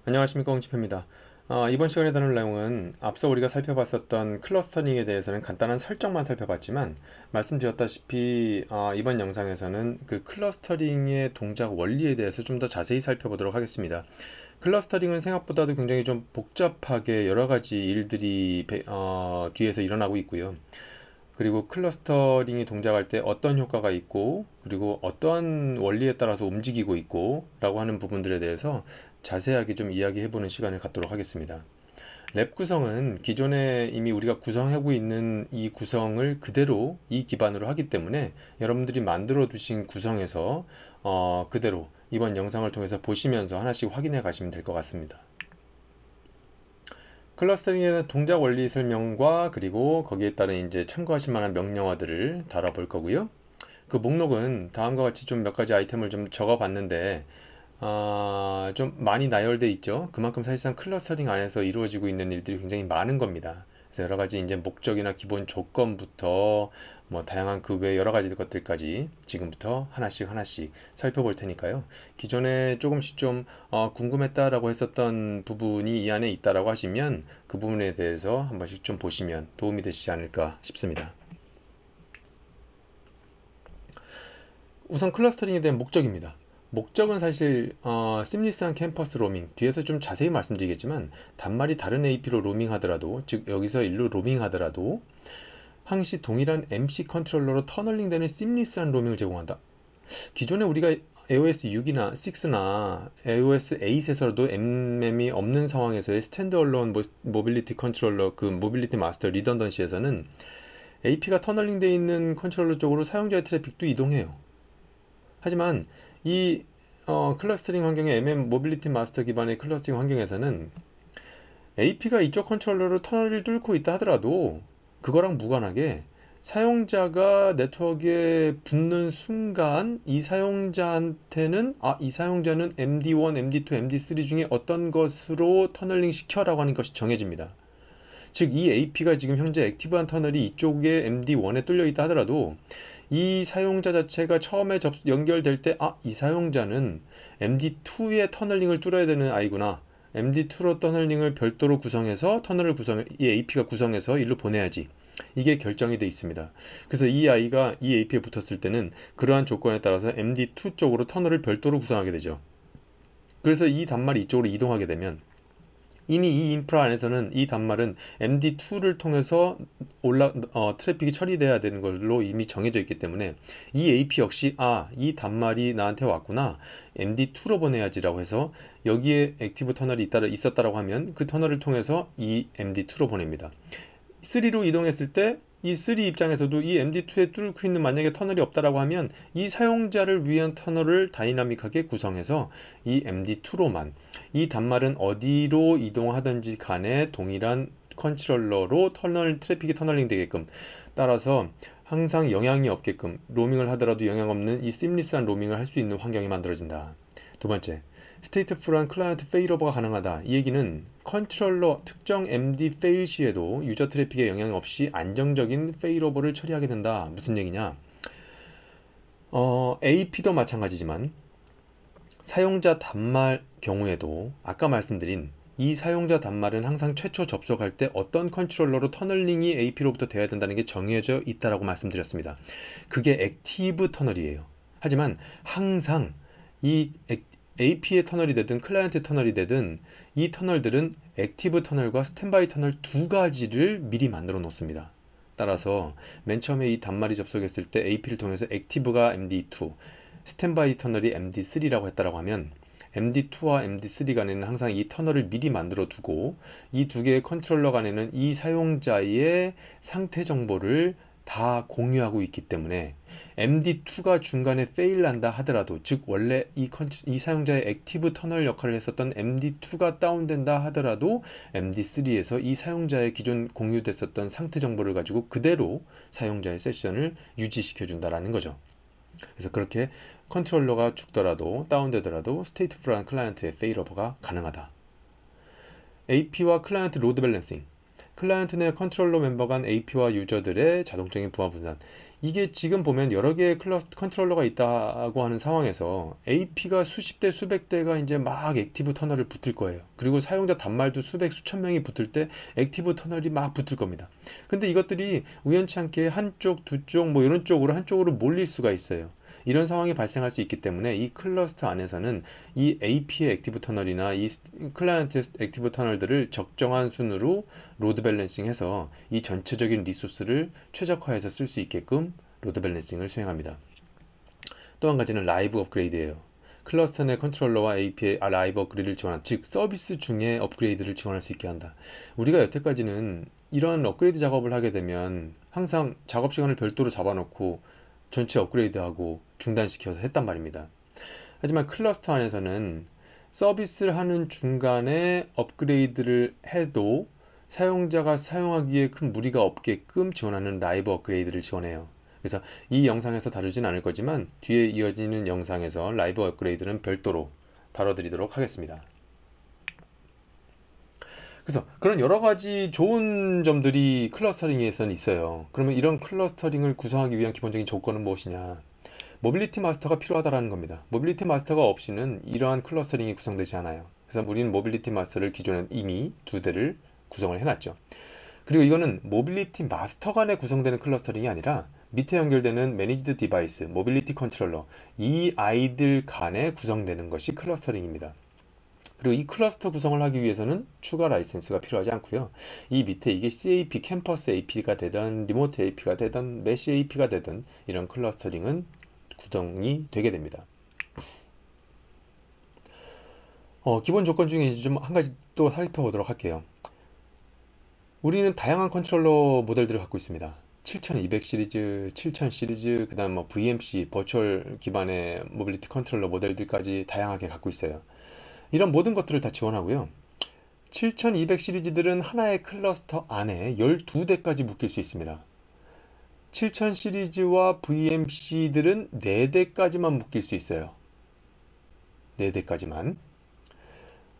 안녕하십니까, 홍치표입니다. 이번 시간에 다룰 내용은 앞서 우리가 살펴봤었던 클러스터링에 대해서는 간단한 설정만 살펴봤지만 말씀드렸다시피 이번 영상에서는 그 클러스터링의 동작 원리에 대해서 좀 더 자세히 살펴보도록 하겠습니다. 클러스터링은 생각보다도 굉장히 좀 복잡하게 여러 가지 일들이 뒤에서 일어나고 있고요. 그리고 클러스터링이 동작할 때 어떤 효과가 있고, 그리고 어떠한 원리에 따라서 움직이고 있고 라고 하는 부분들에 대해서 자세하게 좀 이야기해보는 시간을 갖도록 하겠습니다. 랩 구성은 기존에 이미 우리가 구성하고 있는 이 구성을 그대로 이 기반으로 하기 때문에 여러분들이 만들어 두신 구성에서 그대로 이번 영상을 통해서 보시면서 하나씩 확인해 가시면 될 것 같습니다. 클러스터링에 대한 동작 원리 설명과 그리고 거기에 따른 이제 참고하실 만한 명령어들을 다뤄볼 거고요. 그 목록은 다음과 같이 좀 몇 가지 아이템을 좀 적어 봤는데 좀 많이 나열돼 있죠. 그만큼 사실상 클러스터링 안에서 이루어지고 있는 일들이 굉장히 많은 겁니다. 그래서 여러 가지 이제 목적이나 기본 조건부터 뭐 다양한 그 외 여러 가지 것들까지 지금부터 하나씩 살펴볼 테니까요. 기존에 조금씩 좀 궁금했다라고 했었던 부분이 이 안에 있다라고 하시면 그 부분에 대해서 한 번씩 좀 보시면 도움이 되시지 않을까 싶습니다. 우선 클러스터링에 대한 목적입니다. 목적은 사실 심리스한 캠퍼스 로밍, 뒤에서 좀 자세히 말씀드리겠지만 단말이 다른 AP로 로밍하더라도, 즉 여기서 일로 로밍하더라도 항시 동일한 MC 컨트롤러로 터널링 되는 심리스한 로밍을 제공한다. 기존에 우리가 iOS 6이나 6나 iOS 8에서도 MM이 없는 상황에서의 스탠드얼론 모빌리티 컨트롤러, 그 모빌리티 마스터 리던던시에서는 AP가 터널링 되어 있는 컨트롤러 쪽으로 사용자의 트래픽도 이동해요. 하지만 이 클러스터링 환경의 MM 모빌리티 마스터 기반의 클러스터링 환경에서는 AP가 이쪽 컨트롤러로 터널을 뚫고 있다 하더라도 그거랑 무관하게 사용자가 네트워크에 붙는 순간 이 사용자한테는 이 사용자는 MD1, MD2, MD3 중에 어떤 것으로 터널링 시켜라고 하는 것이 정해집니다. 즉 이 AP가 지금 현재 액티브한 터널이 이쪽에 MD1에 뚫려 있다 하더라도 이 사용자 자체가 처음에 연결될 때 이 사용자는 MD2의 터널링을 뚫어야 되는 아이구나, MD2로 터널링을 별도로 구성해서 이 AP가 구성해서 일로 보내야지, 이게 결정이 돼 있습니다. 그래서 이 아이가 이 AP에 붙었을 때는 그러한 조건에 따라서 MD2 쪽으로 터널을 별도로 구성하게 되죠. 그래서 이 단말이 이쪽으로 이동하게 되면 이미 이 인프라 안에서는 이 단말은 MD2를 통해서 트래픽이 처리돼야 되는 걸로 이미 정해져 있기 때문에 이 AP 역시 이 단말이 나한테 왔구나, MD2로 보내야지라고 해서 여기에 액티브 터널이 있었다라고 하면 그 터널을 통해서 이 MD2로 보냅니다. 3로 이동했을 때 이 3 입장에서도 이 MD2에 뚫고 있는 만약에 터널이 없다라고 하면 이 사용자를 위한 터널을 다이나믹하게 구성해서 이 MD2로만, 이 단말은 어디로 이동하든지 간에 동일한 컨트롤러로 트래픽이 터널링 되게끔, 따라서 항상 영향이 없게끔 로밍을 하더라도 영향 없는 이 심리스한 로밍을 할 수 있는 환경이 만들어진다. 두 번째, 스테이트풀한 클라이언트 페일오버가 가능하다. 이 얘기는 컨트롤러 특정 MD 페일 시에도 유저 트래픽에 영향 없이 안정적인 페일오버를 처리하게 된다. 무슨 얘기냐? AP도 마찬가지지만 사용자 단말 경우에도 아까 말씀드린 이 사용자 단말은 항상 최초 접속할 때 어떤 컨트롤러로 터널링이 AP로부터 돼야 된다는 게 정해져 있다라고 말씀드렸습니다. 그게 액티브 터널이에요. 하지만 항상 이 AP의 터널이 되든 클라이언트 터널이 되든 이 터널들은 액티브 터널과 스탠바이 터널 두 가지를 미리 만들어 놓습니다. 따라서 맨 처음에 이 단말이 접속했을 때 AP를 통해서 액티브가 MD2, 스탠바이 터널이 MD3라고 했다라고 하면 MD2와 MD3 간에는 항상 이 터널을 미리 만들어 두고 이 두 개의 컨트롤러 간에는 이 사용자의 상태 정보를 다 공유하고 있기 때문에 MD2가 중간에 페일 난다 하더라도, 즉 원래 이 사용자의 액티브 터널 역할을 했었던 MD2가 다운된다 하더라도 MD3에서 이 사용자의 기존 공유됐었던 상태 정보를 가지고 그대로 사용자의 세션을 유지시켜 준다라는 거죠. 그래서 그렇게 컨트롤러가 죽더라도 다운되더라도 스테이트풀한 클라이언트의 페일오버가 가능하다. AP와 클라이언트 로드 밸런싱, 클라이언트 내 컨트롤러 멤버 간 AP와 유저들의 자동적인 부하 분산. 이게 지금 보면 여러 개의 컨트롤러가 있다고 하는 상황에서 AP가 수십 대 수백 대가 이제 막 액티브 터널을 붙을 거예요. 그리고 사용자 단말도 수백 수천 명이 붙을 때 액티브 터널이 막 붙을 겁니다. 근데 이것들이 우연치 않게 한쪽 두쪽 뭐 이런 쪽으로 한쪽으로 몰릴 수가 있어요. 이런 상황이 발생할 수 있기 때문에 이 클러스터 안에서는 이 AP의 액티브 터널이나 이 클라이언트 액티브 터널들을 적정한 순으로 로드 밸런싱해서 이 전체적인 리소스를 최적화해서 쓸 수 있게끔 로드 밸런싱을 수행합니다. 또 한 가지는 라이브 업그레이드예요. 클러스터 내 컨트롤러와 AP의 라이브 업그레이드를 지원한, 즉 서비스 중에 업그레이드를 지원할 수 있게 한다. 우리가 여태까지는 이런 업그레이드 작업을 하게 되면 항상 작업 시간을 별도로 잡아놓고 전체 업그레이드하고 중단시켜서 했단 말입니다. 하지만 클러스터 안에서는 서비스를 하는 중간에 업그레이드를 해도 사용자가 사용하기에 큰 무리가 없게끔 지원하는 라이브 업그레이드를 지원해요. 그래서 이 영상에서 다루진 않을 거지만 뒤에 이어지는 영상에서 라이브 업그레이드는 별도로 다뤄드리도록 하겠습니다. 그래서 그런 여러 가지 좋은 점들이 클러스터링에선 있어요. 그러면 이런 클러스터링을 구성하기 위한 기본적인 조건은 무엇이냐? 모빌리티 마스터가 필요하다라는 겁니다. 모빌리티 마스터가 없이는 이러한 클러스터링이 구성되지 않아요. 그래서 우리는 모빌리티 마스터를 기존에 이미 2대를 구성을 해놨죠. 그리고 이거는 모빌리티 마스터 간에 구성되는 클러스터링이 아니라 밑에 연결되는 매니지드 디바이스, 모빌리티 컨트롤러, 이 아이들 간에 구성되는 것이 클러스터링입니다. 그리고 이 클러스터 구성을 하기 위해서는 추가 라이센스가 필요하지 않고요. 이 밑에 이게 CAP, 캠퍼스 AP가 되든 리모트 AP가 되든 메시 AP가 되든 이런 클러스터링은 구성이 되게 됩니다. 기본 조건 중에 이제 좀 한 가지 또 살펴보도록 할게요. 우리는 다양한 컨트롤러 모델들을 갖고 있습니다. 7200 시리즈, 7000 시리즈, 그 다음 뭐 VMC, 버추얼 기반의 모빌리티 컨트롤러 모델들까지 다양하게 갖고 있어요. 이런 모든 것들을 다 지원하고요. 7200 시리즈들은 하나의 클러스터 안에 12대까지 묶일 수 있습니다. 7000 시리즈와 VMC들은 4대까지만 묶일 수 있어요. 4대까지만.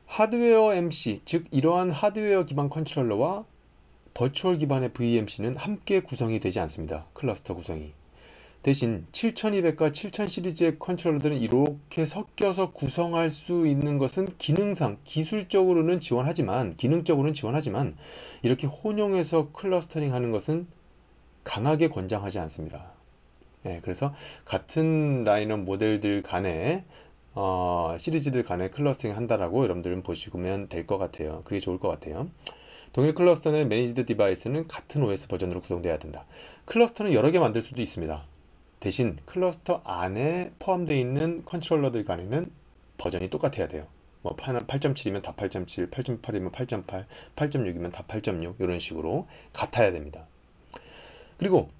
하드웨어 MC, 즉 이러한 하드웨어 기반 컨트롤러와 버추얼 기반의 VMC는 함께 구성이 되지 않습니다. 클러스터 구성이. 대신 7200과 7000 시리즈의 컨트롤러들은 이렇게 섞여서 구성할 수 있는 것은 기능상, 기술적으로는 지원하지만, 기능적으로는 지원하지만 이렇게 혼용해서 클러스터링 하는 것은 강하게 권장하지 않습니다. 그래서 같은 라인업 모델들 간에 시리즈들 간에 클러스터링 한다라고 여러분들은 보시면 될 것 같아요. 그게 좋을 것 같아요. 동일 클러스터 내 매니지드 디바이스는 같은 OS 버전으로 구성되어야 된다. 클러스터는 여러 개 만들 수도 있습니다. 대신 클러스터 안에 포함되어 있는 컨트롤러들 간에는 버전이 똑같아야 돼요. 뭐 8.7이면 다 8.7, 8.8이면 8.8, 8.6이면 다 8.6 이런 식으로 같아야 됩니다. 그리고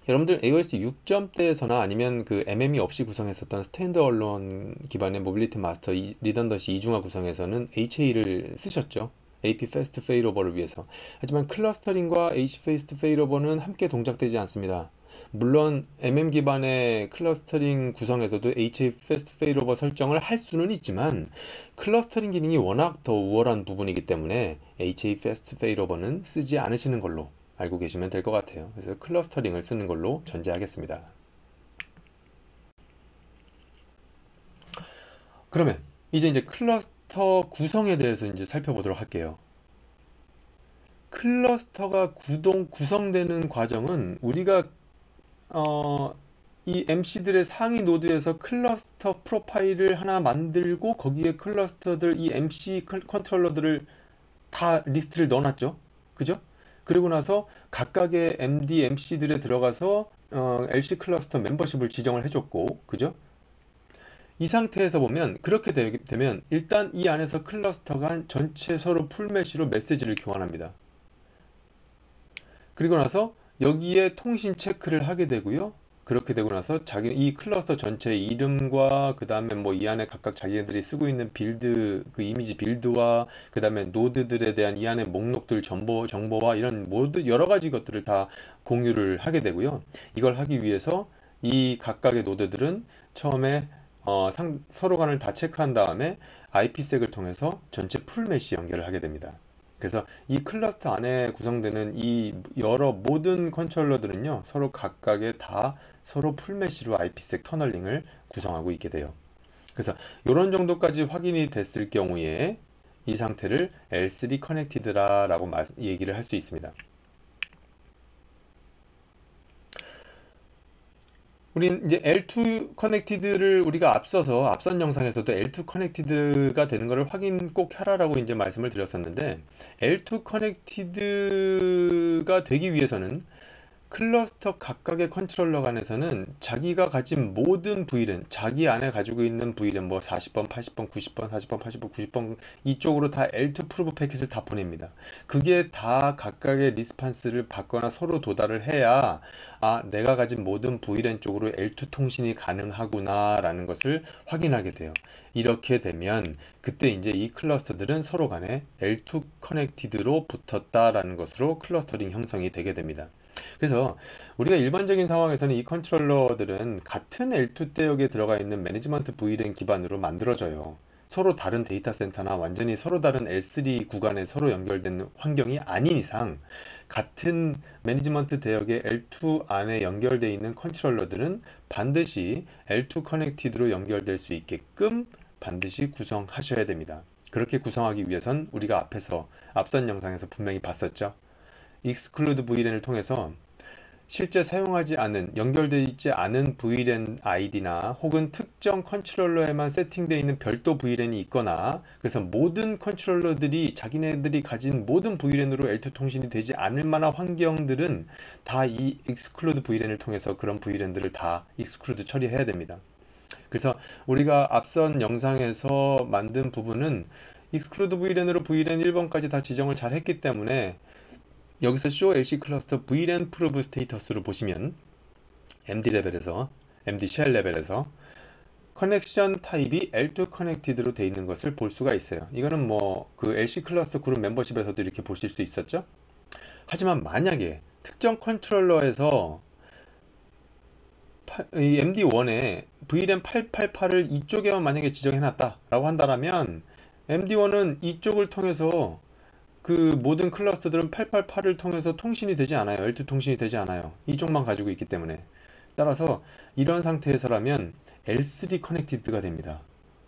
여러분들 AOS 6점대에서나 아니면 그 MM이 없이 구성했었던 스탠드얼론 기반의 모빌리티 마스터 리던던시 이중화 구성에서는 HA를 쓰셨죠. AP Fast Failover를 위해서. 하지만 클러스터링과 H Fast Failover는 함께 동작되지 않습니다. 물론 MM 기반의 클러스터링 구성에서도 HA Fast Failover 설정을 할 수는 있지만 클러스터링 기능이 워낙 더 우월한 부분이기 때문에 HA Fast Failover는 쓰지 않으시는 걸로 알고 계시면 될 것 같아요. 그래서 클러스터링을 쓰는 걸로 전제하겠습니다. 그러면 이제 클러스터 구성에 대해서 이제 살펴보도록 할게요. 클러스터가 구성되는 과정은 우리가 이 MC들의 상위 노드에서 클러스터 프로파일을 하나 만들고 거기에 클러스터들 이 MC 컨트롤러들을 다 리스트를 넣어놨죠. 그죠? 그리고 나서 각각의 MD, MC들에 들어가서 LC 클러스터 멤버십을 지정을 해줬고, 그죠? 이 상태에서 보면 그렇게 되면 일단 이 안에서 클러스터가 전체 서로 풀메시로 메시지를 교환합니다. 그리고 나서 여기에 통신 체크를 하게 되고요. 그렇게 되고 나서 이 클러스터 전체의 이름과 그 다음에 뭐 이 안에 각각 자기네들이 쓰고 있는 빌드, 그 이미지 빌드와 그 다음에 노드들에 대한 이 안에 목록들 정보와 이런 모두 여러 가지 것들을 다 공유를 하게 되고요. 이걸 하기 위해서 이 각각의 노드들은 처음에 서로 간을 다 체크한 다음에 IP색을 통해서 전체 풀 메시 연결을 하게 됩니다. 그래서 이 클러스터 안에 구성되는 이 여러 모든 컨트롤러들은요, 서로 각각의 다 서로 풀메시로 IPsec 터널링을 구성하고 있게 돼요. 그래서 이런 정도까지 확인이 됐을 경우에 이 상태를 L3 커넥티드라고 얘기를 할 수 있습니다. 우린 이제 L2 커넥티드를 우리가 앞선 영상에서도 L2 커넥티드가 되는 것을 확인 꼭 하라라고 이제 말씀을 드렸었는데, L2 커넥티드가 되기 위해서는 클러스터 각각의 컨트롤러 간에서는 자기가 가진 모든 VLAN, 자기 안에 가지고 있는 VLAN 뭐 40번, 80번, 90번, 40번, 80번, 90번 이쪽으로 다 L2 프로브 패킷을 다 보냅니다. 그게 다 각각의 리스판스를 받거나 서로 도달을 해야 내가 가진 모든 VLAN 쪽으로 L2 통신이 가능하구나 라는 것을 확인하게 돼요. 이렇게 되면 그때 이제 이 클러스터들은 서로 간에 L2 커넥티드로 붙었다라는 것으로 클러스터링 형성이 되게 됩니다. 그래서 우리가 일반적인 상황에서는 이 컨트롤러들은 같은 L2 대역에 들어가 있는 매니지먼트 VLAN 기반으로 만들어져요. 서로 다른 데이터 센터나 완전히 서로 다른 L3 구간에 서로 연결된 환경이 아닌 이상 같은 매니지먼트 대역의 L2 안에 연결되어 있는 컨트롤러들은 반드시 L2 커넥티드로 연결될 수 있게끔 반드시 구성하셔야 됩니다. 그렇게 구성하기 위해선 우리가 앞선 영상에서 분명히 봤었죠. exclude VLAN을 통해서 실제 사용하지 않은, 연결되어 있지 않은 VLAN 아이디나 혹은 특정 컨트롤러에만 세팅되어 있는 별도 VLAN이 있거나, 그래서 모든 컨트롤러들이 자기네들이 가진 모든 VLAN으로 L2 통신이 되지 않을 만한 환경들은 다 이 exclude VLAN을 통해서 그런 VLAN들을 다 exclude 처리해야 됩니다. 그래서 우리가 앞선 영상에서 만든 부분은 exclude VLAN으로 VLAN 1번까지 다 지정을 잘 했기 때문에 여기서 show LC 클러스터 VLAN prove status를 보시면 MD 레벨에서, MD 쉘 레벨에서 커넥션 타입이 L2 커넥티드로 되어 있는 것을 볼 수가 있어요. 이거는 뭐 그 LC 클러스터 그룹 멤버십에서도 이렇게 보실 수 있었죠. 하지만 만약에 특정 컨트롤러에서 이 MD1에 VLAN 888을 이쪽에만 만약에 지정해놨다 라고 한다면 MD1은 이쪽을 통해서 그 모든 클러스터들은 888을 통해서 통신이 되지 않아요. L2 통신이 되지 않아요. 이쪽만 가지고 있기 때문에. 따라서 이런 상태에서라면 L3 커넥티드가 됩니다.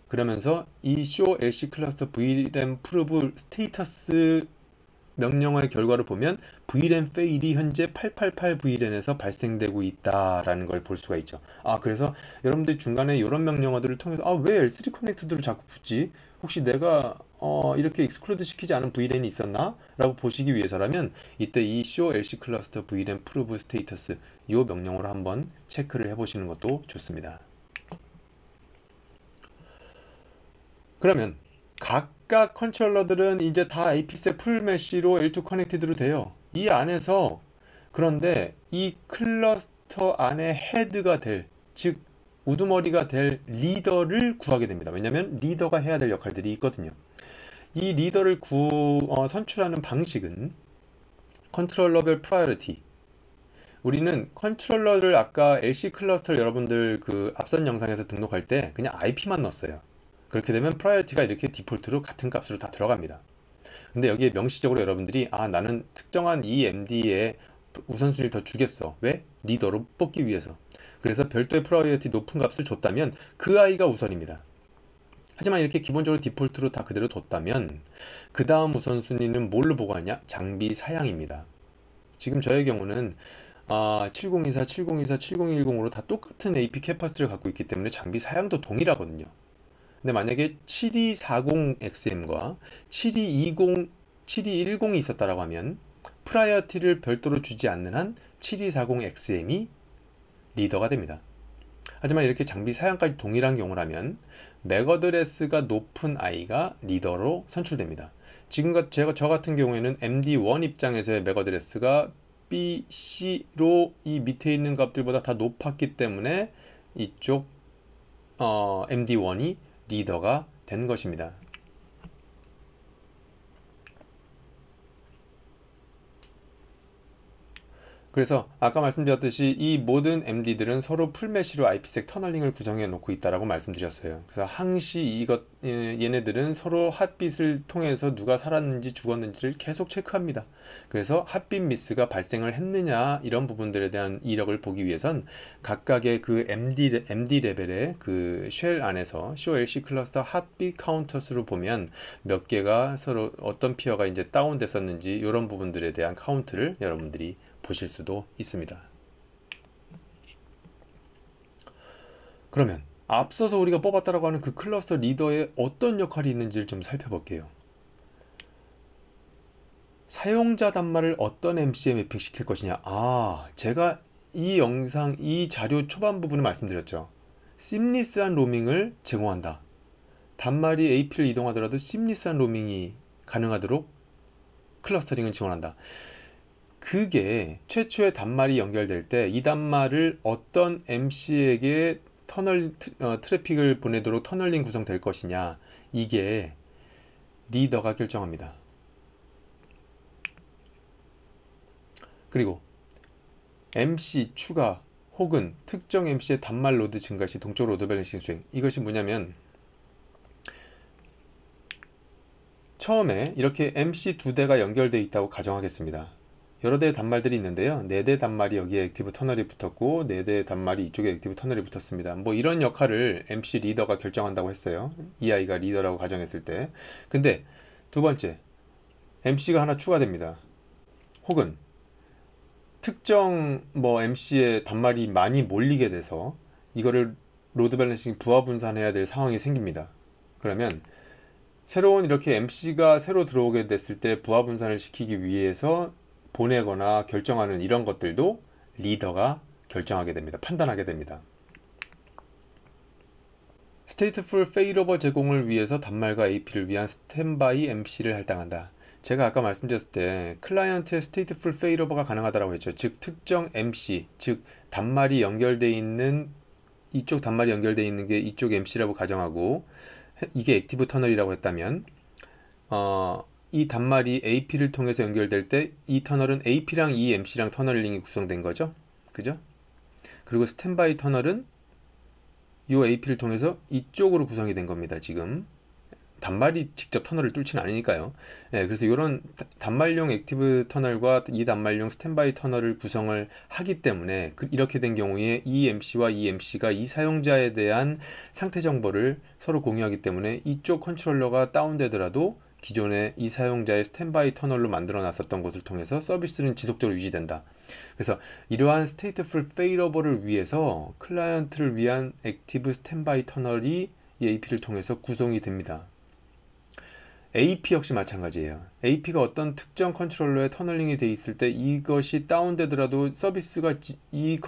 그러면서 이 show LC 클러스터 VLAN prove status 명령어의 결과를 보면 VLAN fail이 현재 888 VLAN에서 발생되고 있다라는 걸 볼 수가 있죠. 그래서 여러분들이 중간에 이런 명령어들을 통해서 왜 L3 커넥티드로 자꾸 붙지? 혹시 내가 이렇게 익스클루드 시키지 않은 VLAN이 있었나? 라고 보시기 위해서라면 이때 이 show LC 클러스터 VLAN prove status 이 명령어로 한번 체크를 해보시는 것도 좋습니다. 그러면 각각 컨트롤러들은 이제 다 IPsec 풀메시로 L2 커넥티드로 돼요. 이 안에서 그런데 이 클러스터 안에 헤드가 될, 즉 우두머리가 될 리더를 구하게 됩니다. 왜냐하면 리더가 해야 될 역할들이 있거든요. 이 리더를 선출하는 방식은 컨트롤러별 프라이어리티. 우리는 컨트롤러를 아까 LC 클러스터를 여러분들 그 앞선 영상에서 등록할 때 그냥 IP만 넣었어요. 그렇게 되면 프라이어티가 이렇게 디폴트로 같은 값으로 다 들어갑니다. 근데 여기에 명시적으로 여러분들이 나는 특정한 이 MD에 우선순위를 더 주겠어. 왜? 리더로 뽑기 위해서. 그래서 별도의 프라이어티 높은 값을 줬다면 그 아이가 우선입니다. 하지만 이렇게 기본적으로 디폴트로 다 그대로 뒀다면 그 다음 우선순위는 뭘로 보고하냐? 장비 사양입니다. 지금 저의 경우는 7024, 7024, 7010으로 다 똑같은 AP 캐파시티를 갖고 있기 때문에 장비 사양도 동일하거든요. 근데 만약에 7240XM과 7220, 7210이 있었다라고 하면 프라이어티를 별도로 주지 않는 한 7240XM이 리더가 됩니다. 하지만 이렇게 장비 사양까지 동일한 경우라면 맥어드레스가 높은 아이가 리더로 선출됩니다. 지금 저 같은 경우에는 MD1 입장에서의 맥어드레스가 B, C로 이 밑에 있는 값들보다 다 높았기 때문에 이쪽 MD1이 리더가 된 것입니다. 그래서 아까 말씀드렸듯이 이 모든 MD들은 서로 풀메시로 IPsec 터널링을 구성해 놓고 있다라고 말씀드렸어요. 그래서 항시 얘네들은 서로 핫빗을 통해서 누가 살았는지 죽었는지를 계속 체크합니다. 그래서 핫빗 미스가 발생을 했느냐 이런 부분들에 대한 이력을 보기 위해선 각각의 그 MD 레벨의 그 쉘 안에서 COLC 클러스터 핫빗 카운터스로 보면 몇 개가 서로 어떤 피어가 이제 다운됐었는지 이런 부분들에 대한 카운트를 여러분들이 보실 수도 있습니다. 그러면 앞서서 우리가 뽑았다라고 하는 그 클러스터 리더의 어떤 역할이 있는지를 좀 살펴볼게요. 사용자 단말을 어떤 MC에 매핑시킬 것이냐. 제가 이 영상, 이 자료 초반 부분을 말씀드렸죠. 심리스한 로밍을 제공한다. 단말이 AP를 이동하더라도 심리스한 로밍이 가능하도록 클러스터링을 지원한다. 그게 최초의 단말이 연결될 때 이 단말을 어떤 MC에게 트래픽을 보내도록 터널링 구성될 것이냐, 이게 리더가 결정합니다. 그리고 MC 추가 혹은 특정 MC의 단말 로드 증가 시 동적 로드 밸런싱 수행, 이것이 뭐냐면 처음에 이렇게 MC 2대가 연결되어 있다고 가정하겠습니다. 여러 대의 단말들이 있는데요. 4대 단말이 여기에 액티브 터널이 붙었고 4대 단말이 이쪽에 액티브 터널이 붙었습니다. 뭐 이런 역할을 MC 리더가 결정한다고 했어요. EI가 리더라고 가정했을 때. 근데 두 번째, MC가 하나 추가됩니다. 혹은 특정 MC의 단말이 많이 몰리게 돼서 이거를 로드 밸런싱 부하 분산해야 될 상황이 생깁니다. 그러면 새로운 이렇게 MC가 새로 들어오게 됐을 때 부하 분산을 시키기 위해서 보내거나 결정하는 이런 것들도 리더가 결정하게 됩니다. 판단하게 됩니다. 스테이트풀 페일오버 제공을 위해서 단말과 AP를 위한 스탠바이 MC를 할당한다. 제가 아까 말씀드렸을 때 클라이언트의 스테이트풀 페일오버가 가능하다고 했죠. 즉 특정 MC, 즉 단말이 연결되어 있는 이쪽 단말이 연결되어 있는 게 이쪽 MC라고 가정하고 이게 액티브 터널이라고 했다면 이 단말이 AP를 통해서 연결될 때 이 터널은 AP랑 이 MC랑 터널링이 구성된 거죠. 그죠? 그리고 스탠바이 터널은 이 AP를 통해서 이쪽으로 구성이 된 겁니다. 지금 단말이 직접 터널을 뚫지는 않으니까요. 그래서 이런 단말용 액티브 터널과 이 단말용 스탠바이 터널을 구성을 하기 때문에 이렇게 된 경우에 이 MC와 이 MC가 이 사용자에 대한 상태 정보를 서로 공유하기 때문에 이쪽 컨트롤러가 다운되더라도 기존에 이 사용자의 스탠바이 터널로 만들어 놨었던 것을 통해서 서비스는 지속적으로 유지된다. 그래서 이러한 스테이트풀 페일오버를 위해서 클라이언트를 위한 액티브 스탠바이 터널이 이 AP를 통해서 구성이 됩니다. AP 역시 마찬가지예요. AP가 어떤 특정 컨트롤러에 터널링이 돼 있을 때 이것이 다운되더라도 서비스가 이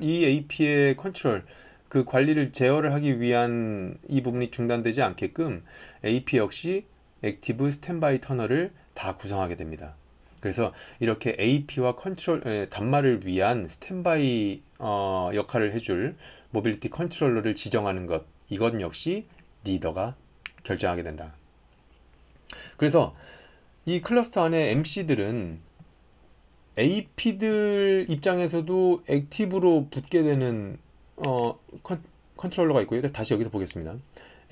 AP의 컨트롤 그 관리를 제어를 하기 위한 이 부분이 중단되지 않게끔 AP 역시 액티브 스탠바이 터널을 다 구성하게 됩니다. 그래서 이렇게 AP와 단말을 위한 스탠바이 역할을 해줄 모빌리티 컨트롤러를 지정하는 것, 이것 역시 리더가 결정하게 된다. 그래서 이 클러스터 안에 MC들은 AP들 입장에서도 액티브로 붙게 되는 컨트롤러가 있고요. 다시 여기서 보겠습니다.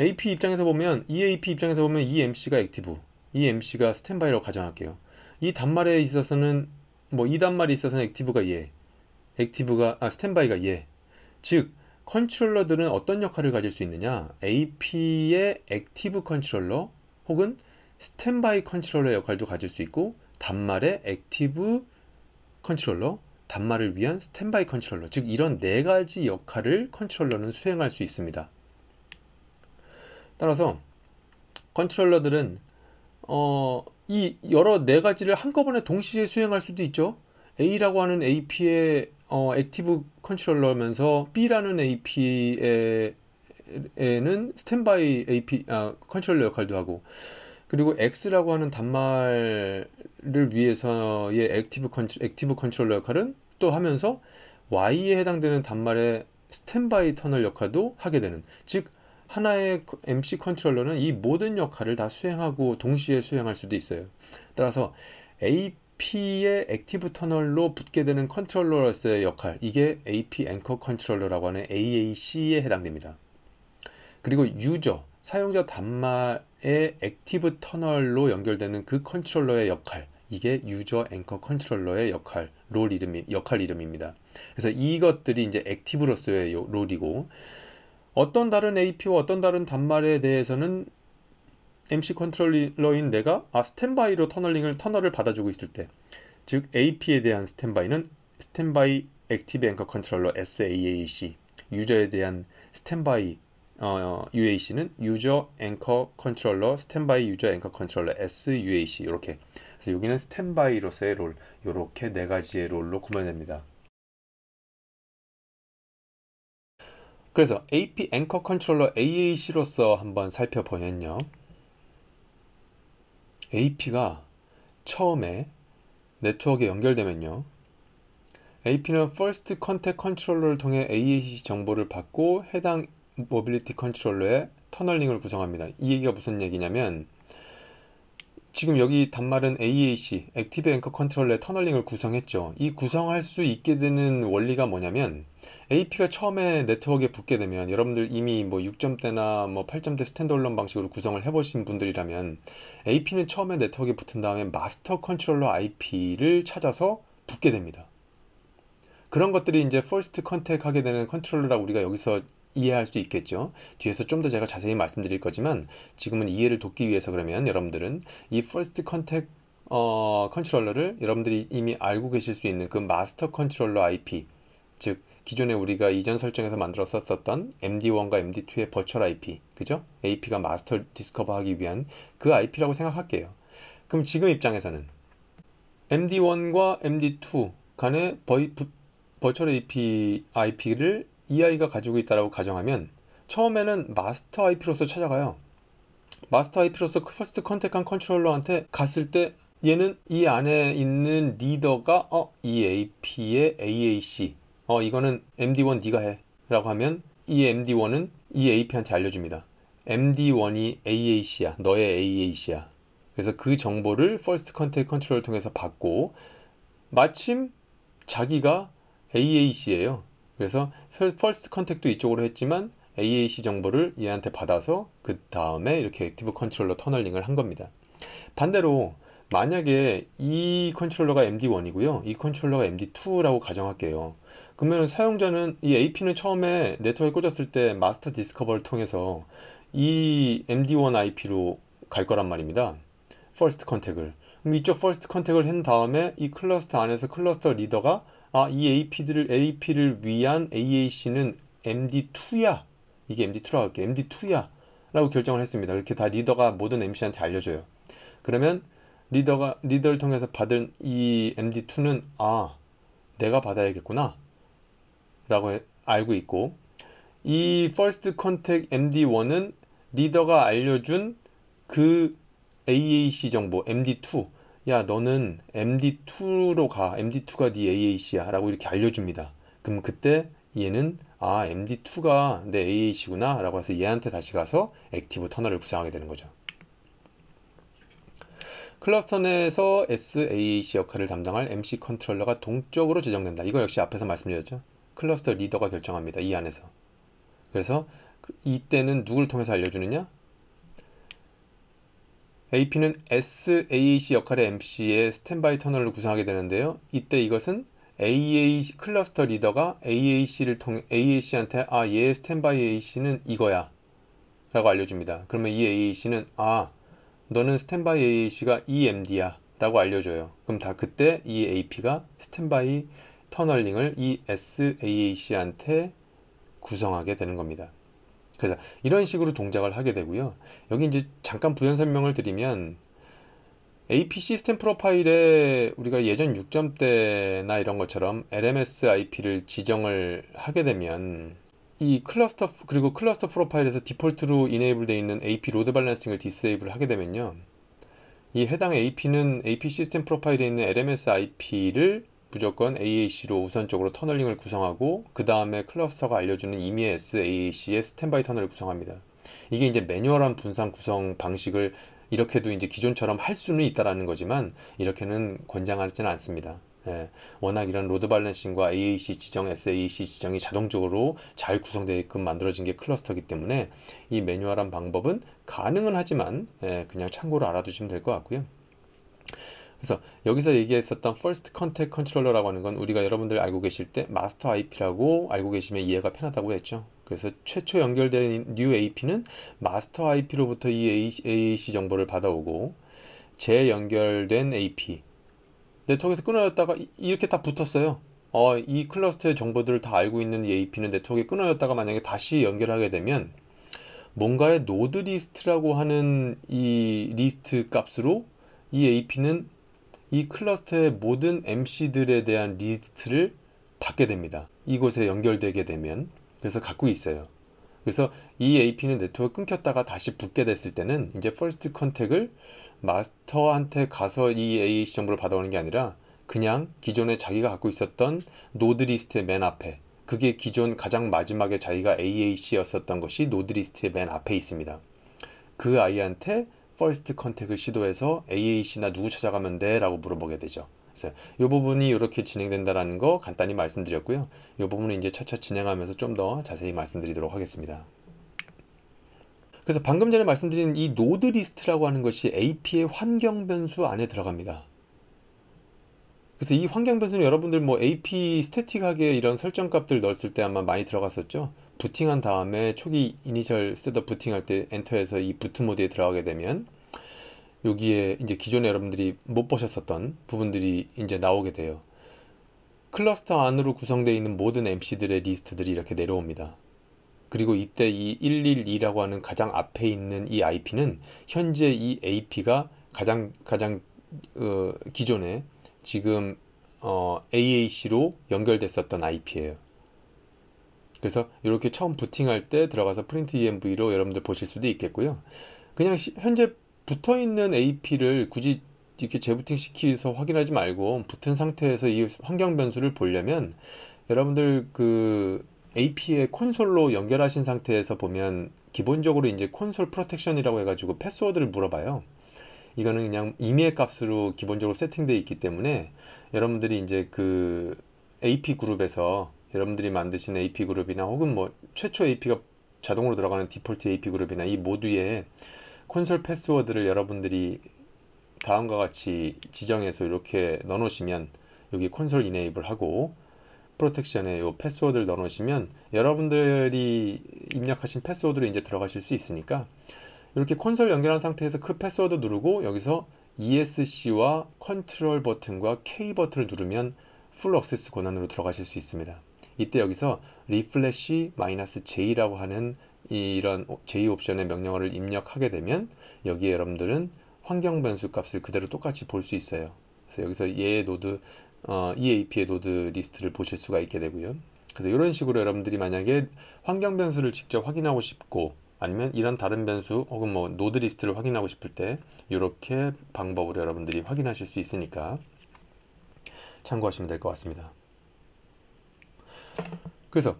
AP 입장에서 보면 이 AP 입장에서 보면 이 MC가 액티브, 이 MC가 스탠바이라고 가정할게요. 이 단말에 있어서는 이 단말에 있어서는 액티브가 얘, 스탠바이가 얘. 즉 컨트롤러들은 어떤 역할을 가질 수 있느냐? AP의 액티브 컨트롤러 혹은 스탠바이 컨트롤러 역할도 가질 수 있고 단말의 액티브 컨트롤러, 단말을 위한 스탠바이 컨트롤러, 즉 이런 네 가지 역할을 컨트롤러는 수행할 수 있습니다. 따라서 컨트롤러들은 이 여러 네 가지를 한꺼번에 동시에 수행할 수도 있죠. A라고 하는 AP의 액티브 컨트롤러면서 B라는 AP에는 스탠바이 AP 컨트롤러 역할도 하고, 그리고 X라고 하는 단말을 위해서의 액티브 컨트롤러 역할은 또 하면서 Y에 해당되는 단말의 스탠바이 터널 역할도 하게 되는, 즉 하나의 MC 컨트롤러는 이 모든 역할을 다 수행하고 동시에 수행할 수도 있어요. 따라서 AP의 액티브 터널로 붙게 되는 컨트롤러로서의 역할, 이게 AP 앵커 컨트롤러라고 하는 AAC에 해당됩니다. 그리고 유저, 사용자 단말의 액티브 터널로 연결되는 그 컨트롤러의 역할, 이게 유저 앵커 컨트롤러의 역할, 역할 이름입니다. 그래서 이것들이 이제 액티브로서의 롤이고, 어떤 다른 AP와 어떤 다른 단말에 대해서는 MC 컨트롤러인 내가 스탠바이로 터널을 받아주고 있을 때, 즉 AP에 대한 스탠바이는 스탠바이 액티브 앵커 컨트롤러 SAAC, 유저에 대한 스탠바이 UAC는 유저 앵커 컨트롤러, 스탠바이 유저 앵커 컨트롤러 SUAC, 이렇게. 그래서 여기는 스탠바이로서의 롤, 이렇게 네 가지의 롤로 구분됩니다. 그래서 AP 앵커 컨트롤러 AAC로서 한번 살펴보면요, AP가 처음에 네트워크에 연결되면요, AP는 First Contact Controller를 통해 AAC 정보를 받고 해당 모빌리티 컨트롤러의 터널링을 구성합니다. 이 얘기가 무슨 얘기냐면, 지금 여기 단말은 AAC, 액티브 앵커 컨트롤러의 터널링을 구성했죠. 이 구성할 수 있게 되는 원리가 뭐냐면, AP가 처음에 네트워크에 붙게 되면, 여러분들 이미 뭐 6점대나 뭐 8점대 스탠드얼론 방식으로 구성을 해보신 분들이라면, AP는 처음에 네트워크에 붙은 다음에 마스터 컨트롤러 IP를 찾아서 붙게 됩니다. 그런 것들이 이제 퍼스트 컨택 하게 되는 컨트롤러라고 우리가 여기서 이해할 수 있겠죠. 뒤에서 좀 더 제가 자세히 말씀드릴 거지만, 지금은 이해를 돕기 위해서 그러면 여러분들은 이 퍼스트 컨택 컨트롤러를 여러분들이 이미 알고 계실 수 있는 그 마스터 컨트롤러 IP, 즉 기존에 우리가 이전 설정에서 만들었었던 MD1과 MD2의 버추얼 IP, 그죠? AP가 마스터 디스커버하기 위한 그 IP라고 생각할게요. 그럼 지금 입장에서는 MD1과 MD2 간의 버추얼 IP를 이 아이가 가지고 있다고 가정하면, 처음에는 마스터 IP로서 찾아가요. 마스터 IP로서 퍼스트 컨택한 컨트롤러한테 갔을 때, 얘는 이 안에 있는 리더가 이 AP의 AAC, 이거는 MD1 네가 해 라고 하면, 이 MD1은 이 AP한테 알려줍니다. MD1이 AAC야, 너의 AAC야. 그래서 그 정보를 퍼스트 컨택 컨트롤을 통해서 받고, 마침 자기가 AAC예요. 그래서 퍼스트 컨택도 이쪽으로 했지만 AAC 정보를 얘한테 받아서 그 다음에 이렇게 액티브 컨트롤러 터널링을 한 겁니다. 반대로 만약에 이 컨트롤러가 MD1이고요, 이 컨트롤러가 MD2라고 가정할게요. 그러면 사용자는, 이 AP는 처음에 네트워크에 꽂았을 때 마스터 디스커버를 통해서 이 MD1 IP로 갈 거란 말입니다. 퍼스트 컨택을. 그럼 이쪽 퍼스트 컨택을 한 다음에 이 클러스터 안에서 클러스터 리더가 이 AP를 위한 AAC는 MD2야. 이게 MD2라고 할게. MD2야. 라고 결정을 했습니다. 이렇게 다 리더가 모든 MC한테 알려줘요. 그러면 리더를 통해서 받은 이 MD2는 내가 받아야겠구나 라고 알고 있고, 이 First Contact MD1은 리더가 알려준 그 AAC 정보 MD2, 야 너는 MD2로 가, MD2가 네 AAC야 라고 이렇게 알려줍니다. 그럼 그때 얘는 MD2가 내 AAC구나 라고 해서 얘한테 다시 가서 액티브 터널을 구성하게 되는 거죠. 클러스터 내에서 SAAC 역할을 담당할 MC 컨트롤러가 동적으로 지정된다. 이거 역시 앞에서 말씀드렸죠. 클러스터 리더가 결정합니다. 이 안에서. 그래서 이때는 누굴 통해서 알려주느냐? AP는 SAAC 역할의 MC의 스탠바이 터널을 구성하게 되는데요. 이때 이것은 AAC 클러스터 리더가 AAC를 통해 AAC한테 얘 스탠바이 AAC는 이거야 라고 알려줍니다. 그러면 이 AAC는 너는 스탠바이 AAC가 이 MD야 라고 알려줘요. 그럼 다 그때 이 AP가 스탠바이 터널링을 이 SAAC한테 구성하게 되는 겁니다. 그래서 이런 식으로 동작을 하게 되고요. 여기 이제 잠깐 부연 설명을 드리면, AP 시스템 프로파일에 우리가 예전 6점대나 이런 것처럼 LMS IP를 지정을 하게 되면, 이 클러스터 그리고 클러스터 프로파일에서 디폴트로 이네이블 되어 있는 AP 로드 밸런싱을 디세이블 하게 되면요, 이 해당 AP는 AP 시스템 프로파일에 있는 LMS IP를 무조건 AAC로 우선적으로 터널링을 구성하고, 그 다음에 클러스터가 알려주는 임의의 SAAC의 스탠바이 터널을 구성합니다. 이게 이제 매뉴얼한 분산 구성 방식을 이렇게도 이제 기존처럼 할 수는 있다라는 거지만 이렇게는 권장하지는 않습니다. 예, 워낙 이런 로드 밸런싱과 AAC 지정, SAC 지정이 자동적으로 잘 구성되게끔 만들어진 게 클러스터이기 때문에 이 매뉴얼한 방법은 가능은 하지만 그냥 참고로 알아두시면 될 것 같고요. 그래서 여기서 얘기했었던 First Contact Controller라고 하는 건 우리가 여러분들 알고 계실 때 마스터 IP라고 알고 계시면 이해가 편하다고 했죠. 그래서 최초 연결된 New AP는 마스터 IP로부터 이 AAC 정보를 받아오고 재연결된 AP 네트워크에서 끊어졌다가 이렇게 다 붙었어요. 이 클러스터의 정보들을 다 알고 있는 이 AP는 네트워크에 끊어졌다가 만약에 다시 연결하게 되면 뭔가의 노드 리스트라고 하는 이 리스트 값으로 이 AP는 이 클러스터의 모든 MC들에 대한 리스트를 받게 됩니다. 이곳에 연결되게 되면. 그래서 갖고 있어요. 그래서 이 AP는 네트워크 끊겼다가 다시 붙게 됐을 때는 이제 퍼스트 컨택을 마스터한테 가서 이 AAC 정보를 받아오는 게 아니라 그냥 기존에 자기가 갖고 있었던 노드 리스트의 맨 앞에, 그게 기존 가장 마지막에 자기가 AAC였었던 것이 노드 리스트의 맨 앞에 있습니다. 그 아이한테 퍼스트 컨택을 시도해서 AAC나 누구 찾아가면 돼? 라고 물어보게 되죠. 그래서 이 부분이 이렇게 진행된다는 거 간단히 말씀드렸고요. 이 부분은 이제 차차 진행하면서 좀 더 자세히 말씀드리도록 하겠습니다. 그래서 방금 전에 말씀드린 이 노드 리스트라고 하는 것이 AP의 환경 변수 안에 들어갑니다. 그래서 이 환경 변수는 여러분들 뭐 AP 스태틱하게 이런 설정 값들 넣었을 때 아마 많이 들어갔었죠. 부팅한 다음에 초기 이니셜 셋업 부팅할 때 엔터에서 이 부트 모드에 들어가게 되면 여기에 이제 기존에 여러분들이 못 보셨었던 부분들이 이제 나오게 돼요. 클러스터 안으로 구성되어 있는 모든 MC들의 리스트들이 이렇게 내려옵니다. 그리고 이때 이 112라고 하는 가장 앞에 있는 이 IP는 현재 이 AP가 가장 기존에 지금 AAC로 연결됐었던 IP예요. 그래서 이렇게 처음 부팅할 때 들어가서 프린트 env로 여러분들 보실 수도 있겠고요. 그냥 현재 붙어있는 AP를 굳이 이렇게 재부팅 시켜서 확인하지 말고 붙은 상태에서 이 환경 변수를 보려면 여러분들 그 AP의 콘솔로 연결하신 상태에서 보면 기본적으로 이제 콘솔 프로텍션이라고 해가지고 패스워드를 물어봐요. 이거는 그냥 임의의 값으로 기본적으로 세팅되어 있기 때문에 여러분들이 이제 그 AP 그룹에서 여러분들이 만드신 AP 그룹이나 혹은 뭐 최초 AP가 자동으로 들어가는 디폴트 AP 그룹이나 이 모두의 콘솔 패스워드를 여러분들이 다음과 같이 지정해서 이렇게 넣어놓으시면 여기 콘솔 이네이블 하고 프로텍션에 이 패스워드를 넣어놓으시면 여러분들이 입력하신 패스워드로 이제 들어가실 수 있으니까 이렇게 콘솔 연결한 상태에서 그 패스워드 누르고 여기서 ESC와 컨트롤 버튼과 K 버튼을 누르면 풀 액세스 권한으로 들어가실 수 있습니다. 이때 여기서 refresh-j라고 하는 이런 J 옵션의 명령어를 입력하게 되면 여기에 여러분들은 환경 변수 값을 그대로 똑같이 볼 수 있어요. 그래서 여기서 얘의 노드, EAP의 노드 리스트를 보실 수가 있게 되고요. 그래서 이런 식으로 여러분들이 만약에 환경 변수를 직접 확인하고 싶고 아니면 이런 다른 변수 혹은 뭐 노드 리스트를 확인하고 싶을 때 이렇게 방법으로 여러분들이 확인하실 수 있으니까 참고하시면 될 것 같습니다. 그래서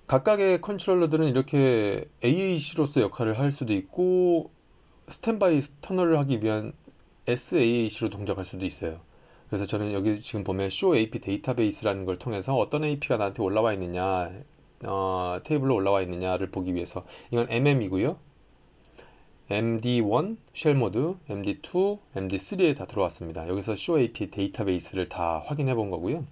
각각의 컨트롤러들은 이렇게 AAC로서 역할을 할 수도 있고 스탠바이 터널을 하기 위한 SAAC로 동작할 수도 있어요. 그래서 저는 여기 지금 보면 show AP 데이터베이스라는 걸 통해서 어떤 AP가 나한테 올라와 있느냐 테이블로 올라와 있느냐를 보기 위해서 이건 MM이고요. MD1 쉘 모드, MD2, MD3에 다 들어왔습니다. 여기서 show AP 데이터베이스를 다 확인해 본 거고요.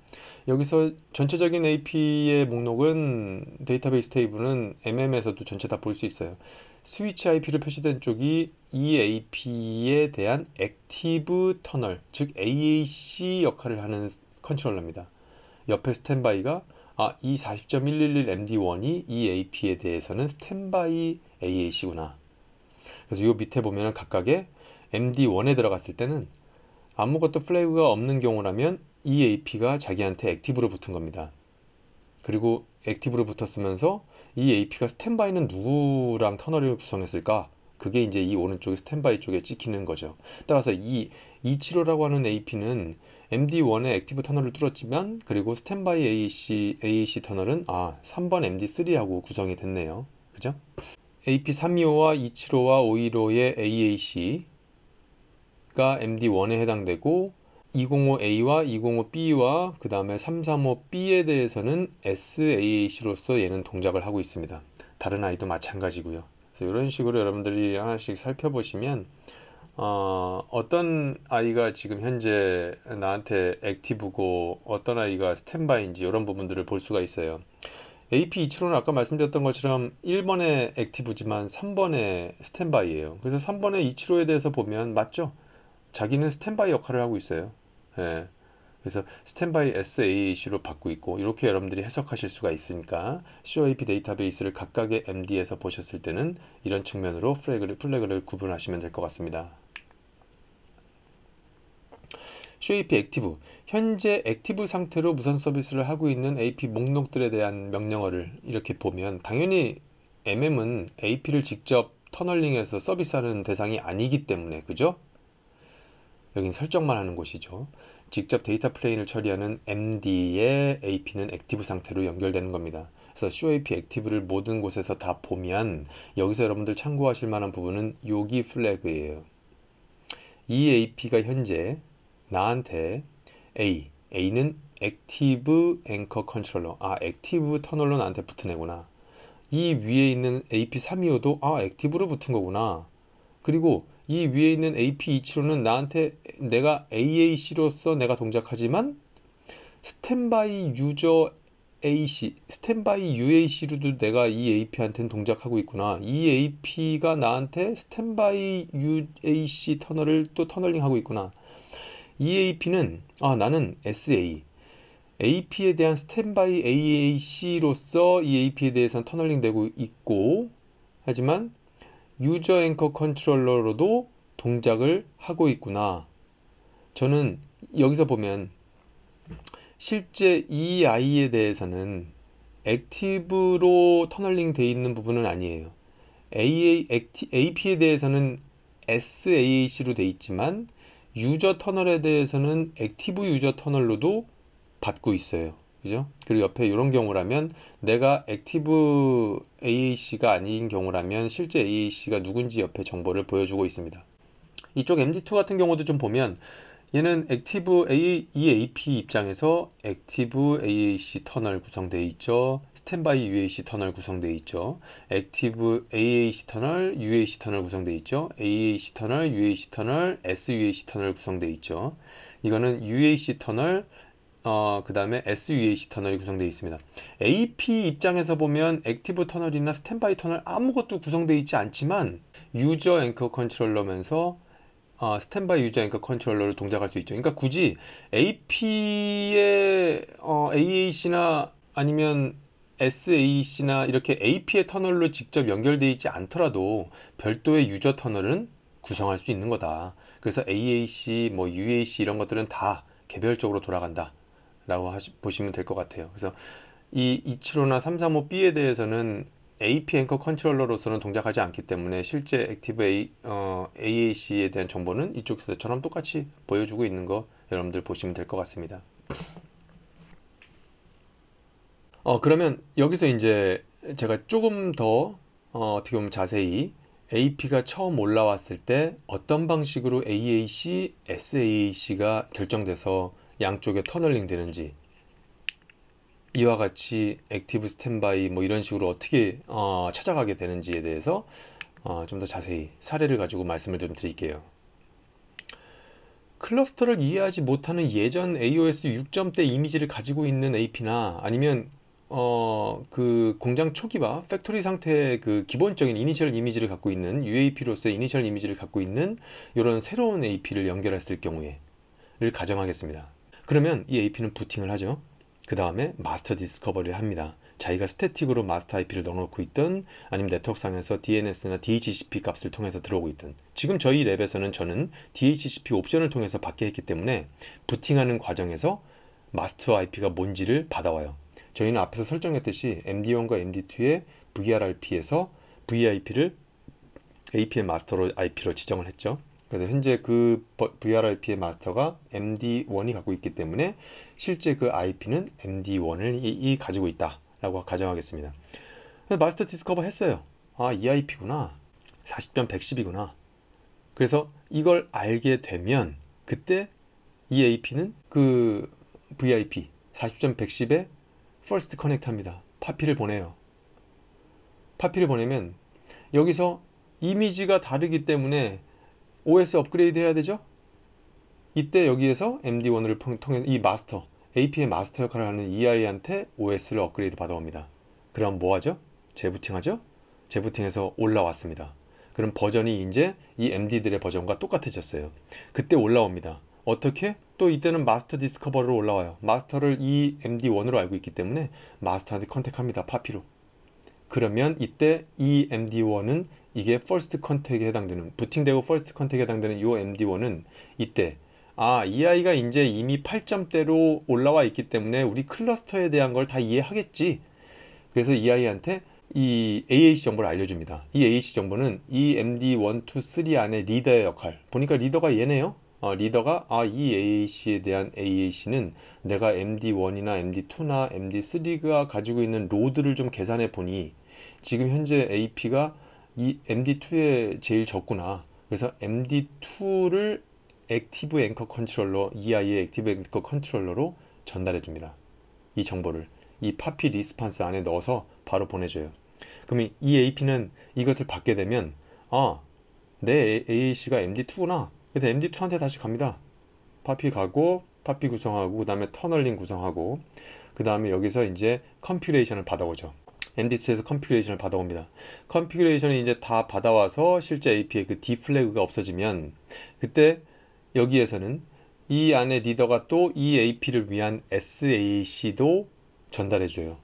여기서 전체적인 AP의 목록은 데이터베이스 테이블은 MM에서도 전체 다 볼 수 있어요. 스위치 IP로 표시된 쪽이 이 AP에 대한 액티브 터널, 즉 AAC 역할을 하는 컨트롤러입니다. 옆에 스탠바이가 이 40.111MD1이 이 AP에 대해서는 스탠바이 AAC구나. 그래서 요 밑에 보면은 각각의 MD1에 들어갔을 때는 아무것도 플래그가 없는 경우라면 이 AP가 자기한테 액티브로 붙은 겁니다. 그리고 액티브로 붙었으면서 이 AP가 스탠바이는 누구랑 터널을 구성했을까? 그게 이제 이 오른쪽에 스탠바이 쪽에 찍히는 거죠. 따라서 이 275라고 하는 AP는 MD1의 액티브 터널을 뚫었지만 그리고 스탠바이 AAC 터널은 3번 MD3하고 구성이 됐네요. 그죠? AP325와 275와 515의 AAC가 MD1에 해당되고 205A와 205B와 그 다음에 335B에 대해서는 SAAC로서 얘는 동작을 하고 있습니다. 다른 아이도 마찬가지고요. 그래서 이런 식으로 여러분들이 하나씩 살펴보시면 어떤 아이가 지금 현재 나한테 액티브고 어떤 아이가 스탠바이인지 이런 부분들을 볼 수가 있어요. AP275는 아까 말씀드렸던 것처럼 1번에 액티브지만 3번에 스탠바이예요. 그래서 3번의 275에 대해서 보면 맞죠? 자기는 스탠바이 역할을 하고 있어요. 예. 그래서 스탠바이 SAAC로 받고 있고 이렇게 여러분들이 해석하실 수가 있으니까 COAP 데이터베이스를 각각의 MD에서 보셨을 때는 이런 측면으로 플래그를 구분하시면 될 것 같습니다. COAP 액티브, 현재 액티브 상태로 무선 서비스를 하고 있는 AP 목록들에 대한 명령어를 이렇게 보면 당연히 MM은 AP를 직접 터널링해서 서비스하는 대상이 아니기 때문에 그죠? 여긴 설정만 하는 곳이죠. 직접 데이터 플레인을 처리하는 MD의 AP는 액티브 상태로 연결되는 겁니다. 그래서 COAP 액티브를 모든 곳에서 다 보면 여기서 여러분들 참고하실 만한 부분은 여기 플래그예요. 이 AP가 현재 나한테 A는 액티브 앵커 컨트롤러, 액티브 터널로 나한테 붙은 애구나. 이 위에 있는 AP325도 액티브로 붙은 거구나. 그리고 이 위에 있는 AP275는 나한테 내가 AAC로서 내가 동작하지만 스탠바이 유저 AC, 스탠바이 UAC로도 내가 이 AP한테는 동작하고 있구나. 이 AP가 나한테 스탠바이 UAC 터널을 또 터널링하고 있구나. 이 AP는 나는 SA, AP에 대한 스탠바이 AAC로서 이 AP에 대해서는 터널링 되고 있고 하지만 유저 앵커 컨트롤러로도 동작을 하고 있구나. 저는 여기서 보면 실제 이 아이에 대해서는 액티브로 터널링 돼 있는 부분은 아니에요. AP에 대해서는 SAAC로 돼 있지만 유저 터널에 대해서는 액티브 유저 터널로도 받고 있어요. 그죠? 그리고 옆에 이런 경우라면 내가 액티브 AAC가 아닌 경우라면 실제 AAC가 누군지 옆에 정보를 보여주고 있습니다. 이쪽 MD2 같은 경우도 좀 보면 얘는 액티브 AP 입장에서 액티브 AAC 터널 구성되어 있죠. 스탠바이 UAC 터널 구성되어 있죠. 액티브 AAC 터널, UAC 터널 구성되어 있죠. AAC 터널, UAC 터널, SUAC 터널 구성되어 있죠. 이거는 UAC 터널, 그 다음에 SUAC 터널이 구성되어 있습니다. AP 입장에서 보면 액티브 터널이나 스탠바이 터널 아무것도 구성되어 있지 않지만 유저 앵커 컨트롤러면서 스탠바이 유저 앵커 컨트롤러를 동작할 수 있죠. 그러니까 굳이 AP의 AAC나 아니면 SAC나 이렇게 AP의 터널로 직접 연결되어 있지 않더라도 별도의 유저 터널은 구성할 수 있는 거다. 그래서 AAC, UAC 이런 것들은 다 개별적으로 돌아간다 라고 보시면 될 것 같아요. 그래서 이 275나 335B에 대해서는 AP 앵커 컨트롤러로서는 동작하지 않기 때문에 실제 액티브 AAC에 대한 정보는 이쪽에서처럼 똑같이 보여주고 있는 거 여러분들 보시면 될 것 같습니다. 그러면 여기서 이제 제가 조금 더 어떻게 보면 자세히 AP가 처음 올라왔을 때 어떤 방식으로 AAC, SAAC가 결정돼서 양쪽에 터널링 되는지 이와 같이 액티브 스탠바이 이런 식으로 어떻게 찾아가게 되는지에 대해서 좀 더 자세히 사례를 가지고 말씀을 좀 드릴게요. 클러스터를 이해하지 못하는 예전 AOS 6점대 이미지를 가지고 있는 AP나 아니면 그 공장 초기화 팩토리 상태의 그 기본적인 이니셜 이미지를 갖고 있는 UAP로서의 이니셜 이미지를 갖고 있는 이런 새로운 AP를 연결했을 경우에를 가정하겠습니다. 그러면 이 AP는 부팅을 하죠. 그 다음에 마스터 디스커버리를 합니다. 자기가 스태틱으로 마스터 IP를 넣어놓고 있든 아니면 네트워크상에서 DNS나 DHCP 값을 통해서 들어오고 있든 지금 저희 랩에서는 저는 DHCP 옵션을 통해서 받게 했기 때문에 부팅하는 과정에서 마스터 IP가 뭔지를 받아와요. 저희는 앞에서 설정했듯이 MD1과 MD2의 VRRP에서 VIP를 AP의 마스터 IP로 지정을 했죠. 그래서 현재 그 VRRP의 마스터가 MD1이 갖고 있기 때문에 실제 그 IP는 MD1을 가지고 있다라고 가정하겠습니다. 마스터 디스커버 했어요. 아, EIP구나. 40.110이구나. 그래서 이걸 알게 되면 그때 EAP는 그 VIP 40.110에 First Connect 합니다. 파피를 보내요. 파피를 보내면 여기서 이미지가 다르기 때문에 OS 업그레이드 해야 되죠? 이때 여기에서 MD1을 통해 이 마스터, AP의 마스터 역할을 하는 EI한테 OS를 업그레이드 받아옵니다. 그럼 뭐하죠? 재부팅하죠? 재부팅해서 올라왔습니다. 그럼 버전이 이제 이 MD들의 버전과 똑같아졌어요. 그때 올라옵니다. 어떻게? 또 이때는 마스터 디스커버로 올라와요. 마스터를 이 MD1으로 알고 있기 때문에 마스터한테 컨택합니다. 파피로. 그러면 이때 이 MD1은 이게 퍼스트 컨택에 해당되는, 부팅되고 퍼스트 컨택에 해당되는 이 MD1은 이때 이 아이가 이제 이미 8점대로 올라와 있기 때문에 우리 클러스터에 대한 걸 다 이해하겠지. 그래서 이 아이한테 이 AAC 정보를 알려줍니다. 이 AAC 정보는 이 MD1, 2, 3 안에 리더의 역할. 보니까 리더가 얘네요. 리더가 이 AAC에 대한 AAC는 내가 MD1이나 MD2나 MD3가 가지고 있는 로드를 좀 계산해 보니 지금 현재 AP가 이 MD2에 제일 적구나. 그래서 MD2를 액티브 앵커 컨트롤러, EI의 액티브 앵커 컨트롤러로 전달해 줍니다. 이 정보를 이 파피 리스판스 안에 넣어서 바로 보내줘요. 그럼 이 AP는 이것을 받게 되면 내 AAC가 MD2구나. 그래서 MD2한테 다시 갑니다. 파피 가고 파피 구성하고 그 다음에 터널링 구성하고 그 다음에 여기서 이제 컴피레이션을 받아오죠. MD2에서 컴피그레이션을 받아옵니다. 컴피그레이션이 이제 다 받아와서 실제 AP의 그 D 플래그가 없어지면 그때 여기에서는 이 안에 리더가 또 이 AP를 위한 SAC도 전달해줘요.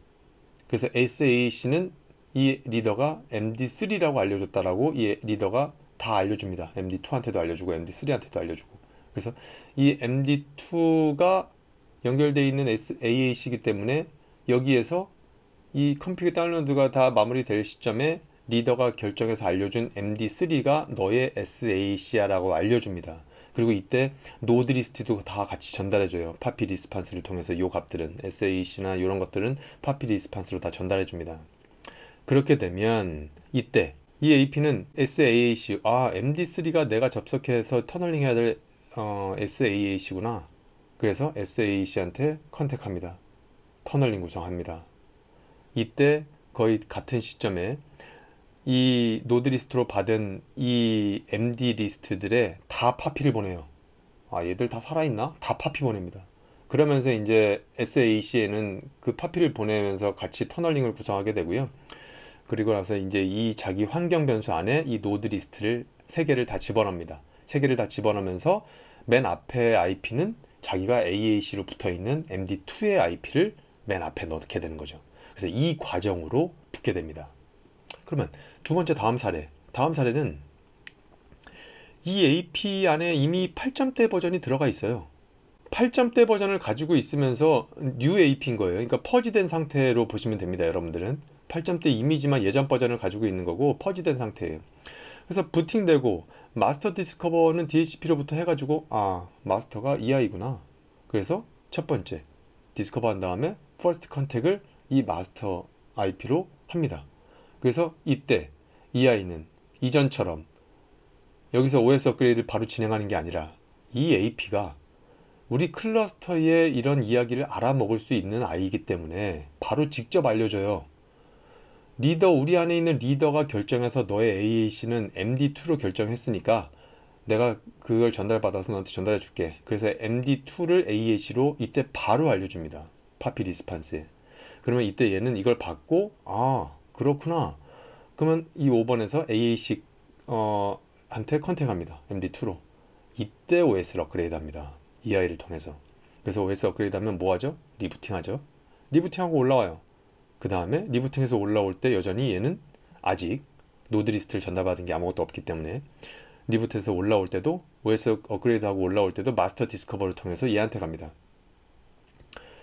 그래서 SAC는 이 리더가 MD3라고 알려줬다라고 이 리더가 다 알려줍니다. MD2한테도 알려주고 MD3한테도 알려주고. 그래서 이 MD2가 연결되어 있는 AAC이기 때문에 여기에서 이 컴퓨터 다운로드가 다 마무리될 시점에 리더가 결정해서 알려준 MD3가 너의 SAC야라고 알려줍니다. 그리고 이때 노드 리스트도 다 같이 전달해줘요. 파피 리스판스를 통해서 요 값들은 SAC나 이런 것들은 파피 리스판스로 다 전달해줍니다. 그렇게 되면 이때 이 AP는 SAAC, MD3가 내가 접속해서 터널링 해야 될 SAAC구나. 그래서 SAAC한테 컨택합니다. 터널링 구성합니다. 이때 거의 같은 시점에 이 노드 리스트로 받은 이 MD 리스트들에 다 파피를 보내요. 얘들 다 살아있나? 다 파피 보냅니다. 그러면서 이제 SAC에는 그 파피를 보내면서 같이 터널링을 구성하게 되고요. 그리고 나서 이제 이 자기 환경 변수 안에 이 노드 리스트를 3개를 다 집어넣습니다. 3개를 다 집어넣으면서 맨 앞에 IP는 자기가 AAC로 붙어있는 MD2의 IP를 맨 앞에 넣게 되는 거죠. 그래서 이 과정으로 붙게 됩니다. 그러면 두 번째 다음 사례는 이 AP 안에 이미 8점대 버전이 들어가 있어요. 8점대 버전을 가지고 있으면서 뉴 AP인 거예요. 그러니까 퍼지된 상태로 보시면 됩니다. 여러분들은 8점대 이미지만 예전 버전을 가지고 있는 거고 퍼지된 상태예요. 그래서 부팅되고 마스터 디스커버는 DHCP로부터 해가지고 마스터가 EI구나. 그래서 첫 번째 디스커버 한 다음에 퍼스트 컨택을 이 마스터 IP로 합니다. 그래서 이때 EI는 이전처럼 여기서 OS 업그레이드를 바로 진행하는 게 아니라 이 AP가 우리 클러스터의 이런 이야기를 알아먹을 수 있는 아이이기 때문에 바로 직접 알려줘요. 우리 안에 있는 리더가 결정해서 너의 AAC는 MD2로 결정했으니까 내가 그걸 전달받아서 너한테 전달해 줄게. 그래서 MD2를 AAC로 이때 바로 알려줍니다. 파피 리스판스에. 그러면 이때 얘는 이걸 받고 그렇구나. 그러면 이 5번에서 AAC 한테 컨택합니다. MD2로. 이때 OS를 업그레이드 합니다. EI를 통해서. 그래서 OS 업그레이드 하면 뭐하죠? 리부팅 하죠. 리부팅하고 올라와요. 그 다음에 리부팅해서 올라올 때 여전히 얘는 아직 노드 리스트를 전달받은 게 아무것도 없기 때문에 리부트해서 올라올 때도 OS 업그레이드하고 올라올 때도 마스터 디스커버를 통해서 얘한테 갑니다.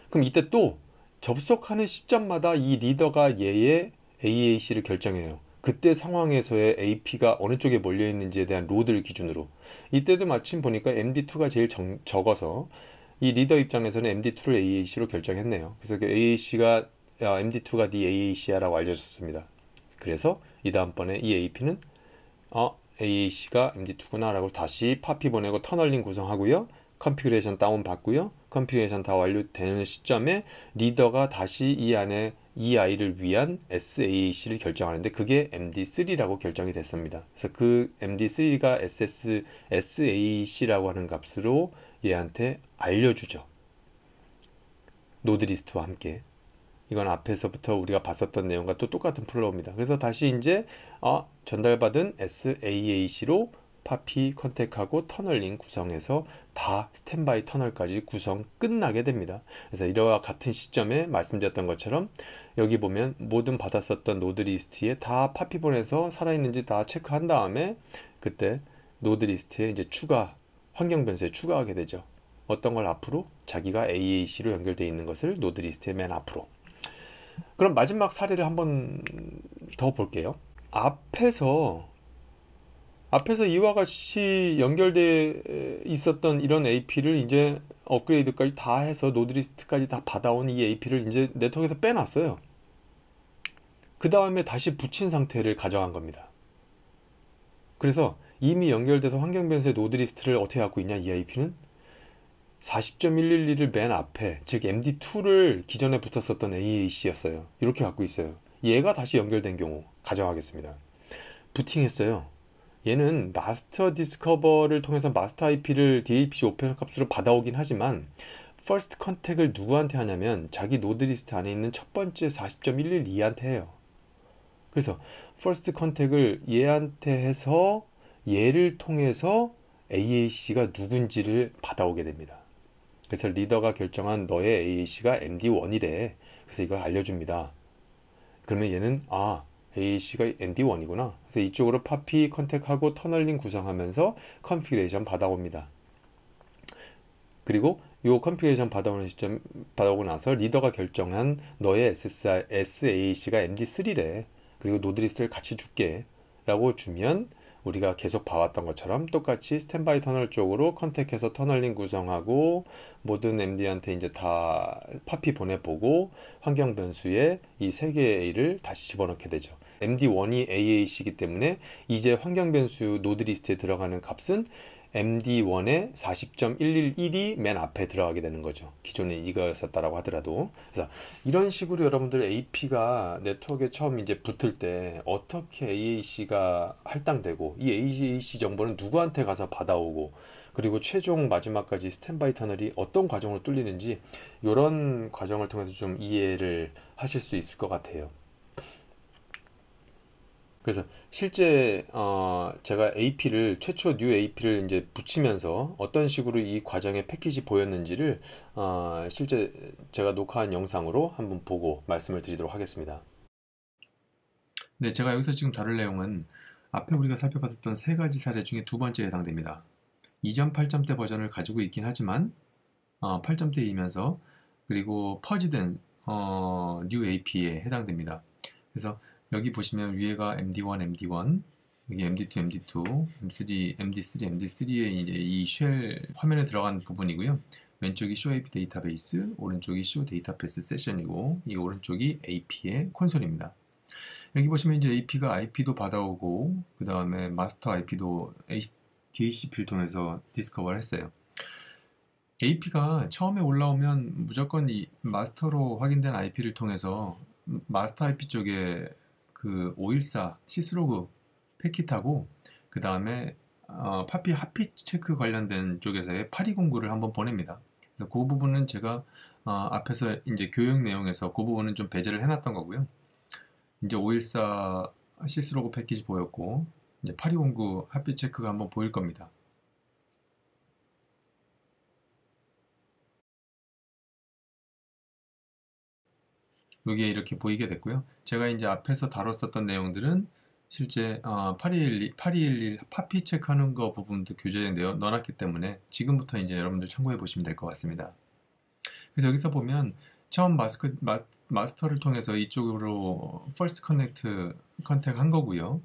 그럼 이때 또 접속하는 시점마다 이 리더가 얘의 AAC를 결정해요. 그때 상황에서의 AP가 어느 쪽에 몰려 있는지에 대한 로드를 기준으로. 이때도 마침 보니까 MD2가 제일 적어서 이 리더 입장에서는 MD2를 AAC로 결정했네요. 그래서 그 AAC가 MD2가 네 AAC야라고 알려줬습니다. 그래서 이 다음번에 이 AP는 AAC가 MD2구나 라고 다시 파피 보내고 터널링 구성하고요. 컨피그레이션 다운 받고요. 컨피그레이션 다 완료되는 시점에 리더가 다시 이 안에 이 아이를 위한 SAAC를 결정하는데 그게 MD3라고 결정이 됐습니다. 그래서 그 MD3가 SAAC라고 하는 값으로 얘한테 알려주죠. 노드리스트와 함께. 이건 앞에서부터 우리가 봤었던 내용과 또 똑같은 플로우입니다. 그래서 다시 이제 전달받은 SAAC로 파피 컨택하고 터널링 구성해서 다 스탠바이 터널까지 구성 끝나게 됩니다. 그래서 이와 같은 시점에 말씀드렸던 것처럼 여기 보면 모든 받았었던 노드 리스트에 다 파피 보내서 살아있는지 다 체크한 다음에 그때 노드 리스트에 이제 환경 변수에 추가하게 되죠. 어떤 걸 앞으로? 자기가 AAC로 연결되어 있는 것을 노드 리스트의 맨 앞으로. 그럼 마지막 사례를 한번 더 볼게요. 앞에서 이와 같이 연결돼 있었던 이런 AP를 이제 업그레이드까지 다 해서 노드리스트까지 다 받아온 이 AP를 이제 네트워크에서 빼놨어요. 그 다음에 다시 붙인 상태를 가정한 겁니다. 그래서 이미 연결돼서 환경 변수의 노드리스트를 어떻게 갖고 있냐, 이 AP는 40.112를 맨 앞에, 즉 MD2를 기존에 붙었었던 AAC였어요. 이렇게 갖고 있어요. 얘가 다시 연결된 경우 가정하겠습니다. 부팅했어요. 얘는 마스터 디스커버를 통해서 마스터 IP를 DHCP 오펜 값으로 받아오긴 하지만 퍼스트 컨택을 누구한테 하냐면 자기 노드리스트 안에 있는 첫 번째 40.112한테 해요. 그래서 퍼스트 컨택을 얘한테 해서 얘를 통해서 AAC가 누군지를 받아오게 됩니다. 그래서 리더가 결정한 너의 AAC가 MD1이래. 그래서 이걸 알려줍니다. 그러면 얘는 AAC가 MD1이구나. 그래서 이쪽으로 파피 컨택하고 터널링 구성하면서 컨피그레이션 받아옵니다. 그리고 이 컨피그레이션 받아오고 나서 리더가 결정한 너의 SAAC가 MD3래. 그리고 노드리스트를 같이 줄게 라고 주면 우리가 계속 봐왔던 것처럼 똑같이 스탠바이 터널 쪽으로 컨택해서 터널링 구성하고 모든 MD한테 이제 다 파피 보내보고 환경 변수에 이 세 개의 A를 다시 집어넣게 되죠. MD1이 AAC이기 때문에 이제 환경 변수 노드 리스트에 들어가는 값은 MD1의 40.111이 맨 앞에 들어가게 되는 거죠. 기존에 이거였었다라고 하더라도. 그래서 이런 식으로 여러분들 AP가 네트워크에 처음 이제 붙을 때 어떻게 AAC가 할당되고 이 AAC 정보는 누구한테 가서 받아오고 그리고 최종 마지막까지 스탠바이 터널이 어떤 과정으로 뚫리는지 이런 과정을 통해서 좀 이해를 하실 수 있을 것 같아요. 그래서 실제 제가 AP를 최초 뉴 AP를 이제 붙이면서 어떤 식으로 이 과정의 패키지 보였는지를 실제 제가 녹화한 영상으로 한번 보고 말씀을 드리도록 하겠습니다. 네, 제가 여기서 지금 다룰 내용은 앞에 우리가 살펴봤던 세 가지 사례 중에 두 번째에 해당됩니다. 이전 8점대 버전을 가지고 있긴 하지만 8점대이면서 그리고 퍼지된 뉴 AP에 해당됩니다. 그래서 여기 보시면 위에가 MD1, MD1, 여기 MD2, MD2, M3, MD3, MD3의 이제 이 쉘 화면에 들어간 부분이고요. 왼쪽이 ShowAP 데이터베이스, 오른쪽이 Show 데이터베이스 세션이고 이 오른쪽이 AP의 콘솔입니다. 여기 보시면 이제 AP가 IP도 받아오고 그 다음에 마스터 IP도 DHCP를 통해서 디스커버를 했어요. AP가 처음에 올라오면 무조건 이 마스터로 확인된 IP를 통해서 마스터 IP 쪽에 그 514 시스로그 패킷하고 그 다음에 파피 하피 체크 관련된 쪽에서의 8209를 한번 보냅니다. 그래서 그 부분은 제가 앞에서 이제 교육 내용에서 그 부분은 좀 배제를 해놨던 거고요. 이제 514 시스로그 패키지 보였고 이제 8209 하피 체크가 한번 보일 겁니다. 여기에 이렇게 보이게 됐고요. 제가 이제 앞에서 다뤘었던 내용들은 실제 8211 파피 체크하는 거 부분도 교재에 넣어놨기 때문에 지금부터 이제 여러분들 참고해 보시면 될 것 같습니다. 그래서 여기서 보면 처음 마스터를 통해서 이쪽으로 first 컨택 한 거고요.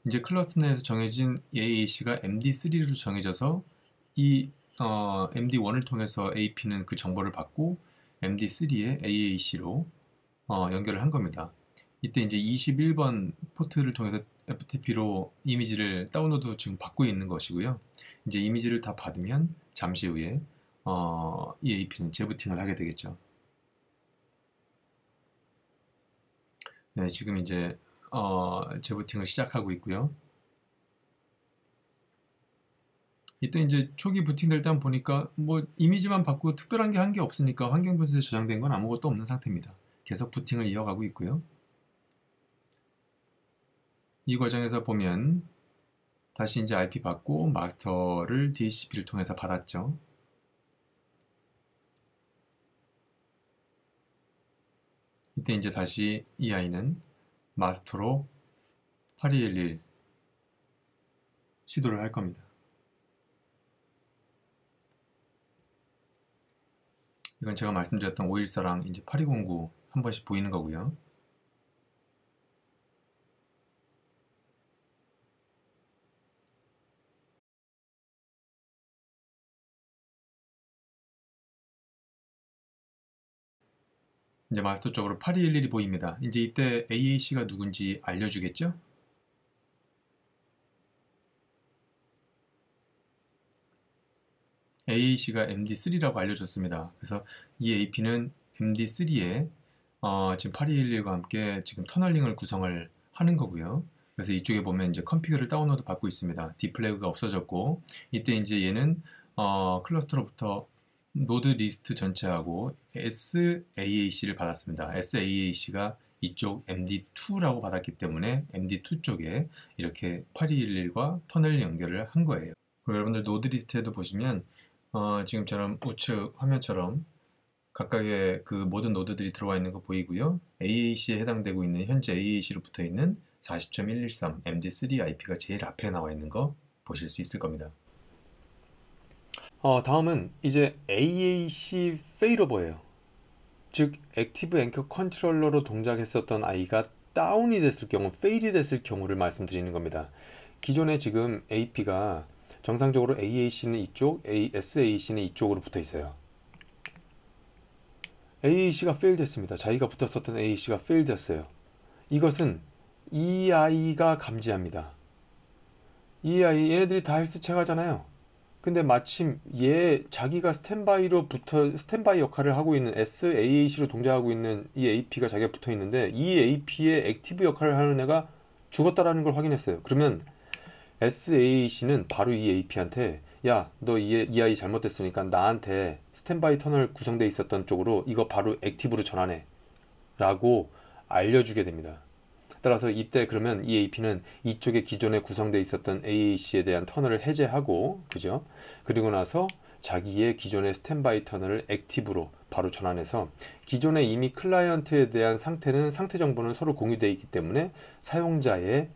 이제 클러스터 내에서 정해진 AAC가 MD3로 정해져서 이 MD1을 통해서 AP는 그 정보를 받고 MD3의 AAC로 연결을 한 겁니다. 이때 이제 21번 포트를 통해서 FTP로 이미지를 다운로드 지금 받고 있는 것이고요. 이제 이미지를 다 받으면 잠시 후에 EAP는 재부팅을 하게 되겠죠. 네, 지금 이제 재부팅을 시작하고 있고요. 이때 이제 초기 부팅될 때 한번 보니까 뭐 이미지만 받고 특별한 게 한 게 없으니까 환경 변수에 저장된 건 아무것도 없는 상태입니다. 계속 부팅을 이어가고 있고요. 이 과정에서 보면 다시 이제 IP 받고 마스터를 DHCP를 통해서 받았죠. 이때 이제 다시 이 아이는 마스터로 8211 시도를 할 겁니다. 이건 제가 말씀드렸던 514랑 이제 8209 한 번씩 보이는 거고요. 이제 마스터 쪽으로 8211이 보입니다. 이제 이때 AAC가 누군지 알려주겠죠? AAC가 MD3라고 알려줬습니다. 그래서 이 AP는 MD3에 지금 8211과 함께 지금 터널링을 구성을 하는 거고요. 그래서 이쪽에 보면 이제 컨피그를 다운로드 받고 있습니다. 디플래그가 없어졌고, 이때 이제 얘는 클러스터로부터 노드 리스트 전체하고 SAAC를 받았습니다. SAAC가 이쪽 MD2라고 받았기 때문에 MD2 쪽에 이렇게 8211과 터널 연결을 한 거예요. 그리고 여러분들 노드 리스트에도 보시면 지금처럼 우측 화면처럼 각각의 그 모든 노드들이 들어와 있는 거 보이고요. AAC에 해당되고 있는 현재 AAC로 붙어 있는 40.113 MD3 IP가 제일 앞에 나와 있는 거 보실 수 있을 겁니다. 다음은 이제 AAC 페일오버예요. 즉 액티브 앵커 컨트롤러로 동작했었던 아이가 다운이 됐을 경우, 페일이 됐을 경우를 말씀드리는 겁니다. 기존에 지금 AP가 정상적으로 AAC는 이쪽, SAAC는 이쪽으로 붙어 있어요. AAC가 페일 됐습니다. 자기가 붙었었던 AAC가 페일 됐어요. 이것은 이 아이가 감지합니다. 이 아이, 얘네들이 다 헬스 체크하잖아요. 근데 마침 자기가 스탠바이 역할을 하고 있는 SAAC로 동작하고 있는 이 AP가 자기가 붙어 있는데 이 AP의 액티브 역할을 하는 애가 죽었다라는 걸 확인했어요. 그러면 SAAC는 바로 이 AP한테 야, 너 이 아이 잘못됐으니까 나한테 스탠바이 터널 구성되어 있었던 쪽으로 이거 바로 액티브로 전환해 라고 알려주게 됩니다. 따라서 이때 그러면 이 AP는 이쪽에 기존에 구성되어 있었던 AAC에 대한 터널을 해제하고, 그죠? 그리고 나서 자기의 기존의 스탠바이 터널을 액티브로 바로 전환해서 기존에 이미 클라이언트에 대한 상태 정보는 서로 공유되어 있기 때문에 사용자의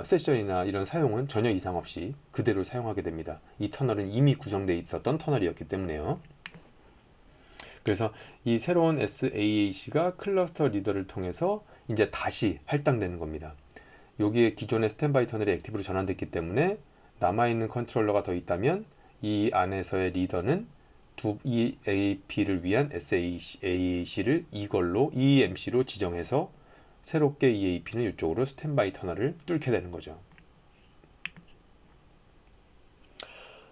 세션이나 이런 사용은 전혀 이상 없이 그대로 사용하게 됩니다. 이 터널은 이미 구성되어 있었던 터널이었기 때문에요. 그래서 이 새로운 SAAC가 클러스터 리더를 통해서 이제 다시 할당되는 겁니다. 여기에 기존의 스탠바이 터널이 액티브로 전환됐기 때문에 남아있는 컨트롤러가 더 있다면 이 안에서의 리더는 이 AP를 위한 SAAC를 이걸로 EMC로 지정해서 새롭게 이 AP는 이쪽으로 스탠바이 터널을 뚫게 되는 거죠.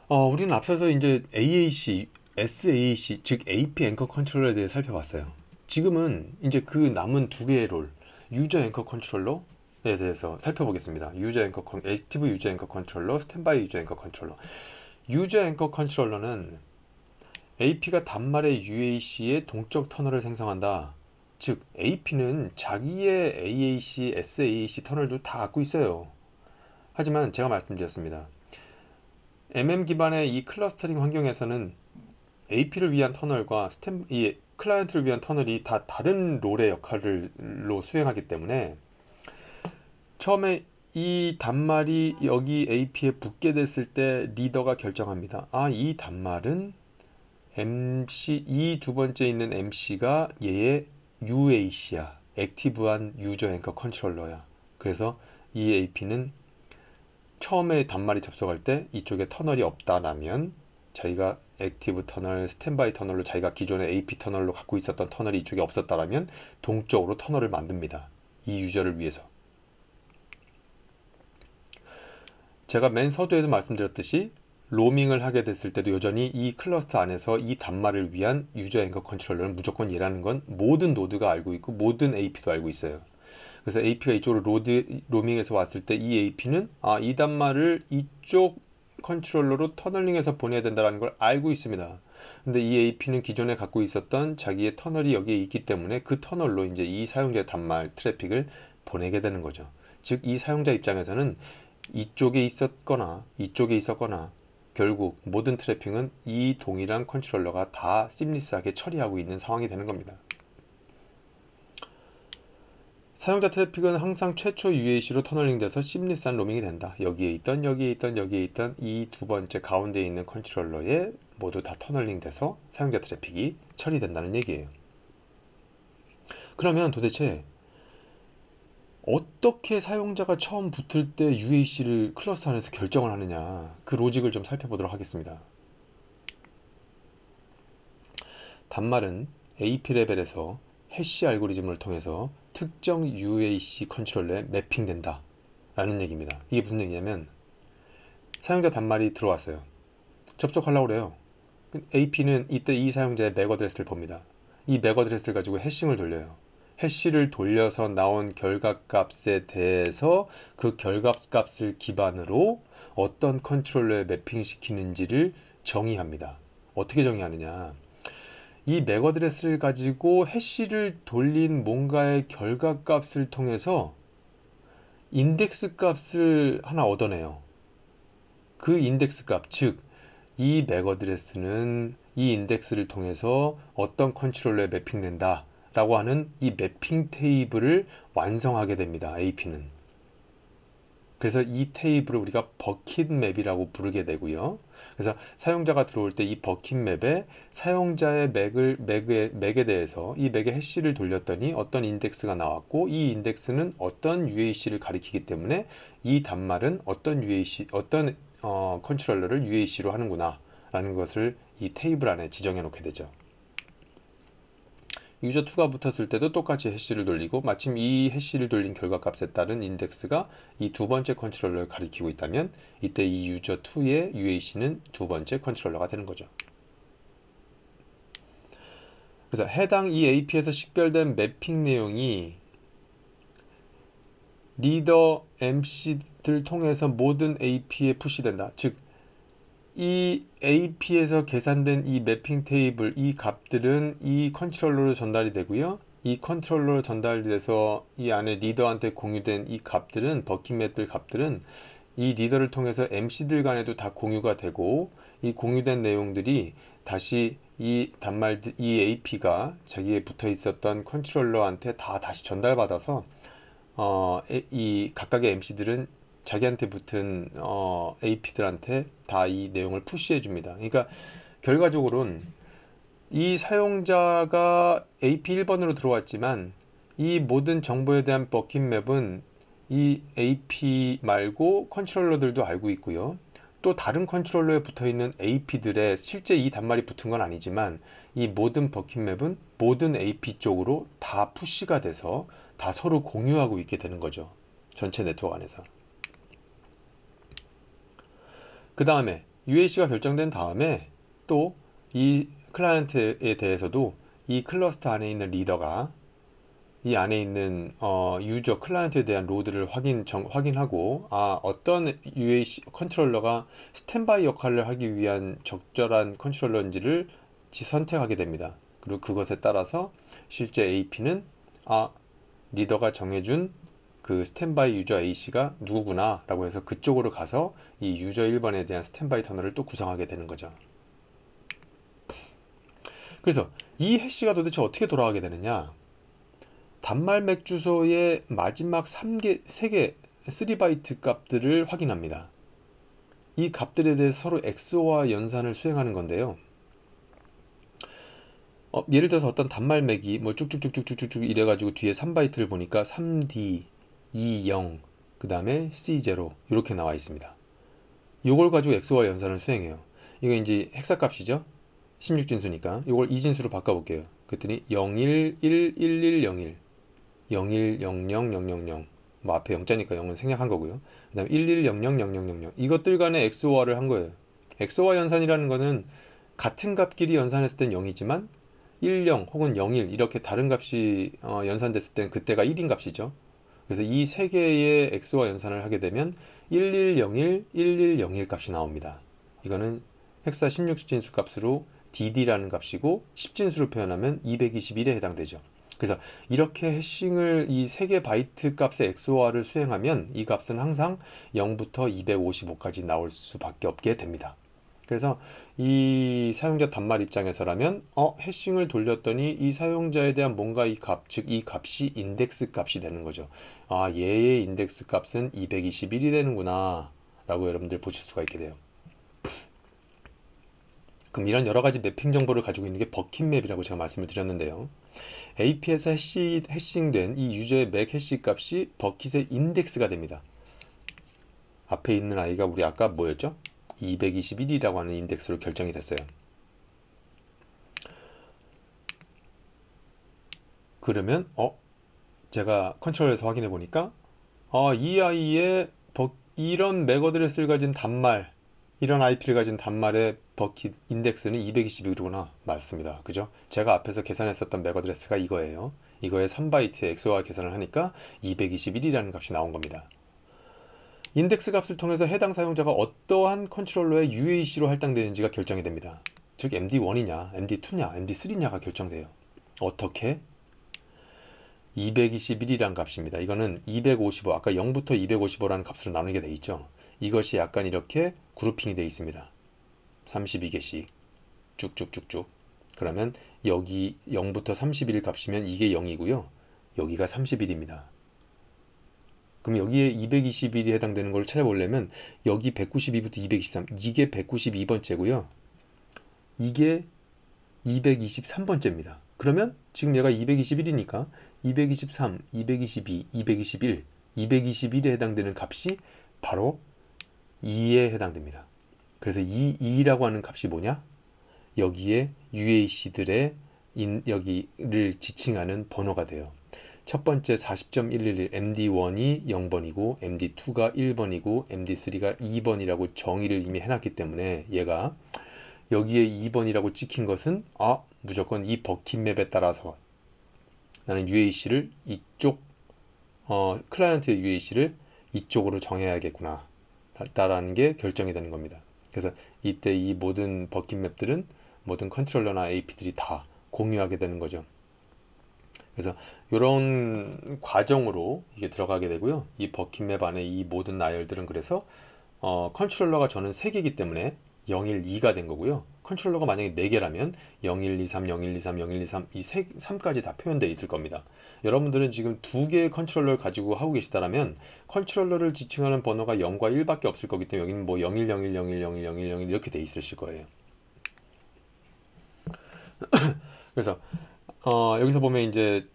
우리는 앞서서 이제 AAC, SAAC, 즉 AP 앵커 컨트롤러에 대해 살펴봤어요. 지금은 이제 그 남은 두 개의 롤, 유저 앵커 컨트롤러에 대해서 살펴보겠습니다. 액티브 유저 앵커 컨트롤러, 스탠바이 유저 앵커 컨트롤러. 유저 앵커 컨트롤러는 AP가 단말의 UAC에 동적 터널을 생성한다. 즉 AP는 자기의 AAC, SAAC 터널도 다 갖고 있어요. 하지만 제가 말씀드렸습니다. MM 기반의 이 클러스터링 환경에서는 AP를 위한 터널과 이 클라이언트를 위한 터널이 다 다른 롤의 역할로 수행하기 때문에 처음에 이 단말이 여기 AP에 붙게 됐을 때 리더가 결정합니다. 이 단말은 MC, 이 두 번째 있는 MC가 얘의 UAC야. 액티브한 유저 앵커 컨트롤러야. 그래서 이 AP는 처음에 단말이 접속할 때 이쪽에 터널이 없다라면 자기가 액티브 터널, 스탠바이 터널로 자기가 기존의 AP 터널로 갖고 있었던 터널이 이쪽에 없었다라면 동적으로 터널을 만듭니다. 이 유저를 위해서. 제가 맨 서두에도 말씀드렸듯이 로밍을 하게 됐을 때도 여전히 이 클러스터 안에서 이 단말을 위한 유저 앵커 컨트롤러는 무조건 얘라는 건 모든 노드가 알고 있고 모든 AP도 알고 있어요. 그래서 AP가 이쪽으로 로밍해서 왔을 때 이 AP는 이 단말을 이쪽 컨트롤러로 터널링해서 보내야 된다는 걸 알고 있습니다. 근데 이 AP는 기존에 갖고 있었던 자기의 터널이 여기에 있기 때문에 그 터널로 이제 이 사용자 단말 트래픽을 보내게 되는 거죠. 즉 이 사용자 입장에서는 이쪽에 있었거나 이쪽에 있었거나 결국 모든 트래픽은 이 동일한 컨트롤러가 다 심리스하게 처리하고 있는 상황이 되는 겁니다. 사용자 트래픽은 항상 최초 UAC로 터널링 돼서 심리스한 로밍이 된다. 여기에 있던 여기에 있던 여기에 있던 이 두 번째 가운데에 있는 컨트롤러에 모두 다 터널링 돼서 사용자 트래픽이 처리된다는 얘기예요. 그러면 도대체 어떻게 사용자가 처음 붙을 때 UAC를 클러스터 안에서 결정을 하느냐, 그 로직을 좀 살펴보도록 하겠습니다. 단말은 AP 레벨에서 해시 알고리즘을 통해서 특정 UAC 컨트롤러에 매핑된다 라는 얘기입니다. 이게 무슨 얘기냐면 사용자 단말이 들어왔어요. 접속하려고 그래요. AP는 이때 이 사용자의 맥 어드레스를 봅니다. 이 맥 어드레스를 가지고 해싱을 돌려요. 해시를 돌려서 나온 결과값에 대해서 그 결과값을 기반으로 어떤 컨트롤러에 매핑시키는지를 정의합니다. 어떻게 정의하느냐, 이 맥 어드레스를 가지고 해시를 돌린 뭔가의 결과값을 통해서 인덱스 값을 하나 얻어내요. 그 인덱스 값, 즉 이 맥 어드레스는 이 인덱스를 통해서 어떤 컨트롤러에 매핑된다 라고 하는 이 매핑 테이블을 완성하게 됩니다. AP는. 그래서 이 테이블을 우리가 버킷 맵이라고 부르게 되고요. 그래서 사용자가 들어올 때 이 버킷 맵에 사용자의 맥에 대해서 이 맥의 해시를 돌렸더니 어떤 인덱스가 나왔고, 이 인덱스는 어떤 UAC를 가리키기 때문에 이 단말은 어떤 컨트롤러를 UAC로 하는구나 라는 것을 이 테이블 안에 지정해 놓게 되죠. 유저2가 붙었을 때도 똑같이 해시를 돌리고, 마침 이 해시를 돌린 결과값에 따른 인덱스가 이 두 번째 컨트롤러를 가리키고 있다면 이때 이 유저2의 UAC는 두 번째 컨트롤러가 되는 거죠. 그래서 해당 이 AP에서 식별된 매핑 내용이 리더 MC들 통해서 모든 AP에 푸시된다. 즉 이 AP에서 계산된 이 매핑 테이블, 이 값들은 이 컨트롤러로 전달이 되고요. 이 컨트롤러로 전달이 돼서 이 안에 리더한테 공유된 이 값들은, 버킷맵들 값들은 이 리더를 통해서 MC들 간에도 다 공유가 되고, 이 공유된 내용들이 다시 이 단말들, 이 AP가 자기에 붙어 있었던 컨트롤러한테 다시 전달받아서 이 각각의 MC들은 자기한테 붙은 AP들한테 다 이 내용을 푸시해 줍니다. 그러니까 결과적으로는 이 사용자가 AP 1번으로 들어왔지만 이 모든 정보에 대한 버킷맵은 이 AP 말고 컨트롤러들도 알고 있고요. 또 다른 컨트롤러에 붙어 있는 AP들의 실제 이 단말이 붙은 건 아니지만 이 모든 버킷맵은 모든 AP 쪽으로 다 푸시가 돼서 다 서로 공유하고 있게 되는 거죠. 전체 네트워크 안에서. 그 다음에 UAC가 결정된 다음에 또 이 클라이언트에 대해서도 이 클러스터 안에 있는 리더가 이 안에 있는 유저 클라이언트에 대한 로드를 확인하고 어떤 UAC 컨트롤러가 스탠바이 역할을 하기 위한 적절한 컨트롤러인지를 선택하게 됩니다. 그리고 그것에 따라서 실제 AP는 리더가 정해준 그 스탠바이 유저 A씨가 누구구나 라고 해서 그쪽으로 가서 이 유저 1번에 대한 스탠바이 터널을 또 구성하게 되는 거죠. 그래서 이 해시가 도대체 어떻게 돌아가게 되느냐, 단말 맥 주소의 마지막 3바이트 값들을 확인합니다. 이 값들에 대해서 서로 XOR 연산을 수행하는 건데요. 예를 들어서 어떤 단말 맥이 뭐 쭉쭉쭉쭉쭉쭉 이래가지고 뒤에 3바이트를 보니까 3D, 20, 그 다음에 C0 이렇게 나와 있습니다. 이걸 가지고 XOR 연산을 수행해요. 이거 이제 헥사값이죠. 16진수니까 이걸 2진수로 바꿔볼게요. 그랬더니 01, 1, 1, 1, 01 010000, 뭐 앞에 0자니까 0은 생략한 거고요. 그 다음에 11000000, 이것들 간의 XOR을 한 거예요. XOR 연산이라는 거는 같은 값끼리 연산했을 땐 0이지만 10 혹은 01 이렇게 다른 값이 연산됐을 땐 그때가 1인 값이죠. 그래서 이 세 개의 XOR 연산을 하게 되면 1101, 1101 값이 나옵니다. 이거는 헥사 16진수 값으로 dd라는 값이고 10진수로 표현하면 221에 해당되죠. 그래서 이렇게 해싱을 이 세 개 바이트 값의 XOR을 수행하면 이 값은 항상 0부터 255까지 나올 수밖에 없게 됩니다. 그래서 이 사용자 단말 입장에서라면 해싱을 돌렸더니 이 사용자에 대한 뭔가 이 값, 즉 이 값이 인덱스 값이 되는 거죠. 아, 얘의 인덱스 값은 221이 되는구나 라고 여러분들 보실 수가 있게 돼요. 그럼 이런 여러 가지 매핑 정보를 가지고 있는 게 버킷 맵이라고 제가 말씀을 드렸는데요. AP에서 해싱된 이 유저의 맥 해시 값이 버킷의 인덱스가 됩니다. 앞에 있는 아이가 우리 아까 뭐였죠? 221이라고 하는 인덱스로 결정이 됐어요. 그러면 제가 컨트롤에서 확인해 보니까 이 아이의 이런 맥 어드레스를 가진 단말, 이런 IP를 가진 단말의 버킷 인덱스는 221이구나. 맞습니다. 그죠? 제가 앞에서 계산했었던 맥 어드레스가 이거예요. 이거에 3바이트의 XOR 계산을 하니까 221이라는 값이 나온 겁니다. 인덱스 값을 통해서 해당 사용자가 어떠한 컨트롤러의 UAC로 할당되는지가 결정이 됩니다. 즉 MD1이냐, MD2냐, MD3냐가 결정돼요. 어떻게? 221이란 값입니다. 이거는 255, 아까 0부터 255라는 값으로 나누게 돼 있죠. 이것이 약간 이렇게 그룹핑이 돼 있습니다. 32개씩 쭉쭉쭉쭉. 그러면 여기 0부터 31 값이면 이게 0이고요. 여기가 31입니다. 그럼 여기에 221이 해당되는 걸 찾아보려면 여기 192부터 223, 이게 192번째고요. 이게 223번째입니다. 그러면 지금 얘가 221이니까 223, 222, 221, 221에 해당되는 값이 바로 2에 해당됩니다. 그래서 이 2라고 하는 값이 뭐냐? 여기에 UAC들의 여기를 지칭하는 번호가 돼요. 첫 번째 40.111 MD1이 0번이고 MD2가 1번이고 MD3가 2번이라고 정의를 이미 해놨기 때문에 얘가 여기에 2번이라고 찍힌 것은 무조건 이 버킷맵에 따라서 나는 UAC를 이쪽 클라이언트의 UAC를 이쪽으로 정해야겠구나 라는 게 결정이 되는 겁니다. 그래서 이때 이 모든 버킷맵들은 모든 컨트롤러나 AP들이 다 공유하게 되는 거죠. 그래서 이런 과정으로 이게 들어가게 되고요. 이 버킷맵 안에 이 모든 나열들은 그래서 컨트롤러가 저는 3개이기 때문에 012가 된 거고요. 컨트롤러가 만약에 4개라면 0123, 0123, 0123 이 3까지 다 표현되어 있을 겁니다. 여러분들은 지금 2개의 컨트롤러를 가지고 하고 계시다면 컨트롤러를 지칭하는 번호가 0과 1밖에 없을 거기 때문에 여기는 뭐 0101, 01, 01, 01, 01 이렇게 돼 있으실 거예요. 그래서 여기서 보면 이제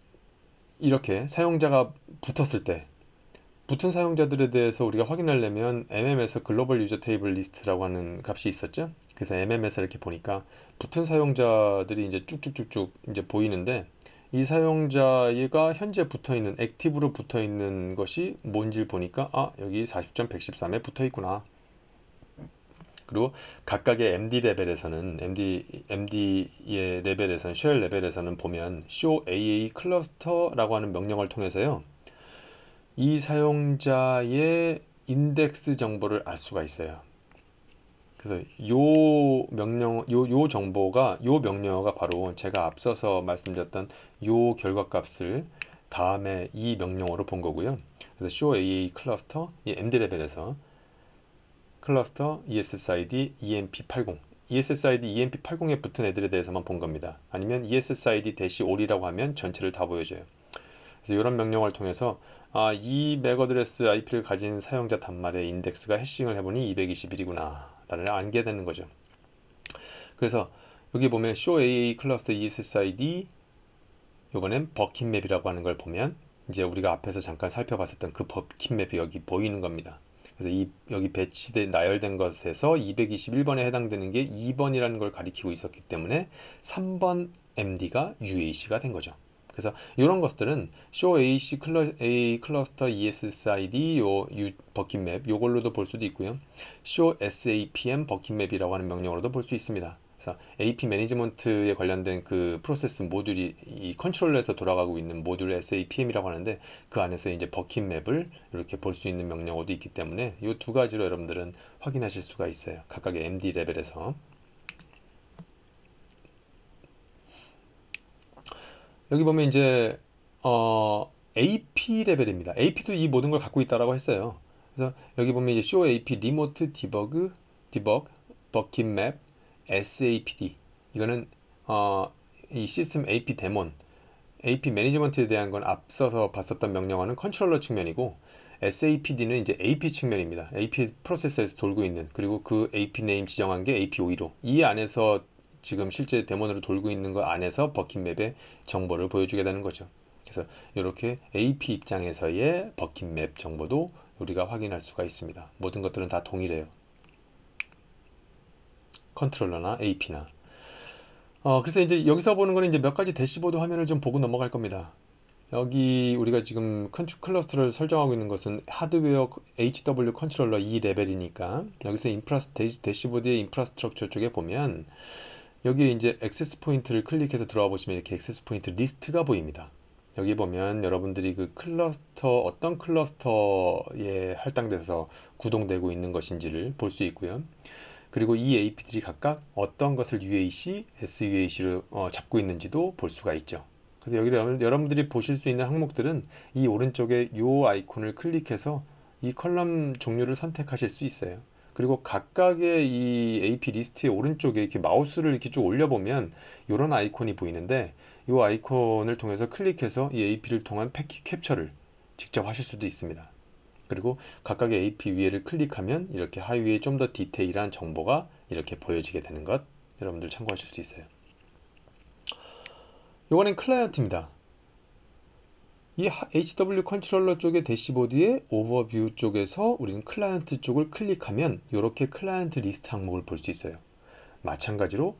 이렇게 사용자가 붙었을 때 붙은 사용자들에 대해서 우리가 확인하려면 MM에서 글로벌 유저 테이블 리스트라고 하는 값이 있었죠. 그래서 MM에서 이렇게 보니까 붙은 사용자들이 이제 쭉쭉쭉쭉 이제 보이는데 이 사용자가 현재 붙어있는 액티브로 붙어있는 것이 뭔지를 보니까 여기 40.113에 붙어있구나. 그리고 각각의 MD 레벨에서는 MD의 레벨에서는 쉘 레벨에서는 보면 show AA 클러스터라고 하는 명령을 통해서요. 이 사용자의 인덱스 정보를 알 수가 있어요. 그래서 요 정보가 요 명령어가 바로 제가 앞서서 말씀드렸던 요 결과값을 다음에 이 명령어로 본 거고요. 그래서 show AA 클러스터 이 MD 레벨에서 클러스터 ESSID EMP80 ESSID EMP80에 붙은 애들에 대해서만 본 겁니다. 아니면 ESSID-all이라고 하면 전체를 다 보여줘요. 그래서 이런 명령어를 통해서 이 맥 어드레스 IP를 가진 사용자 단말의 인덱스가 해싱을 해보니 221이구나 라를 알게 되는 거죠. 그래서 여기 보면 show AA 클러스터 ESSID 이번엔 버킷맵이라고 하는 걸 보면 이제 우리가 앞에서 잠깐 살펴봤었던 그 버킷맵이 여기 보이는 겁니다. 그래서 여기 배치된 나열된 것에서 221번에 해당되는 게 2번이라는 걸 가리키고 있었기 때문에 3번 MD가 UAC가 된 거죠. 그래서 이런 것들은 show AC A 클러스터 ESSID 버킷 맵 요걸로도 볼 수도 있고요. show SAPM 버킷 맵이라고 하는 명령으로도 볼 수 있습니다. 그래서 AP 매니지먼트에 관련된 그 프로세스 모듈이 이 컨트롤러에서 돌아가고 있는 모듈 SAPM이라고 하는데 그 안에서 이제 버킷 맵을 이렇게 볼 수 있는 명령어도 있기 때문에 이 두 가지로 여러분들은 확인하실 수가 있어요. 각각의 MD 레벨에서. 여기 보면 이제 AP 레벨입니다. AP도 이 모든 걸 갖고 있다라고 했어요. 그래서 여기 보면 이제 show AP 리모트 디버그 버킷 맵 SAPD 이거는 이 시스템 AP 데몬 AP 매니지먼트에 대한 건 앞서서 봤었던 명령어는 컨트롤러 측면이고 SAPD는 이제 AP 측면입니다. AP 프로세서에서 돌고 있는 그리고 그 AP 네임 지정한 게 AP515 이 안에서 지금 실제 데몬으로 돌고 있는 거 안에서 버킷맵의 정보를 보여주게 되는 거죠. 그래서 이렇게 AP 입장에서의 버킷맵 정보도 우리가 확인할 수가 있습니다. 모든 것들은 다 동일해요. 컨트롤러나 AP나. 그래서 이제 여기서 보는 거는 이제 몇 가지 대시보드 화면을 좀 보고 넘어갈 겁니다. 여기 우리가 지금 클러스터를 설정하고 있는 것은 하드웨어 HW 컨트롤러 2레벨이니까 여기서 대시보드의 인프라스트럭처 쪽에 보면 여기 이제 액세스 포인트를 클릭해서 들어와 보시면 이렇게 액세스 포인트 리스트가 보입니다. 여기 보면 여러분들이 그 클러스터 어떤 클러스터에 할당돼서 구동되고 있는 것인지를 볼 수 있고요. 그리고 이 AP들이 각각 어떤 것을 UAC, SUAC로 잡고 있는지도 볼 수가 있죠. 그래서 여기 여러분들이 보실 수 있는 항목들은 이 오른쪽에 이 아이콘을 클릭해서 이 컬럼 종류를 선택하실 수 있어요. 그리고 각각의 이 AP 리스트의 오른쪽에 이렇게 마우스를 이렇게 쭉 올려보면 이런 아이콘이 보이는데 이 아이콘을 통해서 클릭해서 이 AP를 통한 패킷 캡처를 직접 하실 수도 있습니다. 그리고 각각의 AP 위에를 클릭하면 이렇게 하위에 좀 더 디테일한 정보가 이렇게 보여지게 되는 것 여러분들 참고하실 수 있어요. 이번엔 클라이언트입니다. 이 HW 컨트롤러 쪽의 대시보드의 오버뷰 쪽에서 우리는 클라이언트 쪽을 클릭하면 이렇게 클라이언트 리스트 항목을 볼 수 있어요. 마찬가지로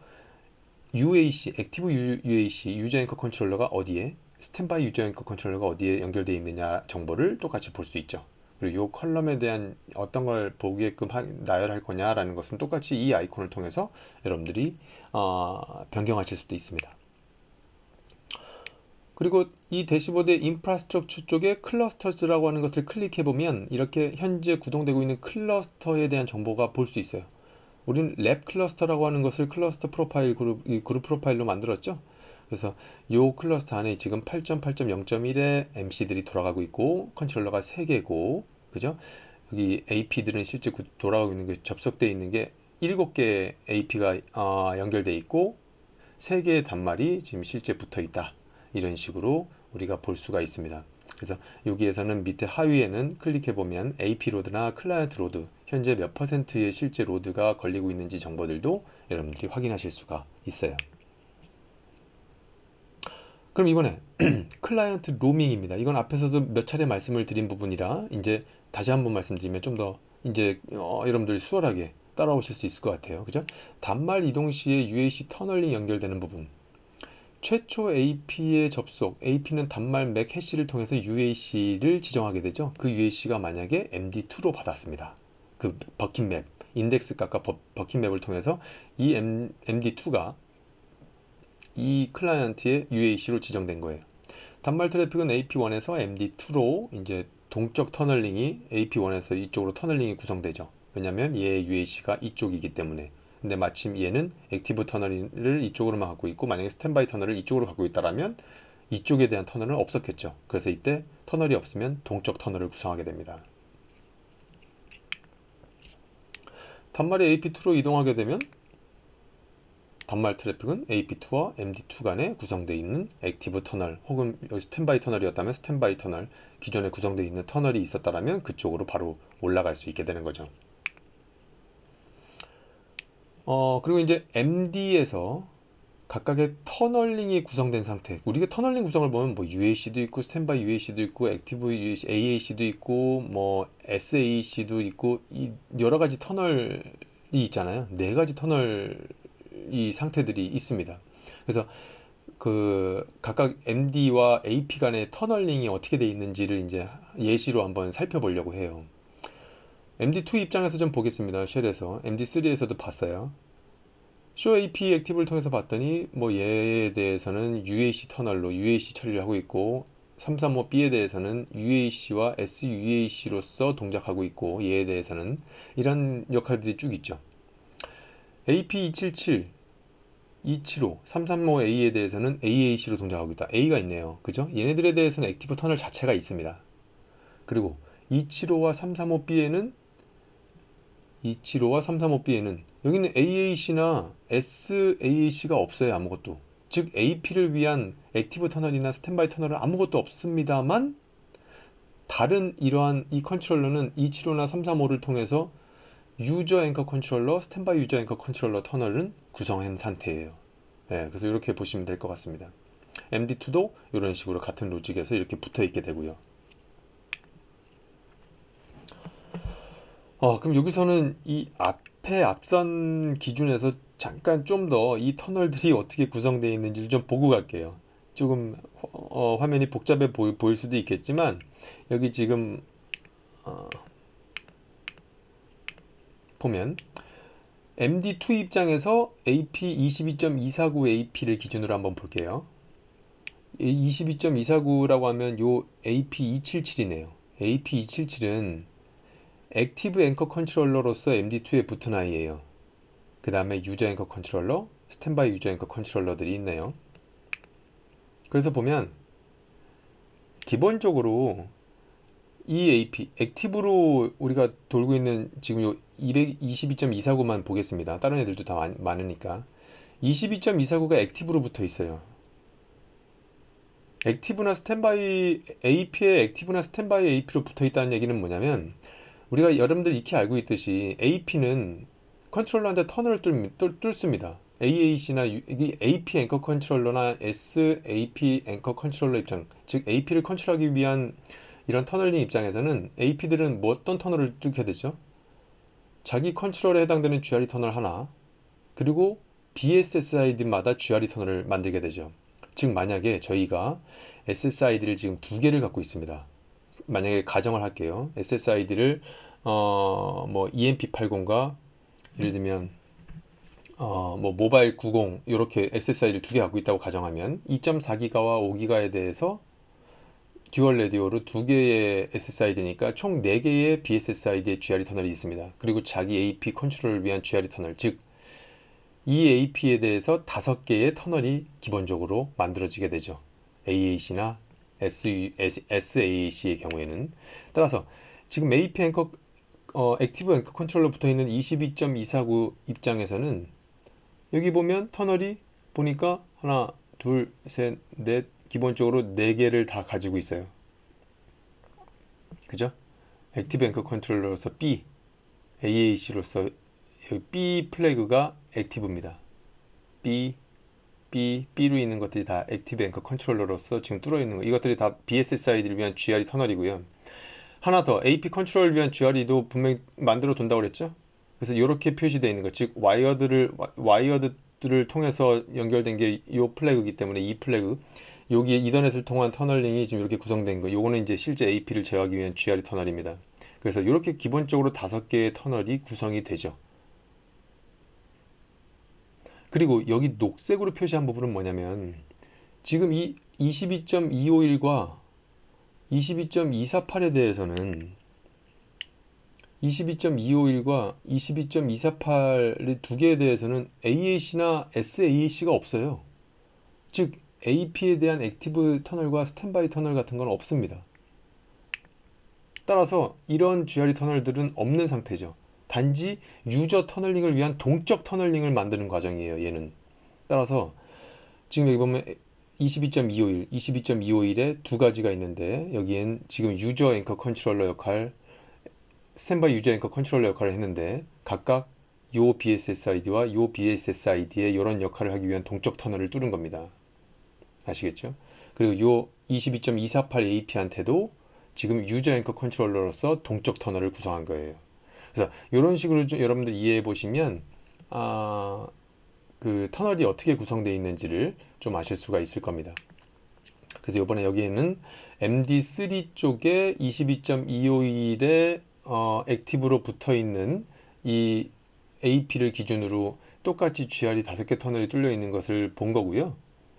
UAC, 액티브 UAC, 유저 앵커 컨트롤러가 어디에, 스탠바이 유저 앵커 컨트롤러가 어디에 연결되어 있느냐 정보를 똑같이 볼 수 있죠. 그리고 이 컬럼에 대한 어떤 걸 보게끔 나열할 거냐라는 것은 똑같이 이 아이콘을 통해서 여러분들이 변경하실 수도 있습니다. 그리고 이 대시보드의 인프라스트럭처 쪽에 클러스터즈라고 하는 것을 클릭해보면 이렇게 현재 구동되고 있는 클러스터에 대한 정보가 볼 수 있어요. 우리는 랩 클러스터라고 하는 것을 클러스터 프로파일 그룹 프로파일로 만들었죠. 그래서 이 클러스터 안에 지금 8.8.0.1의 MC들이 돌아가고 있고 컨트롤러가 3개고 그죠? 여기 AP들은 실제 돌아가고 있는 게 접속되어 있는 게 7개 AP가 연결되어 있고 3개의 단말이 지금 실제 붙어 있다. 이런 식으로 우리가 볼 수가 있습니다. 그래서 여기에서는 밑에 하위에는 클릭해보면 AP 로드나 클라이언트 로드 현재 몇 %의 실제 로드가 걸리고 있는지 정보들도 여러분들이 확인하실 수가 있어요. 그럼 이번에 클라이언트 로밍입니다. 이건 앞에서도 몇 차례 말씀을 드린 부분이라 이제 다시 한번 말씀드리면 좀 더 이제 여러분들이 수월하게 따라오실 수 있을 것 같아요. 그죠? 단말 이동 시에 UAC 터널링 연결되는 부분. 최초 AP의 접속, AP는 단말 맥 해시를 통해서 UAC를 지정하게 되죠. 그 UAC가 만약에 MD2로 받았습니다. 그 버킷맵, 인덱스 값과 버킷맵을 통해서 이 MD2가 이 클라이언트의 UAC로 지정된 거예요. 단말 트래픽은 AP1에서 MD2로 이제 동적 터널링이 AP1에서 이쪽으로 터널링이 구성되죠. 왜냐하면 얘의 UAC가 이쪽이기 때문에. 근데 마침 얘는 액티브 터널을 이쪽으로만 갖고 있고 만약에 스탠바이 터널을 이쪽으로 갖고 있다라면 이쪽에 대한 터널은 없었겠죠. 그래서 이때 터널이 없으면 동적 터널을 구성하게 됩니다. 단말이 AP2로 이동하게 되면 단말 트래픽은 AP2와 MD2 간에 구성되어 있는 액티브 터널 혹은 여기 스탠바이 터널이었다면 스탠바이 터널 기존에 구성되어 있는 터널이 있었다라면 그쪽으로 바로 올라갈 수 있게 되는 거죠. 그리고 이제 MD에서 각각의 터널링이 구성된 상태. 우리가 터널링 구성을 보면 뭐 UAC도 있고 스탠바이 UAC도 있고 액티브 UAC, AAC도 있고 뭐 SAC도 있고 이 여러 가지 터널이 있잖아요. 4가지 터널 이 상태들이 있습니다. 그래서 그 각각 MD와 AP 간의 터널링이 어떻게 돼 있는지를 이제 예시로 한번 살펴보려고 해요. MD2 입장에서 좀 보겠습니다. 쉘에서 MD3에서도 봤어요. Show AP 액티브를 통해서 봤더니 뭐 얘에 대해서는 UAC 터널로 UAC 처리를 하고 있고 335B에 대해서는 UAC와 SUAC로서 동작하고 있고 얘에 대해서는 이런 역할들이 쭉 있죠. AP277, 275, 335A에 대해서는 AAC로 동작하고 있다. A가 있네요. 그죠? 얘네들에 대해서는 액티브 터널 자체가 있습니다. 그리고 275와 335B에는 275와 335B에는 여기는 AAC나 SAAC가 없어요. 아무것도. 즉 AP를 위한 액티브 터널이나 스탠바이 터널은 아무것도 없습니다만 다른 이러한 이 컨트롤러는 275나 335를 통해서 유저 앵커 컨트롤러, 스탠바이 유저 앵커 컨트롤러 터널은 구성한 상태예요. 네, 그래서 이렇게 보시면 될 것 같습니다. MD2도 이런 식으로 같은 로직에서 이렇게 붙어 있게 되고요. 그럼 여기서는 이 앞선 기준에서 잠깐 좀 더 이 터널들이 어떻게 구성되어 있는지를 좀 보고 갈게요. 조금 화면이 복잡해 보일 수도 있겠지만 여기 지금 보면 MD2 입장에서 AP 22.249AP를 기준으로 한번 볼게요. 22.249라고 하면 요 AP277이네요. AP277은 액티브 앵커 컨트롤러로서 MD2에 붙은 아이예요. 그 다음에 유저 앵커 컨트롤러, 스탠바이 유저 앵커 컨트롤러들이 있네요. 그래서 보면 기본적으로 이 AP, 액티브로 우리가 돌고 있는 지금 요 222.249만 보겠습니다. 다른 애들도 다 많으니까. 22.249가 액티브로 붙어 있어요. 액티브나 스탠바이, AP에 액티브나 스탠바이 AP로 붙어 있다는 얘기는 뭐냐면 우리가 여러분들 익히 알고 있듯이 AP는 컨트롤러한테 터널을 뚫습니다. AAC나 이게 AP 앵커 컨트롤러나 SAP 앵커 컨트롤러 입장, 즉 AP를 컨트롤하기 위한 이런 터널링 입장에서는 AP들은 뭐 어떤 터널을 뚫게 되죠? 자기 컨트롤에 해당되는 GRE 터널 하나, 그리고 BSSID마다 GRE 터널을 만들게 되죠. 즉 만약에 저희가 SSID를 지금 두 개를 갖고 있습니다. 만약에 가정을 할게요. SSID를 뭐 EMP80과 예를 들면 뭐 모바일 90 이렇게 SSID를 두 개 갖고 있다고 가정하면 2.4기가와 5기가에 대해서 듀얼 레디오로 두 개의 SSID니까 총 4개의 BSSID의 GRE 터널이 있습니다. 그리고 자기 AP 컨트롤을 위한 GRE 터널, 즉 이 AP에 대해서 5개의 터널이 기본적으로 만들어지게 되죠. AAC나 SAAC의 경우에는. 따라서 지금 AP 앵커 액티브 앵커 컨트롤러 붙어 있는 22.249 입장에서는 여기 보면 터널이 보니까 하나, 둘, 셋, 넷, 기본적으로 4개를 다 가지고 있어요. 그죠? 액티브 앵커 컨트롤러로서 B, AAC로서 B 플래그가 액티브입니다. B로 있는 것들이 다 액티브 앵커 컨트롤러로서 지금 뚫어 있는 거. 이것들이 다 BSSID를 위한 GRE 터널이고요. 하나 더 AP 컨트롤을 위한 GRE도 분명히 만들어 둔다고 그랬죠? 그래서 이렇게 표시되어 있는 것, 즉 와이어드를 통해서 연결된 게 이 플래그이기 때문에 이 플래그, 여기 이더넷을 통한 터널링이 지금 이렇게 구성된 거, 요거는 이제 실제 AP를 제어하기 위한 GRE 터널입니다. 그래서 이렇게 기본적으로 5개의 터널이 구성이 되죠. 그리고 여기 녹색으로 표시한 부분은 뭐냐면 지금 이 22.251과 22.248에 대해서는 22.251과 22.248의 두 개에 대해서는 AAC나 SAAC가 없어요. 즉 AP에 대한 액티브 터널과 스탠바이 터널 같은 건 없습니다. 따라서 이런 GRE 터널들은 없는 상태죠. 단지 유저 터널링을 위한 동적 터널링을 만드는 과정이에요. 얘는. 따라서 지금 여기 보면 22.251, 22.251에 두 가지가 있는데 여기엔 지금 유저 앵커 컨트롤러 역할, 스탠바이 유저 앵커 컨트롤러 역할을 했는데 각각 요 BSSID와 요 BSSID의 이런 역할을 하기 위한 동적 터널을 뚫은 겁니다. 아시겠죠? 그리고 요 22.248AP한테도 지금 유저 앵커 컨트롤러로서 동적 터널을 구성한 거예요. 그래서 이런 식으로 좀 여러분들 이해해 보시면 그 터널이 어떻게 구성되어 있는지를 좀 아실 수가 있을 겁니다. 그래서 이번에 여기에는 MD3 쪽에 22.251에 액티브로 붙어 있는 이 AP를 기준으로 똑같이 GR이 5개 터널이 뚫려 있는 것을 본 거고요.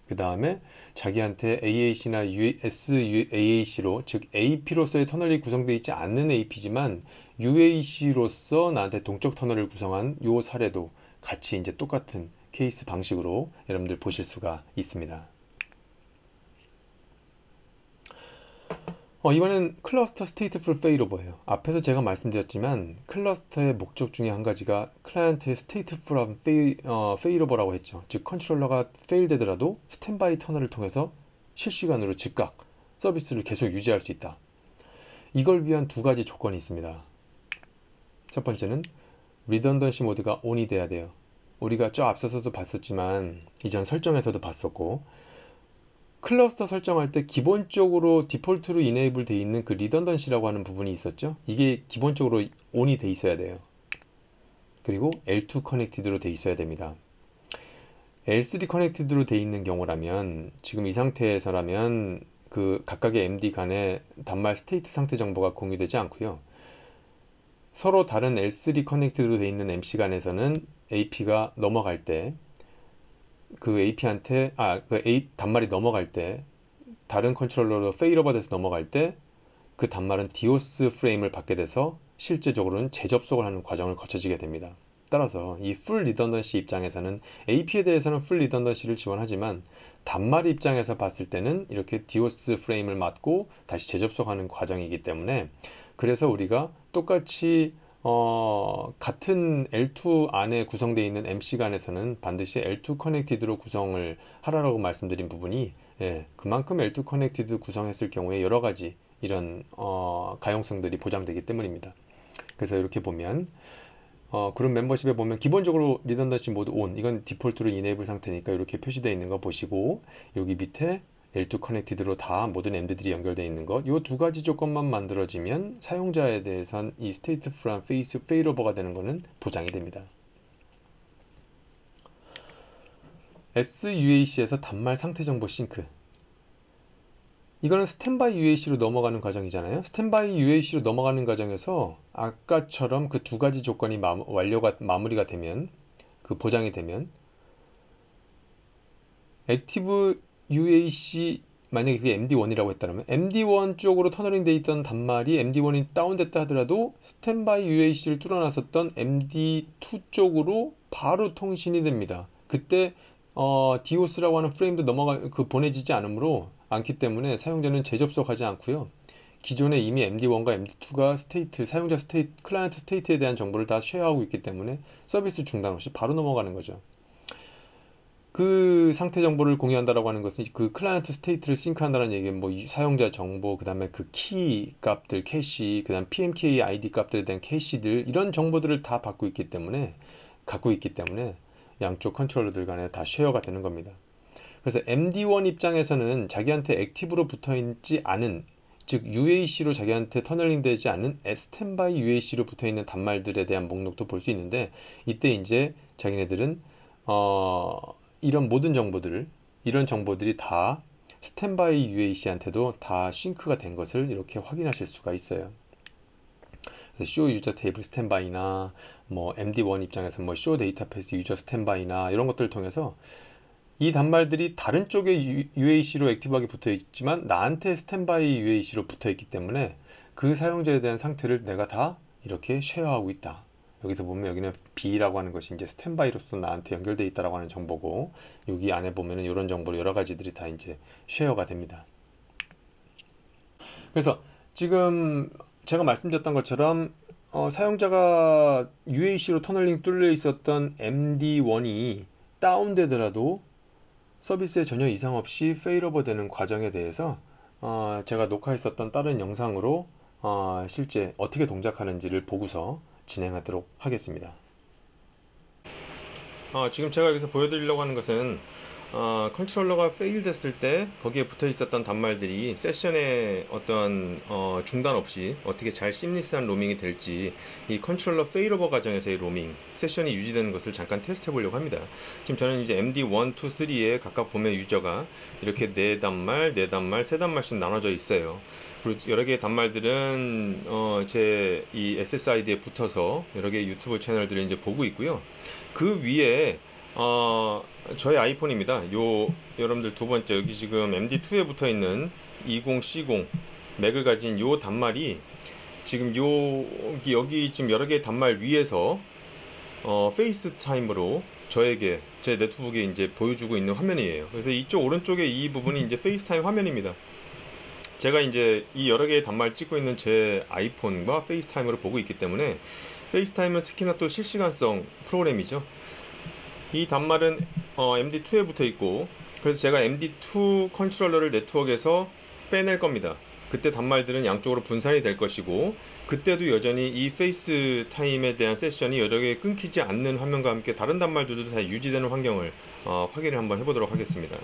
그 다음에 자기한테 AAC나 SAAC로, 즉 AP로서의 터널이 구성되어 있지 않는 AP지만 UAC로서 나한테 동적 터널을 구성한 요 사례도 같이 이제 똑같은 케이스 방식으로 여러분들 보실 수가 있습니다. 이번엔 클러스터 스테이트풀 페일오버예요. 앞에서 제가 말씀드렸지만 클러스터의 목적 중에 한 가지가 클라이언트의 스테이트풀한 페일오버라고 했죠. 즉 컨트롤러가 페일되더라도 스탠바이 터널을 통해서 실시간으로 즉각 서비스를 계속 유지할 수 있다. 이걸 위한 두 가지 조건이 있습니다. 첫 번째는 리던던시 모드가 ON이 돼야 돼요. 우리가 저 앞서서도 봤었지만 이전 설정에서도 봤었고, 클러스터 설정할 때 기본적으로 디폴트로 이네이블 되어 있는 그 리던던시라고 하는 부분이 있었죠. 이게 기본적으로 ON이 돼 있어야 돼요. 그리고 L2 커넥티드로 돼 있어야 됩니다. L3 커넥티드로 돼 있는 경우라면, 지금 이 상태에서라면 그 각각의 MD 간에 단말 스테이트 상태 정보가 공유되지 않고요. 서로 다른 L3 커넥티드로 돼 있는 MC 간에서는 AP가 넘어갈 때, 그 AP한테 단말이 넘어갈 때, 다른 컨트롤러로 페일오버 돼서 넘어갈 때 그 단말은 디오스 프레임을 받게 돼서 실제적으로는 재접속을 하는 과정을 거쳐지게 됩니다. 따라서 이 풀 리던던시 입장에서는 AP에 대해서는 풀 리던던시를 지원하지만 단말 입장에서 봤을 때는 이렇게 디오스 프레임을 맞고 다시 재접속하는 과정이기 때문에, 그래서 우리가 똑같이 같은 L2 안에 구성되어 있는 MC 간에서는 반드시 L2 커넥티드로 구성을 하라고 말씀드린 부분이, 그만큼 L2 커넥티드 구성했을 경우에 여러 가지 이런 가용성들이 보장되기 때문입니다. 그래서 이렇게 보면 그룹 멤버십에 보면 기본적으로 리던던시 모드 ON, 이건 디폴트로 이네이블 상태니까 이렇게 표시되어 있는 거 보시고, 여기 밑에 L2 커넥티드로 다 모든 MD들이 연결되어 있는 것, 이 두 가지 조건만 만들어지면 사용자에 대해선 이 스테이트풀한 페일오버가 되는 것은 보장이 됩니다. SUAC에서 단말 상태 정보 싱크, 이거는 스탠바이 UAC로 넘어가는 과정이잖아요. 스탠바이 UAC로 넘어가는 과정에서 아까처럼 그 두 가지 조건이 마무리가 되면, 그 보장이 되면, 액티브 UAC, 만약에 그게 MD1이라고 했다면 MD1 쪽으로 터널링 돼 있던 단말이 MD1이 다운됐다 하더라도 스탠바이 UAC를 뚫어놨었던 MD2 쪽으로 바로 통신이 됩니다. 그때 디오스라고 하는 프레임도 보내지지 않기 때문에 사용자는 재접속하지 않고요. 기존에 이미 MD1과 MD2가 사용자 스테이트, 클라이언트 스테이트에 대한 정보를 다 쉐어하고 있기 때문에 서비스 중단 없이 바로 넘어가는 거죠. 그 상태 정보를 공유한다라고 하는 것은 그 클라이언트 스테이트를 싱크한다는 얘기는 뭐 사용자 정보, 그 다음에 그 키 값들, 캐시, 그 다음 PMK ID 값들에 대한 캐시들, 이런 정보들을 다 갖고 있기 때문에 양쪽 컨트롤러들 간에 다 쉐어가 되는 겁니다. 그래서 MD1 입장에서는 자기한테 액티브로 붙어있지 않은, 즉 UAC로 자기한테 터널링 되지 않은 스탠바이 UAC로 붙어있는 단말들에 대한 목록도 볼 수 있는데, 이때 이제 자기네들은 이런 모든 이런 정보들이 다 스탠바이 UAC한테도 다 싱크가 된 것을 이렇게 확인하실 수가 있어요. 그래서 show user table 스탠바이나 뭐 MD1 입장에서 뭐 show database user 스탠바이나 이런 것들을 통해서 이 단말들이 다른 쪽에 UAC로 액티브하게 붙어 있지만 나한테 스탠바이 UAC로 붙어 있기 때문에 그 사용자에 대한 상태를 내가 다 이렇게 쉐어하고 있다. 여기서 보면 여기는 B라고 하는 것이 이제 스탠바이로서 나한테 연결되어 있다라고 하는 정보고, 여기 안에 보면은 이런 정보로 여러 가지들이 다 이제 쉐어가 됩니다. 그래서 지금 제가 말씀드렸던 것처럼 사용자가 UAC로 터널링 뚫려 있었던 MD1이 다운되더라도 서비스에 전혀 이상 없이 페일오버 되는 과정에 대해서 제가 녹화했었던 다른 영상으로 실제 어떻게 동작하는지를 보고서 진행하도록 하겠습니다. 지금 제가 여기서 보여드리려고 하는 것은 컨트롤러가 페일 됐을 때 거기에 붙어 있었던 단말들이 세션의 어떤 중단 없이 어떻게 잘 심리스한 로밍이 될지 이 컨트롤러 페일오버 과정에서의 로밍 세션이 유지되는 것을 잠깐 테스트 해보려고 합니다. 지금 저는 이제 MD1, 2, 3에 각각 보면 유저가 이렇게 4단말, 4단말, 3단말씩 나눠져 있어요. 그리고 여러 개의 단말들은 제 이 SSID에 붙어서 여러 개의 유튜브 채널들을 이제 보고 있고요. 그 위에 저의 아이폰입니다. 여러분들 두 번째 여기 지금 MD2에 붙어 있는 20C0 맥을 가진 요 단말이 지금 여기 지금 여러 개의 단말 위에서 페이스타임으로 저에게 제 네트북에 이제 보여주고 있는 화면이에요. 그래서 이쪽 오른쪽에 이 부분이 이제 페이스타임 화면입니다. 제가 이제 이 여러 개의 단말 찍고 있는 제 아이폰과 페이스타임으로 보고 있기 때문에 페이스타임은 특히나 또 실시간성 프로그램이죠. 이 단말은 MD2에 붙어 있고 그래서 제가 MD2 컨트롤러를 네트워크에서 빼낼 겁니다. 그때 단말들은 양쪽으로 분산이 될 것이고 그때도 여전히 이 페이스타임에 대한 세션이 여러 개 끊기지 않는 화면과 함께 다른 단말들도 다 유지되는 환경을 확인을 한번 해보도록 하겠습니다.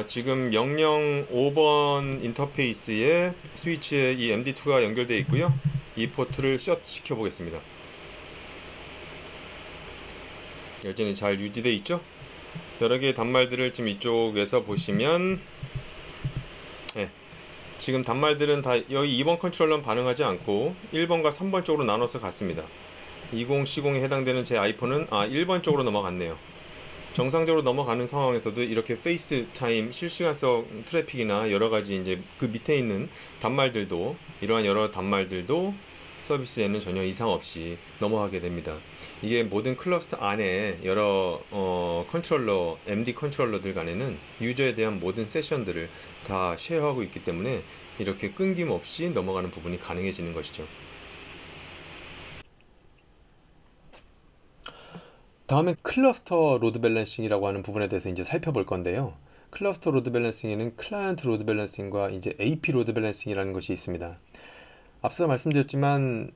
지금 005번 인터페이스에 스위치에 이 MD2가 연결되어 있고요. 이 포트를 셧 시켜 보겠습니다. 여전히 잘 유지되어 있죠? 여러 개의 단말들을 지금 이쪽에서 보시면 네, 지금 단말들은 다 여기 2번 컨트롤러는 반응하지 않고 1번과 3번 쪽으로 나눠서 갔습니다. 20C0에 해당되는 제 아이폰은 1번 쪽으로 넘어갔네요. 정상적으로 넘어가는 상황에서도 이렇게 페이스타임 실시간성 트래픽이나 여러가지 이제 그 밑에 있는 단말들도 이러한 여러 단말들도 서비스에는 전혀 이상 없이 넘어가게 됩니다. 이게 모든 클러스터 안에 여러 컨트롤러, MD 컨트롤러들 간에는 유저에 대한 모든 세션들을 다 쉐어하고 있기 때문에 이렇게 끊김없이 넘어가는 부분이 가능해지는 것이죠. 다음엔 클러스터 로드 밸런싱이라고 하는 부분에 대해서 이제 살펴볼 건데요. 클러스터 로드 밸런싱에는 클라이언트 로드 밸런싱과 이제 AP 로드 밸런싱이라는 것이 있습니다. 앞서 말씀드렸지만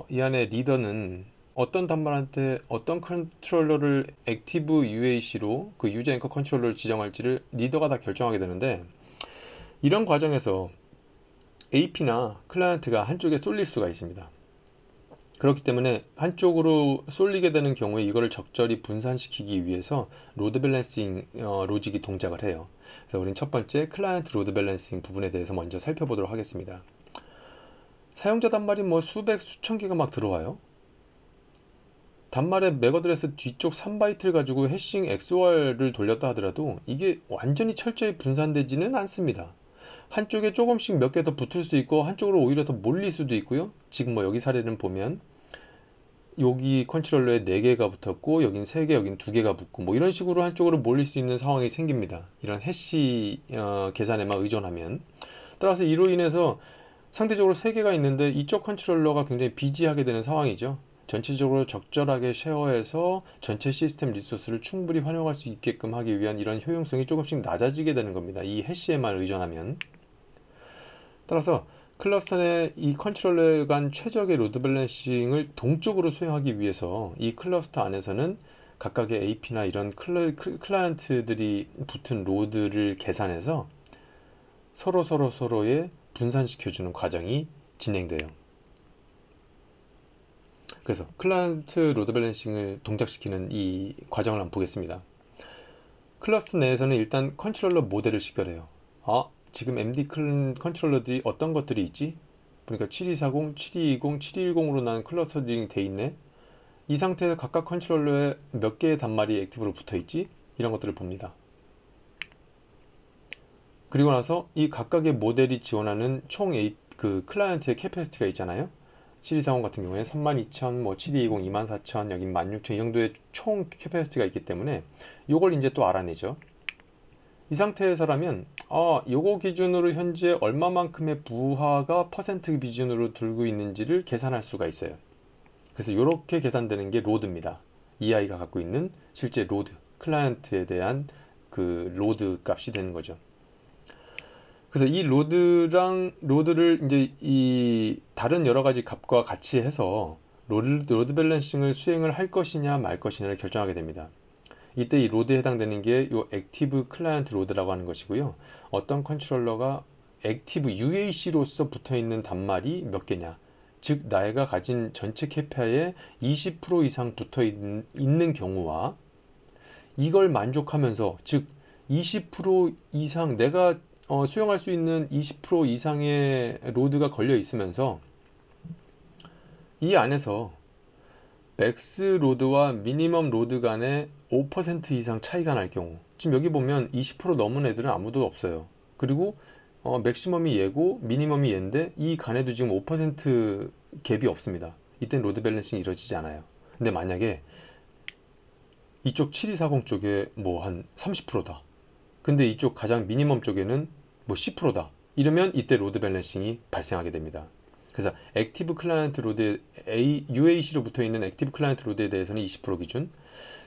이 안에 리더는 어떤 단말한테 어떤 컨트롤러를 액티브 UAC로 그 유저 앵커 컨트롤러를 지정할지를 리더가 다 결정하게 되는데 이런 과정에서 AP나 클라이언트가 한쪽에 쏠릴 수가 있습니다. 그렇기 때문에 한쪽으로 쏠리게 되는 경우에 이거를 적절히 분산시키기 위해서 로드 밸런싱 로직이 동작을 해요. 그래서 우리는 첫 번째 클라이언트 로드 밸런싱 부분에 대해서 먼저 살펴보도록 하겠습니다. 사용자 단말이 뭐 수백 수천 개가 막 들어와요. 단말의 맥 어드레스 뒤쪽 3바이트를 가지고 해싱 XOR을 돌렸다 하더라도 이게 완전히 철저히 분산되지는 않습니다. 한쪽에 조금씩 몇 개 더 붙을 수 있고 한쪽으로 오히려 더 몰릴 수도 있고요. 지금 뭐 여기 사례는 보면 여기 컨트롤러에 4개가 붙었고 여긴 3개, 여긴 2개가 붙고 뭐 이런 식으로 한쪽으로 몰릴 수 있는 상황이 생깁니다. 이런 해시 계산에만 의존하면. 따라서 이로 인해서 상대적으로 3개가 있는데 이쪽 컨트롤러가 굉장히 비지하게 되는 상황이죠. 전체적으로 적절하게 쉐어해서 전체 시스템 리소스를 충분히 활용할 수 있게끔 하기 위한 이런 효용성이 조금씩 낮아지게 되는 겁니다. 이 해시에만 의존하면. 따라서 클러스터 내 이 컨트롤러 간 최적의 로드 밸런싱을 동쪽으로 수행하기 위해서 이 클러스터 안에서는 각각의 AP나 이런 클라이언트들이 붙은 로드를 계산해서 서로의 분산시켜주는 과정이 진행돼요. 그래서 클라이언트 로드 밸런싱을 동작시키는 이 과정을 한번 보겠습니다. 클러스터 내에서는 일단 컨트롤러 모델을 식별해요. 지금 MD 컨트롤러들이 어떤 것들이 있지? 그러니까 7240, 7220, 7210으로 난 클러스터링이 돼 있네. 이 상태에서 각각 컨트롤러에 몇 개의 단말이 액티브로 붙어 있지? 이런 것들을 봅니다. 그리고 나서 이 각각의 모델이 지원하는 총 그 클라이언트의 캐패시티가 있잖아요. 7240 같은 경우에 32,000, 뭐 7220, 24,000, 여기 16,000 이 정도의 총 캐패시티가 있기 때문에 이걸 이제 또 알아내죠. 이 상태에서라면 요거 기준으로 현재 얼마만큼의 부하가 퍼센트 기준으로 들고 있는지를 계산할 수가 있어요. 그래서 이렇게 계산되는 게 로드입니다. EI가 갖고 있는 실제 로드, 클라이언트에 대한 그 로드 값이 되는 거죠. 그래서 이 로드를 이제 이 다른 여러 가지 값과 같이 해서 로드 밸런싱을 수행을 할 것이냐 말 것이냐를 결정하게 됩니다. 이때 이 로드에 해당되는 게 요 액티브 클라이언트 로드라고 하는 것이고요. 어떤 컨트롤러가 액티브 UAC로서 붙어있는 단말이 몇 개냐, 즉 내가 가진 전체 캐파의 20% 이상 있는 경우와 이걸 만족하면서, 즉 20% 이상 내가 수용할 수 있는 20% 이상의 로드가 걸려 있으면서 이 안에서 맥스 로드와 미니멈 로드 간에 5% 이상 차이가 날 경우, 지금 여기 보면 20% 넘은 애들은 아무도 없어요. 그리고 맥시멈이 얘고 미니멈이 얘인데 이 간에도 지금 5% 갭이 없습니다. 이땐 로드 밸런싱이 이루어지지 않아요. 근데 만약에 이쪽 7240 쪽에 뭐 한 30%다. 근데 이쪽 가장 미니멈 쪽에는 뭐 10%다. 이러면 이때 로드 밸런싱이 발생하게 됩니다. 그래서 액티브 클라이언트 로드에 UAC로 붙어있는 액티브 클라이언트 로드에 대해서는 20% 기준,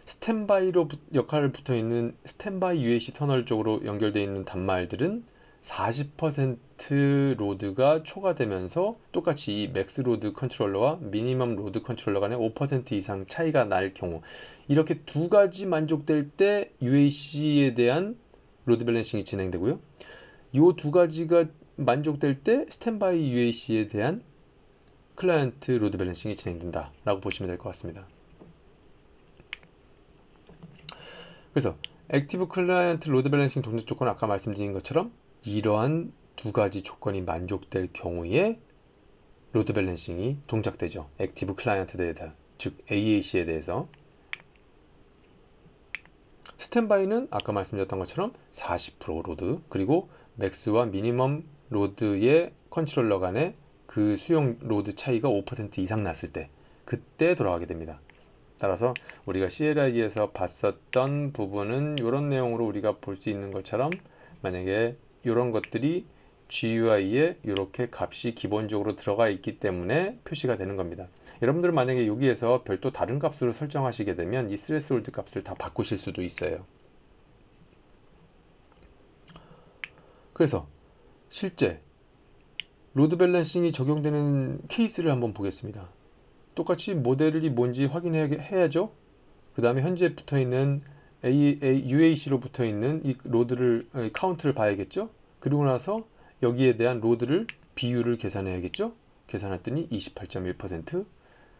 스탠바이로 역할을 붙어있는 스탠바이 UAC 터널 쪽으로 연결되어 있는 단말들은 40% 로드가 초과되면서 똑같이 이 맥스 로드 컨트롤러와 미니멈 로드 컨트롤러 간에 5% 이상 차이가 날 경우, 이렇게 두 가지 만족될 때 UAC에 대한 로드 밸런싱이 진행되고요. 이 두 가지가 만족될 때 스탠바이 UAC에 대한 클라이언트 로드 밸런싱이 진행된다 라고 보시면 될 것 같습니다. 그래서 액티브 클라이언트 로드 밸런싱 동작 조건은 아까 말씀드린 것처럼 이러한 두 가지 조건이 만족될 경우에 로드 밸런싱이 동작되죠. 액티브 클라이언트에 대해서, 즉 AAC에 대해서. 스탠바이는 아까 말씀드렸던 것처럼 40% 로드, 그리고 맥스와 미니멈 로드의 컨트롤러 간의 그 수용 로드 차이가 5% 이상 났을 때, 그때 돌아가게 됩니다. 따라서 우리가 CLI에서 봤었던 부분은 이런 내용으로 우리가 볼 수 있는 것처럼, 만약에 이런 것들이 GUI에 이렇게 값이 기본적으로 들어가 있기 때문에 표시가 되는 겁니다. 여러분들은 만약에 여기에서 별도 다른 값으로 설정하시게 되면 이 스레스홀드 값을 다 바꾸실 수도 있어요. 그래서 실제 로드 밸런싱이 적용되는 케이스를 한번 보겠습니다. 똑같이 모델이 뭔지 확인해야죠. 그 다음에 현재 붙어있는 UAC로 붙어있는 이 로드를 카운트를 봐야겠죠. 그리고 나서 여기에 대한 로드를 비율을 계산해야겠죠. 계산했더니 28.1%,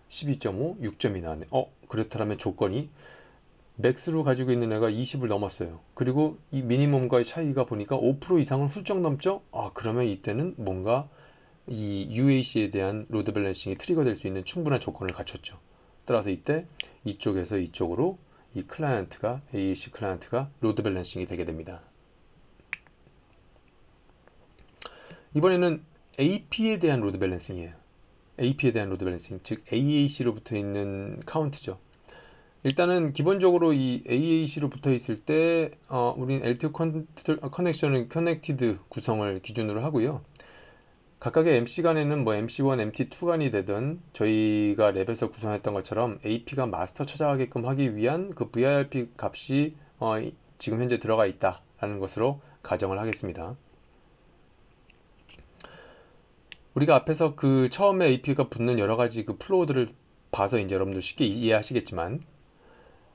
12.5, 6점이 나왔네. 그렇다면 조건이 맥스로 가지고 있는 애가 20을 넘었어요. 그리고 이 미니멈과의 차이가 보니까 5% 이상은 훌쩍 넘죠. 그러면 이때는 뭔가 이 UAC에 대한 로드 밸런싱이 트리거 될 수 있는 충분한 조건을 갖췄죠. 따라서 이때 이쪽에서 이쪽으로 이 클라이언트가, AAC 클라이언트가 로드 밸런싱이 되게 됩니다. 이번에는 AP에 대한 로드 밸런싱이에요. AP에 대한 로드 밸런싱, 즉 AAC로 붙어 있는 카운트죠. 일단은 기본적으로 이 AAC로 붙어 있을 때 우리는 LTE 커넥션은 커넥티드 구성을 기준으로 하고요. 각각의 MC 간에는 뭐 MC1, MT2 간이 되든 저희가 랩에서 구성했던 것처럼 AP가 마스터 찾아가게끔 하기 위한 그 VRP 값이 지금 현재 들어가 있다라는 것으로 가정을 하겠습니다. 우리가 앞에서 그 처음에 AP가 붙는 여러 가지 그 플로우들을 봐서 이제 여러분들 쉽게 이해하시겠지만,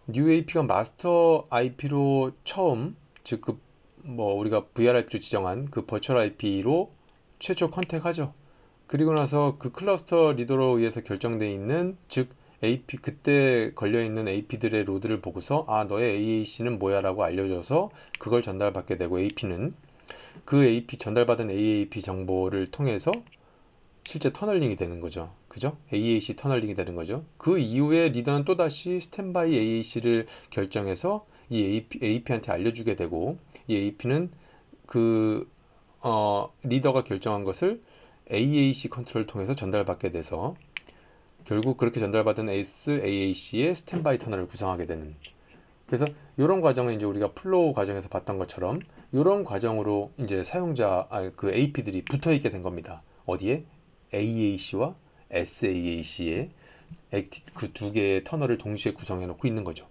뉴 AP가 마스터 IP로 처음, 즉 그 뭐 우리가 VRIP로 지정한 그 버추얼 IP로 최초 컨택하죠. 그리고 나서 그 클러스터 리더로 의해서 결정되어 있는, 즉 AP 그때 걸려 있는 AP들의 로드를 보고서 너의 AAC는 뭐야 라고 알려줘서 그걸 전달받게 되고, AP는 그 AP 전달받은 AAP 정보를 통해서 실제 터널링이 되는 거죠. 그죠? AAC 터널링이 되는 거죠. 그 이후에 리더는 또다시 스탠바이 AAC를 결정해서 이 AP한테 알려주게 되고, 이 AP는 그 리더가 결정한 것을 AAC 컨트롤을 통해서 전달받게 돼서 결국 그렇게 전달받은 SAAC의 스탠바이 터널을 구성하게 되는, 그래서 이런 과정을 이제 우리가 플로우 과정에서 봤던 것처럼 이런 과정으로 이제 그 AP들이 붙어 있게 된 겁니다. 어디에? AAC와 SAAC의 그 두 개의 터널을 동시에 구성해 놓고 있는 거죠.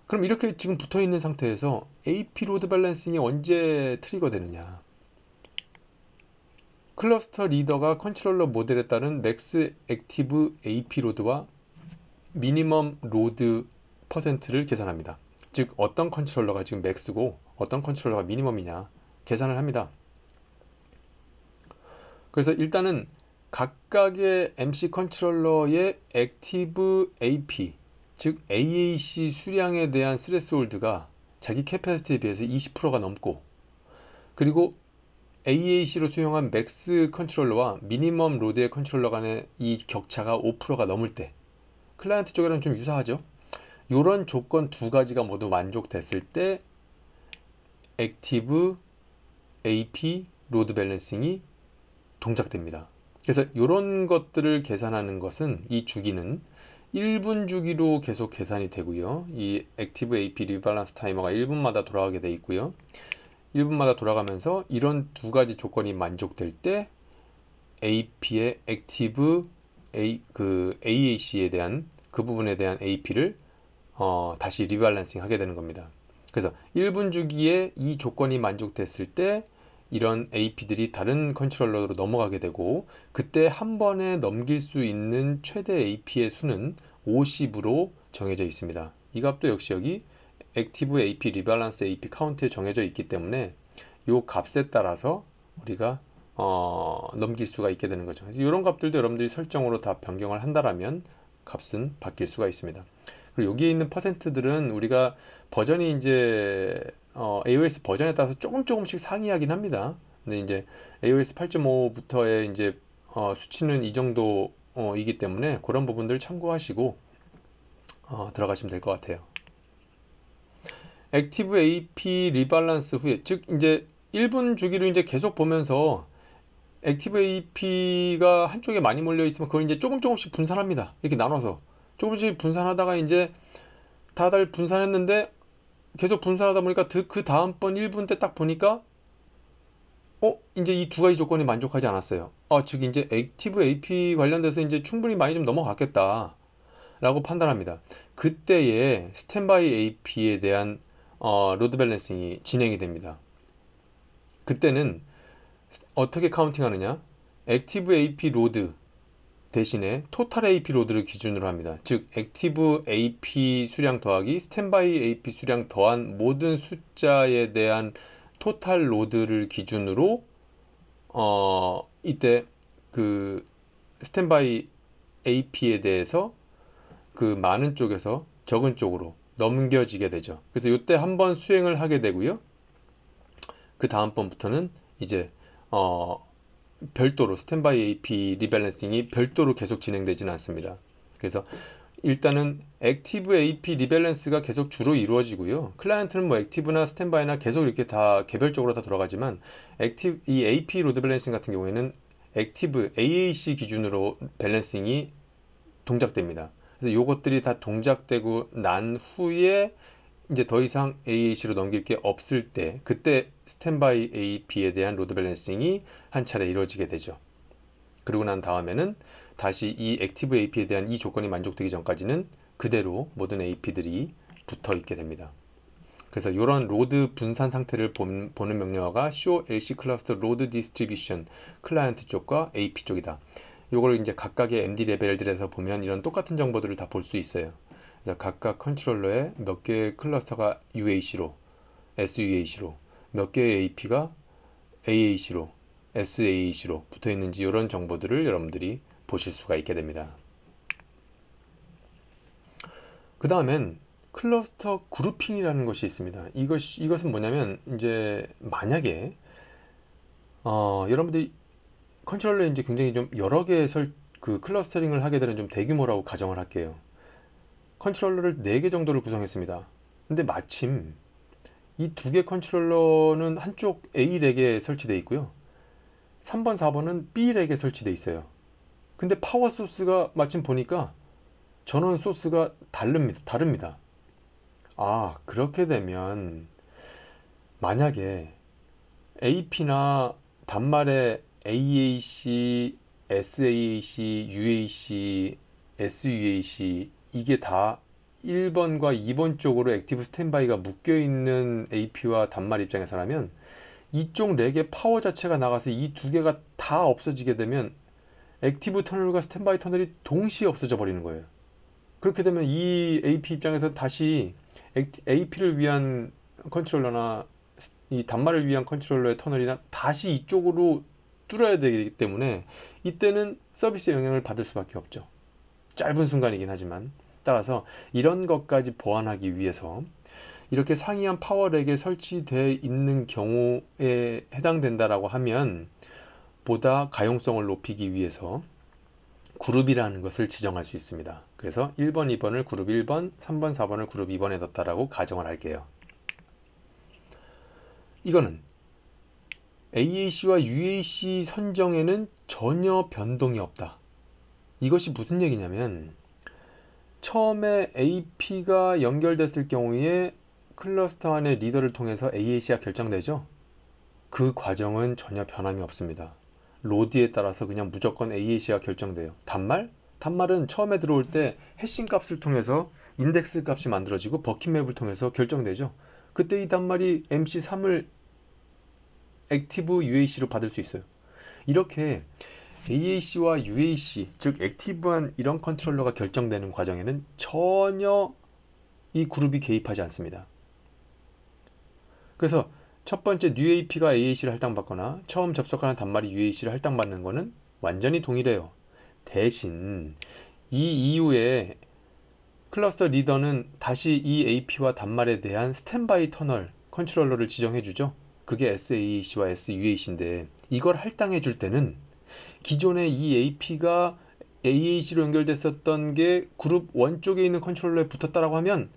그럼 이렇게 지금 붙어 있는 상태에서 AP 로드 밸런싱이 언제 트리거 되느냐? 클러스터 리더가 컨트롤러 모델에 따른 맥스 액티브 AP 로드와 미니멈 로드 퍼센트를 계산합니다. 즉 어떤 컨트롤러가 지금 맥스고 어떤 컨트롤러가 미니멈이냐 계산을 합니다. 그래서 일단은 각각의 MC 컨트롤러의 액티브 AP, 즉 AAC 수량에 대한 스레스홀드가 자기 캐패시티에 비해서 20%가 넘고, 그리고 AAC로 수용한 맥스 컨트롤러와 미니멈 로드의 컨트롤러 간의 이 격차가 5%가 넘을 때, 클라이언트 쪽이랑 좀 유사하죠. 이런 조건 두 가지가 모두 만족됐을 때 액티브 AP 로드 밸런싱이 동작됩니다. 그래서 이런 것들을 계산하는 것은, 이 주기는 1분 주기로 계속 계산이 되고요. 이 액티브 AP 리밸런스 타이머가 1분마다 돌아가게 돼 있고요. 1분마다 돌아가면서 이런 두 가지 조건이 만족될 때 AP의 액티브 AAC에 대한 그 부분에 대한 AP를 다시 리밸런싱 하게 되는 겁니다. 그래서 1분 주기에 이 조건이 만족됐을 때 이런 AP들이 다른 컨트롤러로 넘어가게 되고, 그때 한 번에 넘길 수 있는 최대 AP의 수는 50으로 정해져 있습니다. 이 값도 역시 여기 액티브 AP, 리밸런스 AP 카운트에 정해져 있기 때문에 이 값에 따라서 우리가 넘길 수가 있게 되는 거죠. 그래서 이런 값들도 여러분들이 설정으로 다 변경을 한다라면 값은 바뀔 수가 있습니다. 그리고 여기에 있는 퍼센트들은 우리가 버전이 이제 AOS 버전에 따라서 조금씩 상이하긴 합니다. 근데 이제 AOS 8.5부터의 이제 수치는 이 정도이기 때문에 그런 부분들 참고하시고 들어가시면 될 것 같아요. 액티브 AP 리밸런스 후에, 즉 이제 1분 주기로 이제 계속 보면서 액티브 AP가 한쪽에 많이 몰려 있으면 그걸 이제 조금씩 분산합니다. 이렇게 나눠서 조금씩 분산하다가 이제 다들 분산했는데 계속 분산하다 보니까 그 다음번 1분 때 딱 보니까 이제 이 두 가지 조건이 만족하지 않았어요. 즉 이제 액티브 AP 관련돼서 이제 충분히 많이 좀 넘어갔겠다 라고 판단합니다. 그때에 스탠바이 AP에 대한 로드 밸런싱이 진행이 됩니다. 그때는 어떻게 카운팅 하느냐, 액티브 AP 로드 대신에 토탈 AP 로드를 기준으로 합니다. 즉 액티브 AP 수량 더하기 스탠바이 AP 수량 더한 모든 숫자에 대한 토탈 로드를 기준으로 이때 그 스탠바이 AP에 대해서 그 많은 쪽에서 적은 쪽으로 넘겨지게 되죠. 그래서 이때 한번 수행을 하게 되고요. 그 다음번부터는 이제 별도로 스탠바이 AP 리밸런싱이 별도로 계속 진행되지는 않습니다. 그래서 일단은 액티브 AP 리밸런스가 계속 주로 이루어지고요. 클라이언트는 뭐 액티브나 스탠바이나 계속 이렇게 다 개별적으로 다 돌아가지만 이 AP 로드 밸런싱 같은 경우에는 액티브 AAC 기준으로 밸런싱이 동작됩니다. 그래서 요것들이 다 동작되고 난 후에 이제 더 이상 AAC로 넘길 게 없을 때, 그때 스탠바이 AP에 대한 로드 밸런싱이 한 차례 이루어지게 되죠. 그리고 난 다음에는 다시 이 액티브 AP에 대한 이 조건이 만족되기 전까지는 그대로 모든 AP들이 붙어 있게 됩니다. 그래서 이런 로드 분산 상태를 보는 명령어가 show LC 클러스터 로드 디스트리뷰션, 클라이언트 쪽과 AP 쪽이다. 요걸 이제 각각의 MD 레벨들에서 보면 이런 똑같은 정보들을 다 볼 수 있어요. 그래서 각각 컨트롤러에 몇 개의 클러스터가 UAC로, SUAC로, 몇 개의 AP가 AAC로, SAAC로 붙어 있는지 이런 정보들을 여러분들이 보실 수가 있게 됩니다. 그 다음엔 클러스터 그룹핑이라는 것이 있습니다. 이것은 뭐냐면, 이제 만약에 여러분들이 컨트롤러에 이제 굉장히 좀 여러 개의 그 클러스터링을 하게 되는 좀 대규모라고 가정을 할게요. 컨트롤러를 4개 정도를 구성했습니다. 근데 마침 이 2개 컨트롤러는 한쪽 A 렉에 설치되어 있고요. 3번, 4번은 B 렉에 설치되어 있어요. 근데 파워 소스가 마침 보니까 전원 소스가 다릅니다. 그렇게 되면 만약에 AP나 단말에 AAC, SAAC, UAC, SUAC 이게 다 1번과 2번 쪽으로 액티브 스탠바이가 묶여있는 AP와 단말 입장에서라면 이쪽 렉의 파워 자체가 나가서 이 두 개가 다 없어지게 되면 액티브 터널과 스탠바이 터널이 동시에 없어져 버리는 거예요. 그렇게 되면 이 AP 입장에서 다시 AP를 위한 컨트롤러나 이 단말을 위한 컨트롤러의 터널이나 다시 이쪽으로 뚫어야 되기 때문에 이때는 서비스에 영향을 받을 수밖에 없죠. 짧은 순간이긴 하지만. 따라서 이런 것까지 보완하기 위해서 이렇게 상이한 파워렉에 설치되어 있는 경우에 해당된다라고 하면 보다 가용성을 높이기 위해서 그룹이라는 것을 지정할 수 있습니다. 그래서 1번, 2번을 그룹 1번, 3번, 4번을 그룹 2번에 넣었다라고 가정을 할게요. 이거는 AAC와 UAC 선정에는 전혀 변동이 없다. 이것이 무슨 얘기냐면 처음에 AP가 연결됐을 경우에 클러스터 안의 리더를 통해서 AAC가 결정되죠. 그 과정은 전혀 변함이 없습니다. 로드에 따라서 그냥 무조건 AAC가 결정돼요. 단말은 처음에 들어올 때 해싱 값을 통해서 인덱스 값이 만들어지고 버킷맵을 통해서 결정되죠. 그때 이 단말이 MC3을 액티브 UAC로 받을 수 있어요. 이렇게 AAC와 UAC, 즉 액티브한 이런 컨트롤러가 결정되는 과정에는 전혀 이 그룹이 개입하지 않습니다. 그래서 첫 번째 NewAP가 AAC를 할당받거나 처음 접속하는 단말이 UAC를 할당받는 것은 완전히 동일해요. 대신 이 이후에 클러스터 리더는 다시 이 AP와 단말에 대한 스탠바이 터널 컨트롤러를 지정해주죠. 그게 SAAC와 SUAC인데 이걸 할당해 줄 때는 기존에 이 AP가 AAC로 연결됐었던 게 그룹 1 쪽에 있는 컨트롤러에 붙었다라고 하면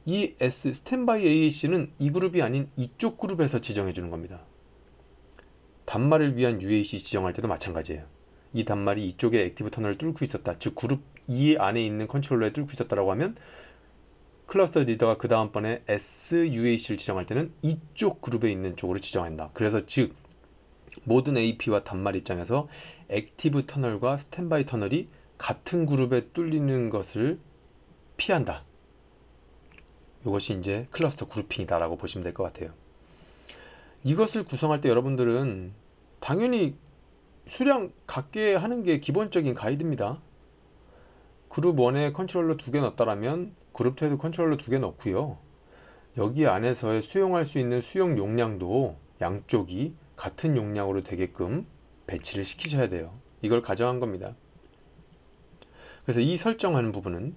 이 스탠바이 AAC는 이 그룹이 아닌 이쪽 그룹에서 지정해 주는 겁니다. 단말을 위한 UAC 지정할 때도 마찬가지예요. 이 단말이 이쪽에 액티브 터널을 뚫고 있었다. 즉 그룹 2 안에 있는 컨트롤러에 뚫고 있었다라고 하면 클러스터 리더가 그 다음번에 SUAC를 지정할 때는 이쪽 그룹에 있는 쪽으로 지정한다. 그래서 즉 모든 AP와 단말 입장에서 액티브 터널과 스탠바이 터널이 같은 그룹에 뚫리는 것을 피한다. 이것이 이제 클러스터 그룹핑이다 라고 보시면 될 것 같아요. 이것을 구성할 때 여러분들은 당연히 수량 같게 하는 게 기본적인 가이드입니다. 그룹 1에 컨트롤러 2개 넣었다라면 그룹 2에도 컨트롤러 2개 넣고요. 여기 안에서의 수용할 수 있는 수용 용량도 양쪽이 같은 용량으로 되게끔 배치를 시키셔야 돼요. 이걸 가정한 겁니다. 그래서 이 설정하는 부분은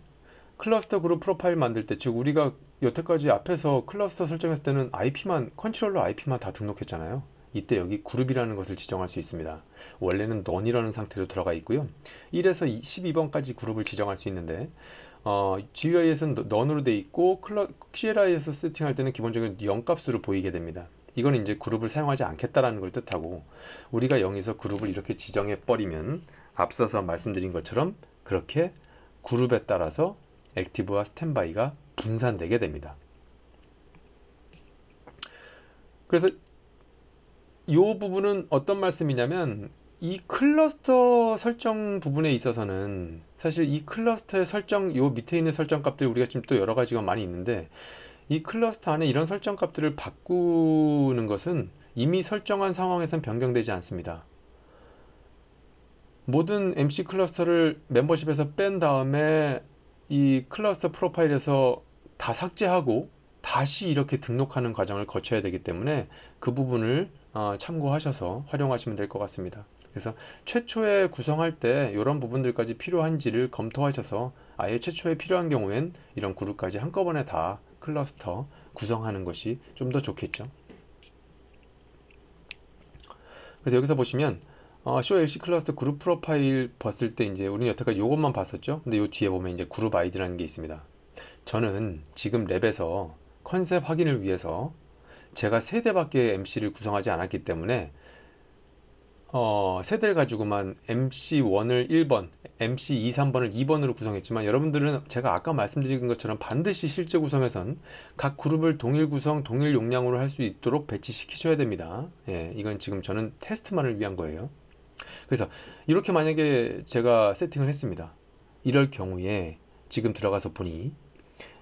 클러스터 그룹 프로파일 만들 때, 즉 우리가 여태까지 앞에서 클러스터 설정했을 때는 IP만, 컨트롤러 IP만 다 등록했잖아요. 이때 여기 그룹이라는 것을 지정할 수 있습니다. 원래는 none이라는 상태로 들어가 있고요. 1에서 12번까지 그룹을 지정할 수 있는데 GUI에서는 none으로 돼 있고 CLI에서 세팅할 때는 기본적으로 0값으로 보이게 됩니다. 이건 이제 그룹을 사용하지 않겠다라는 걸 뜻하고 우리가 여기서 그룹을 이렇게 지정해 버리면 앞서서 말씀드린 것처럼 그렇게 그룹에 따라서 액티브와 스탠바이가 분산되게 됩니다. 그래서 이 부분은 어떤 말씀이냐면 이 클러스터 설정 부분에 있어서는 사실 이 클러스터의 설정, 요 밑에 있는 설정 값들이 우리가 지금 또 여러 가지가 많이 있는데 이 클러스터 안에 이런 설정 값들을 바꾸는 것은 이미 설정한 상황에선 변경되지 않습니다. 모든 MC 클러스터를 멤버십에서 뺀 다음에 이 클러스터 프로파일에서 다 삭제하고 다시 이렇게 등록하는 과정을 거쳐야 되기 때문에 그 부분을 참고하셔서 활용하시면 될 것 같습니다. 그래서 최초에 구성할 때 이런 부분들까지 필요한지를 검토하셔서 아예 최초에 필요한 경우엔 이런 그룹까지 한꺼번에 다 클러스터 구성하는 것이 좀 더 좋겠죠. 그래서 여기서 보시면 쇼 LC 클러스터 그룹 프로파일 봤을 때 이제 우리는 여태까지 이것만 봤었죠. 근데 이 뒤에 보면 이제 그룹 아이디라는 게 있습니다. 저는 지금 랩에서 컨셉 확인을 위해서 제가 3대밖에 MC를 구성하지 않았기 때문에 세대를 가지고만 MC1을 1번, MC2, 3번을 2번으로 구성했지만 여러분들은 제가 아까 말씀드린 것처럼 반드시 실제 구성에선 각 그룹을 동일 구성, 동일 용량으로 할 수 있도록 배치시키셔야 됩니다. 예, 이건 지금 저는 테스트만을 위한 거예요. 그래서 이렇게 만약에 제가 세팅을 했습니다. 이럴 경우에 지금 들어가서 보니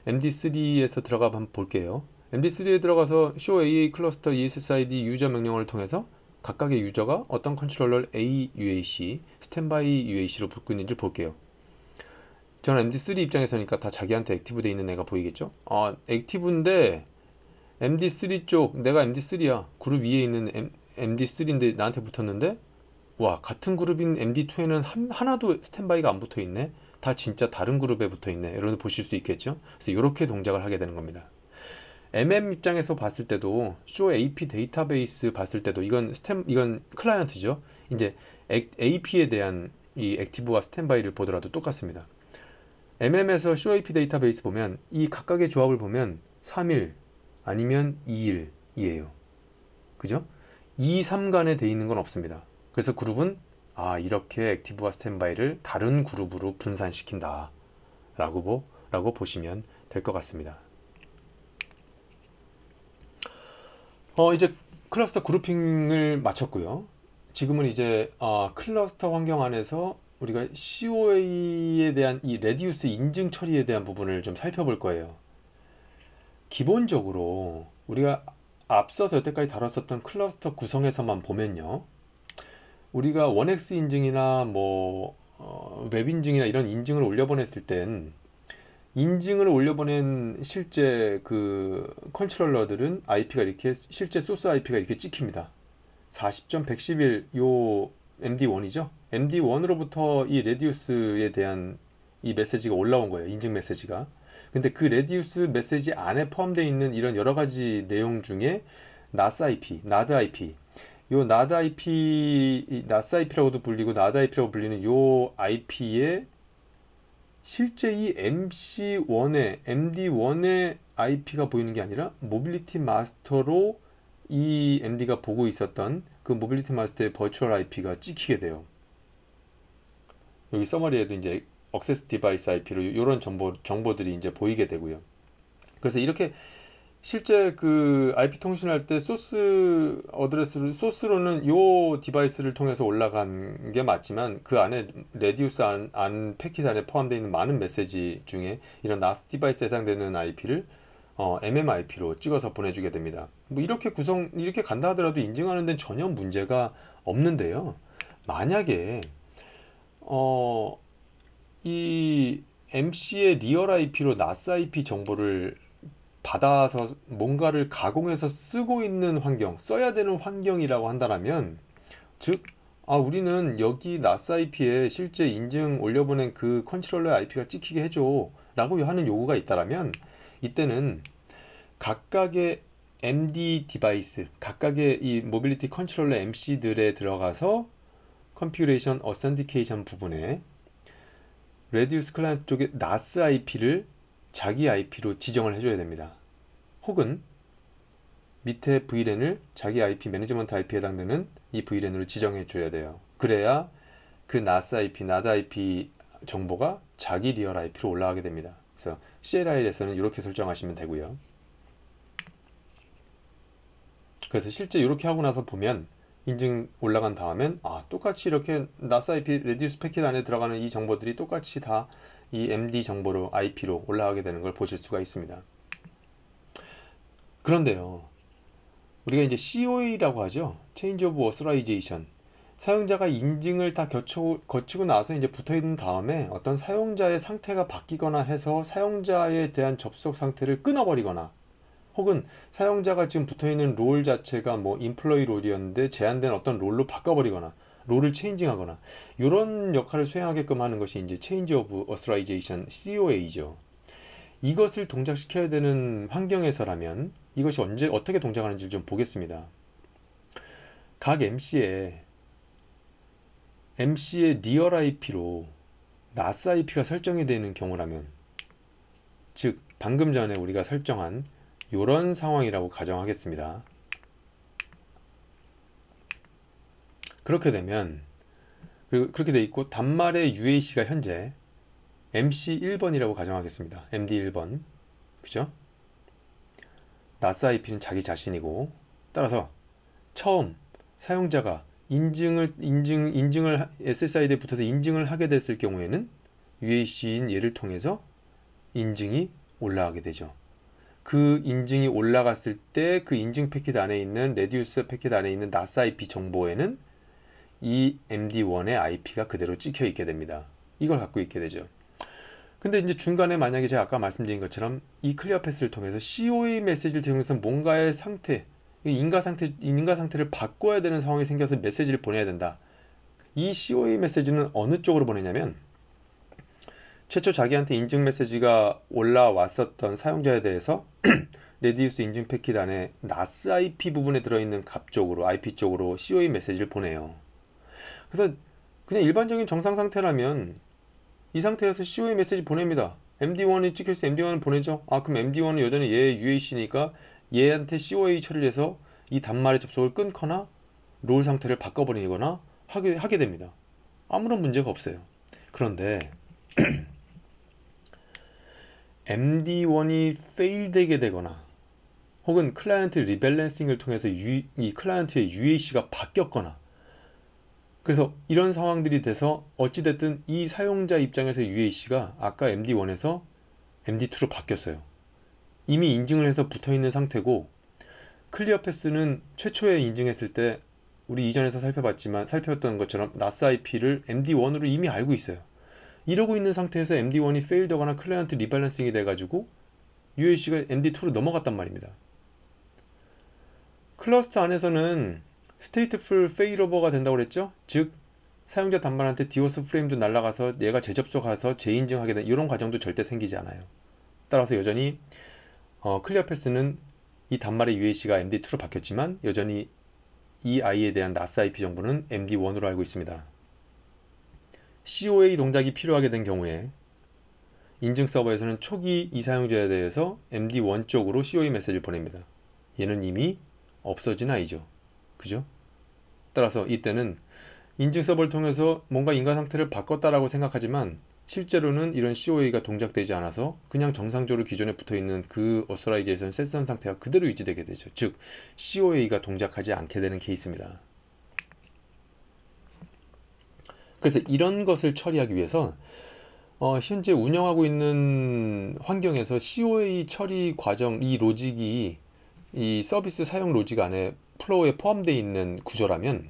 MD3에서 들어가 한번 볼게요. MD3에 들어가서 show AA 클러스터 ESSID 유저 명령어를 통해서 각각의 유저가 어떤 컨트롤러를 AUAC, 스탠바이 UAC로 붙고 있는지 볼게요. 저는 MD3 입장에서니까 다 자기한테 액티브 돼 있는 애가 보이겠죠? 아, 액티브인데 MD3 쪽, 내가 MD3야. 그룹 위에 있는 MD3인데 나한테 붙었는데, 와, 같은 그룹인 MD2에는 하나도 스탠바이가 안 붙어 있네. 다 진짜 다른 그룹에 붙어 있네. 여러분 보실 수 있겠죠? 그래서 이렇게 동작을 하게 되는 겁니다. MM 입장에서 봤을 때도 쇼 AP 데이터베이스 봤을 때도 이건 클라이언트죠. 이제 AP에 대한 이 액티브와 스탠바이를 보더라도 똑같습니다. MM에서 쇼 AP 데이터베이스 보면 이 각각의 조합을 보면 3일 아니면 2일이에요. 그죠? 2, 3 간에 돼 있는 건 없습니다. 그래서 그룹은 이렇게 액티브와 스탠바이를 다른 그룹으로 분산시킨다 라고 보시면 될 것 같습니다. 이제 클러스터 그룹핑을 마쳤고요. 지금은 이제 클러스터 환경 안에서 우리가 COA에 대한 이 레디우스 인증 처리에 대한 부분을 좀 살펴볼 거예요. 기본적으로 우리가 앞서서 여태까지 다뤘었던 클러스터 구성에서만 보면요. 우리가 1X 인증이나 웹 인증이나 이런 인증을 올려보냈을 땐 인증을 올려보낸 실제 그 컨트롤러들은 IP가 이렇게 실제 소스 IP가 이렇게 찍힙니다. 40.111 요 MD1이죠. MD1으로부터 이 레디우스에 대한 이 메시지가 올라온 거예요. 인증 메시지가. 근데 그 레디우스 메시지 안에 포함되어 있는 이런 여러 가지 내용 중에 NAS IP, NAD IP, 요 NAD IP, NAS IP라고도 불리고 NAD IP라고 불리는 요 IP에 실제 이 MD1의 IP가 보이는 게 아니라 모빌리티 마스터로 이 MD가 보고 있었던 그 모빌리티 마스터의 버추얼 IP가 찍히게 돼요. 여기 서머리에도 이제 액세스 디바이스 IP로 이런 정보들이 이제 보이게 되고요. 그래서 이렇게 실제 그 IP 통신할 때 소스 어드레스로 소스로는 요 디바이스를 통해서 올라간 게 맞지만 그 안에 레디우스 안 패킷 안에 포함되어 있는 많은 메시지 중에 이런 NAS 디바이스에 해당되는 IP를 MMIP로 찍어서 보내주게 됩니다. 이렇게 간다 하더라도 인증하는 데는 전혀 문제가 없는데요. 만약에 이 MC의 리얼 IP로 NAS IP 정보를 받아서 뭔가를 가공해서 쓰고 있는 환경, 써야 되는 환경이라고 한다면, 즉, 우리는 여기 NAS IP에 실제 인증 올려보낸 그 컨트롤러 IP가 찍히게 해줘 라고 하는 요구가 있다면, 이때는 각각의 MD 디바이스, 각각의 이 모빌리티 컨트롤러 MC들에 들어가서 컨피그레이션 어센티케이션 부분에 레디우스 클라이언트 쪽에 NAS IP를 자기 IP로 지정을 해줘야 됩니다. 혹은 밑에 VLAN을 자기 IP, 매니지먼트 IP에 해당되는 이 VLAN으로 지정해 줘야 돼요. 그래야 그 NAS IP, NAD IP 정보가 자기 리얼 IP로 올라가게 됩니다. 그래서 CLI에서는 이렇게 설정하시면 되고요. 그래서 실제 이렇게 하고 나서 보면 인증 올라간 다음엔 똑같이 이렇게 NAS IP 레디우스 패킷 안에 들어가는 이 정보들이 똑같이 다 이 MD 정보로 IP로 올라가게 되는 걸 보실 수가 있습니다. 그런데요, 우리가 이제 COA라고 하죠. Change of Authorization. 사용자가 인증을 다 거치고 나서 이제 붙어 있는 다음에 어떤 사용자의 상태가 바뀌거나 해서 사용자에 대한 접속 상태를 끊어버리거나, 혹은 사용자가 지금 붙어 있는 롤 자체가 인플로이 롤이었는데 제한된 어떤 롤로 바꿔버리거나, 롤을 체인징하거나, 이런 역할을 수행하게끔 하는 것이 이제 Change of Authorization, COA죠. 이것을 동작시켜야 되는 환경에서라면 이것이 어떻게 동작하는지 좀 보겠습니다. 각 MC의 리얼 IP로 NAS IP가 설정이 되는 경우라면, 즉 방금 전에 우리가 설정한 이런 상황이라고 가정하겠습니다. 그렇게 되면, 그리고 그렇게 돼 있고 단말의 UAC가 현재 MC 1번이라고 가정하겠습니다. MD 1번. 그죠? NAS IP는 자기 자신이고, 따라서 처음 사용자가 인증을 SSID에 붙어서 인증을 하게 됐을 경우에는 UAC인 얘를 통해서 인증이 올라가게 되죠. 그 인증이 올라갔을 때 그 인증 패킷 안에 있는 레디우스 패킷 안에 있는 NAS IP 정보에는 이 MD1의 IP가 그대로 찍혀 있게 됩니다. 이걸 갖고 있게 되죠. 근데 이제 중간에 만약에 제가 아까 말씀드린 것처럼 이 클리어 패스를 통해서 COA 메시지를 제공해서 뭔가의 상태, 인가 상태를 바꿔야 되는 상황이 생겨서 메시지를 보내야 된다. 이 COA 메시지는 어느 쪽으로 보내냐면, 최초 자기한테 인증 메시지가 올라왔었던 사용자에 대해서 레디우스 인증 패킷 안에 NAS IP 부분에 들어있는 값 쪽으로, IP 쪽으로 COA 메시지를 보내요. 그래서 그냥 일반적인 정상 상태라면 이 상태에서 COA 메시지 보냅니다. MD1이 찍혀서 MD1을 보내죠. 아, 그럼 MD1은 여전히 얘 UAC니까 얘한테 COA 처리를 해서 이 단말의 접속을 끊거나 롤 상태를 바꿔버리거나 하게 됩니다. 아무런 문제가 없어요. 그런데 MD1이 페일되게 되거나 혹은 클라이언트 리밸런싱을 통해서 이 클라이언트의 UAC가 바뀌었거나, 그래서 이런 상황들이 돼서 어찌됐든 이 사용자 입장에서 UAC가 아까 MD1에서 MD2로 바뀌었어요. 이미 인증을 해서 붙어있는 상태고, 클리어 패스는 최초에 인증했을 때 우리 이전에서 살펴봤던 것처럼 NAS IP를 MD1으로 이미 알고 있어요. 이러고 있는 상태에서 MD1이 페일되거나 클라이언트 리밸런싱이 돼가지고 UAC가 MD2로 넘어갔단 말입니다. 클러스터 안에서는 stateful failover가 된다고 그랬죠? 즉 사용자 단말한테 디오스 프레임도 날아가서 얘가 재접속해서 재인증하게 된 이런 과정도 절대 생기지 않아요. 따라서 여전히 클리어 패스는 이 단말의 UAC가 MD2로 바뀌었지만 여전히 이 아이에 대한 NAS IP 정보는 MD1으로 알고 있습니다. COA 동작이 필요하게 된 경우에 인증 서버에서는 초기 이 사용자에 대해서 MD1 쪽으로 COA 메시지를 보냅니다. 얘는 이미 없어진 아이죠. 그죠? 따라서 이때는 인증 서버를 통해서 뭔가 인가 상태를 바꿨다라고 생각하지만 실제로는 이런 COA가 동작되지 않아서 그냥 정상적으로 기존에 붙어있는 그 어서라이제이션 세션 상태가 그대로 유지되게 되죠. 즉 COA가 동작하지 않게 되는 케이스입니다. 그래서 이런 것을 처리하기 위해서 현재 운영하고 있는 환경에서 COA 처리 과정, 이 로직이 이 서비스 사용 로직 안에 플로우에 포함되어 있는 구조라면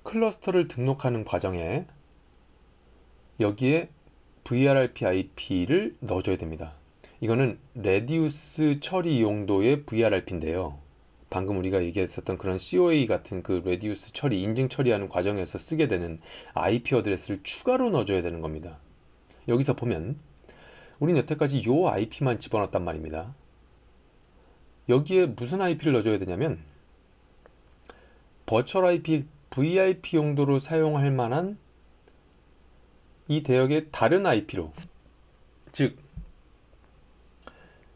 클러스터를 등록하는 과정에 여기에 VRRP IP를 넣어줘야 됩니다. 이거는 레디우스 처리 용도의 VRRP인데요. 방금 우리가 얘기했었던 그런 COA 같은 그 레디우스 처리, 인증 처리하는 과정에서 쓰게 되는 IP 어드레스를 추가로 넣어줘야 되는 겁니다. 여기서 보면 우린 여태까지 요 IP만 집어넣었단 말입니다. 여기에 무슨 IP를 넣어줘야 되냐면 버추얼 IP, VIP 용도로 사용할 만한 이 대역의 다른 IP로, 즉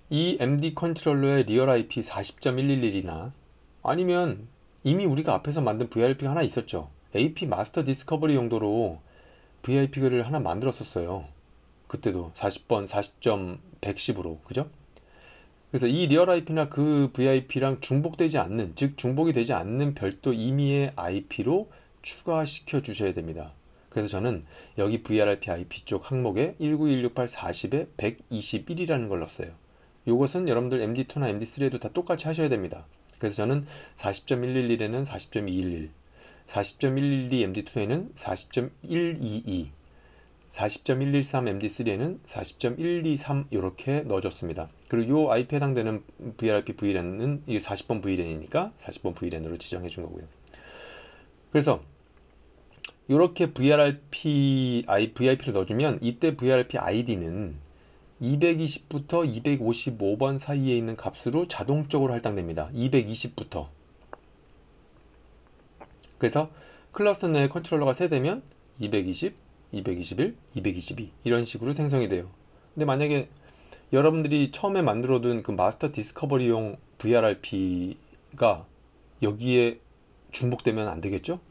이 MD 컨트롤러의 리얼 IP 40.111이나 아니면 이미 우리가 앞에서 만든 VRP가 하나 있었죠. AP 마스터 디스커버리 용도로 VIP를 하나 만들었었어요. 그때도 40번 40.110으로, 그죠? 그래서 이 리얼 IP나 그 VIP랑 중복되지 않는, 즉 중복이 되지 않는 별도 임의의 IP로 추가시켜 주셔야 됩니다. 그래서 저는 여기 VRRP IP 쪽 항목에 1916840에 121이라는 걸 넣었어요. 이것은 여러분들 MD2나 MD3에도 다 똑같이 하셔야 됩니다. 그래서 저는 40.111에는 40.211, 40.112 MD2에는 40.122, 40.113 MD3에는 40.123 이렇게 넣어줬습니다. 그리고 이 IP에 해당되는 VRRP VLAN은 이 40번 VLAN이니까 40번 VLAN으로 지정해 준 거고요. 그래서 이렇게 VIP를 넣어주면 이때 VRRP ID는 220부터 255번 사이에 있는 값으로 자동적으로 할당됩니다. 220부터. 그래서 클러스터 내에 컨트롤러가 세대면 220, 221, 222 이런 식으로 생성이 돼요. 근데 만약에 여러분들이 처음에 만들어둔 그 마스터 디스커버리용 VRRP가 여기에 중복되면 안 되겠죠?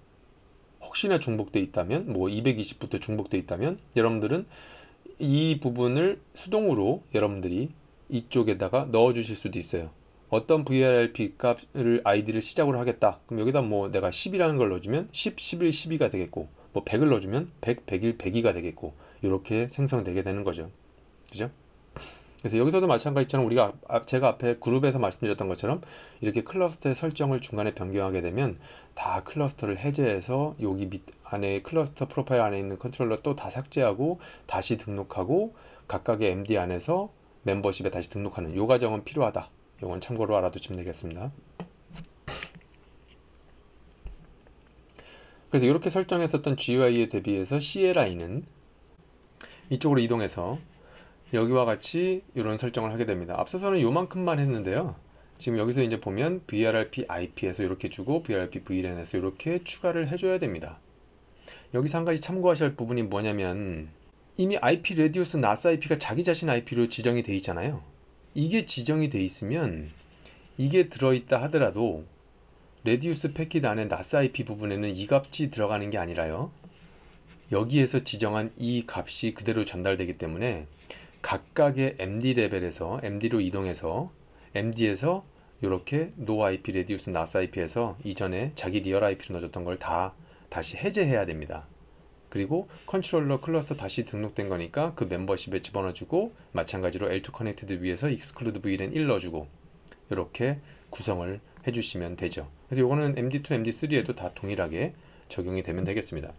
혹시나 중복돼 있다면, 뭐 220부터 중복돼 있다면 여러분들은 이 부분을 수동으로 여러분들이 이쪽에다가 넣어 주실 수도 있어요. 어떤 VRRP 값을 아이디를 시작으로 하겠다. 그럼 여기다 뭐 내가 10이라는 걸 넣어주면 10, 11, 12가 되겠고, 뭐 100을 넣어주면 100, 101, 102가 되겠고, 이렇게 생성되게 되는 거죠. 그죠? 그래서 여기서도 마찬가지처럼 우리가 제가 앞에 그룹에서 말씀드렸던 것처럼 이렇게 클러스터의 설정을 중간에 변경하게 되면 다 클러스터를 해제해서 여기 밑 안에 클러스터 프로파일 안에 있는 컨트롤러 또 다 삭제하고 다시 등록하고 각각의 MD 안에서 멤버십에 다시 등록하는 요 과정은 필요하다. 요건 참고로 알아두시면 되겠습니다. 그래서 이렇게 설정했었던 GUI에 대비해서 CLI는 이쪽으로 이동해서 여기와 같이 이런 설정을 하게 됩니다. 앞서서는 요만큼만 했는데요. 지금 여기서 이제 보면 VRRP IP에서 이렇게 주고 VRRP VLAN에서 이렇게 추가를 해줘야 됩니다. 여기서 한 가지 참고하셔야 할 부분이 뭐냐면 이미 IP 레디우스 NAS IP가 자기 자신 IP로 지정이 돼 있잖아요. 이게 지정이 돼 있으면 이게 들어있다 하더라도 레디우스 패킷 안에 NAS IP 부분에는 이 값이 들어가는 게 아니라요. 여기에서 지정한 이 값이 그대로 전달되기 때문에 각각의 MD 레벨에서 MD로 이동해서 MD에서 이렇게 No IP 레디우스 NAS IP에서 이전에 자기 리얼 IP로 넣어줬던 걸 다시 해제해야 됩니다. 그리고 컨트롤러 클러스터 다시 등록된 거니까 그 멤버십에 집어넣어주고 마찬가지로 L2 커넥티드 위에서 exclude VLAN 1 넣어주고 이렇게 구성을 해주시면 되죠. 그래서 이거는 MD2, MD3에도 다 동일하게 적용이 되면 되겠습니다.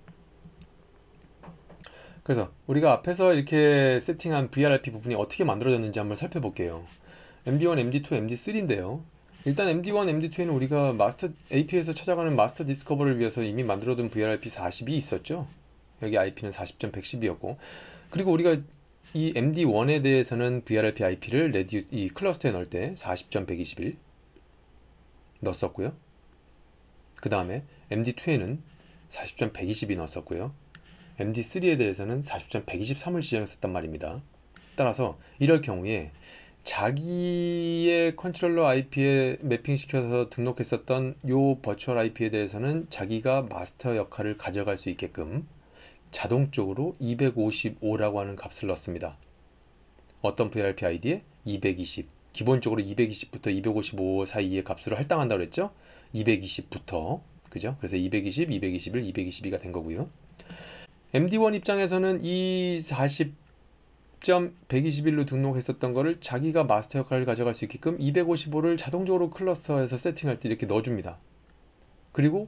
그래서 우리가 앞에서 이렇게 세팅한 VRRP 부분이 어떻게 만들어졌는지 한번 살펴볼게요. MD1, MD2, MD3인데요. 일단 MD1, MD2에는 우리가 마스터 AP에서 찾아가는 마스터 디스커버를 위해서 이미 만들어둔 VRRP 40이 있었죠. 여기 IP는 40.110이었고 그리고 우리가 이 MD1에 대해서는 VRRP IP를 이 클러스터에 넣을 때 40.121 넣었었고요. 그 다음에 MD2에는 40.120이 넣었었고요. MD3에 대해서는 40.123을 지정했었단 말입니다. 따라서 이럴 경우에 자기의 컨트롤러 IP에 매핑시켜서 등록했었던 요 버추얼 IP에 대해서는 자기가 마스터 역할을 가져갈 수 있게끔 자동적으로 255라고 하는 값을 넣습니다. 어떤 VRRP ID에 220 기본적으로 220부터 255 사이의 값으로 할당한다고 그랬죠? 220부터 그죠? 그래서 220, 221, 222가 된 거고요. MD1 입장에서는 이 40.121로 등록했었던 거를 자기가 마스터 역할을 가져갈 수 있게끔 255를 자동적으로 클러스터에서 세팅할 때 이렇게 넣어줍니다. 그리고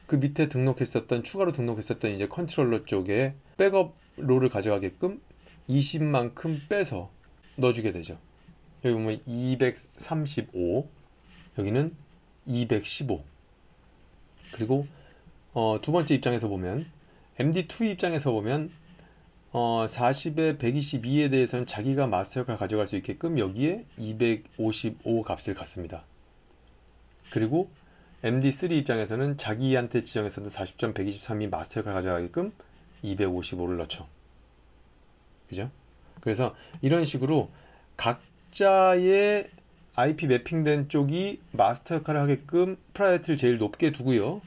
그 밑에 추가로 등록했었던 이제 컨트롤러 쪽에 백업 롤을 가져가게끔 20만큼 빼서 넣어주게 되죠. 여기 보면 235, 여기는 215. 그리고 두 번째 입장에서 보면 MD2 입장에서 보면 40에 122에 대해서는 자기가 마스터 역할을 가져갈 수 있게끔 여기에 255 값을 갖습니다. 그리고 MD3 입장에서는 자기한테 지정했었던 40.123이 마스터 역할을 가져가게끔 255를 넣죠. 그죠? 그래서 이런 식으로 각자의 IP 매핑된 쪽이 마스터 역할을 하게끔 프라이어티를 제일 높게 두고요.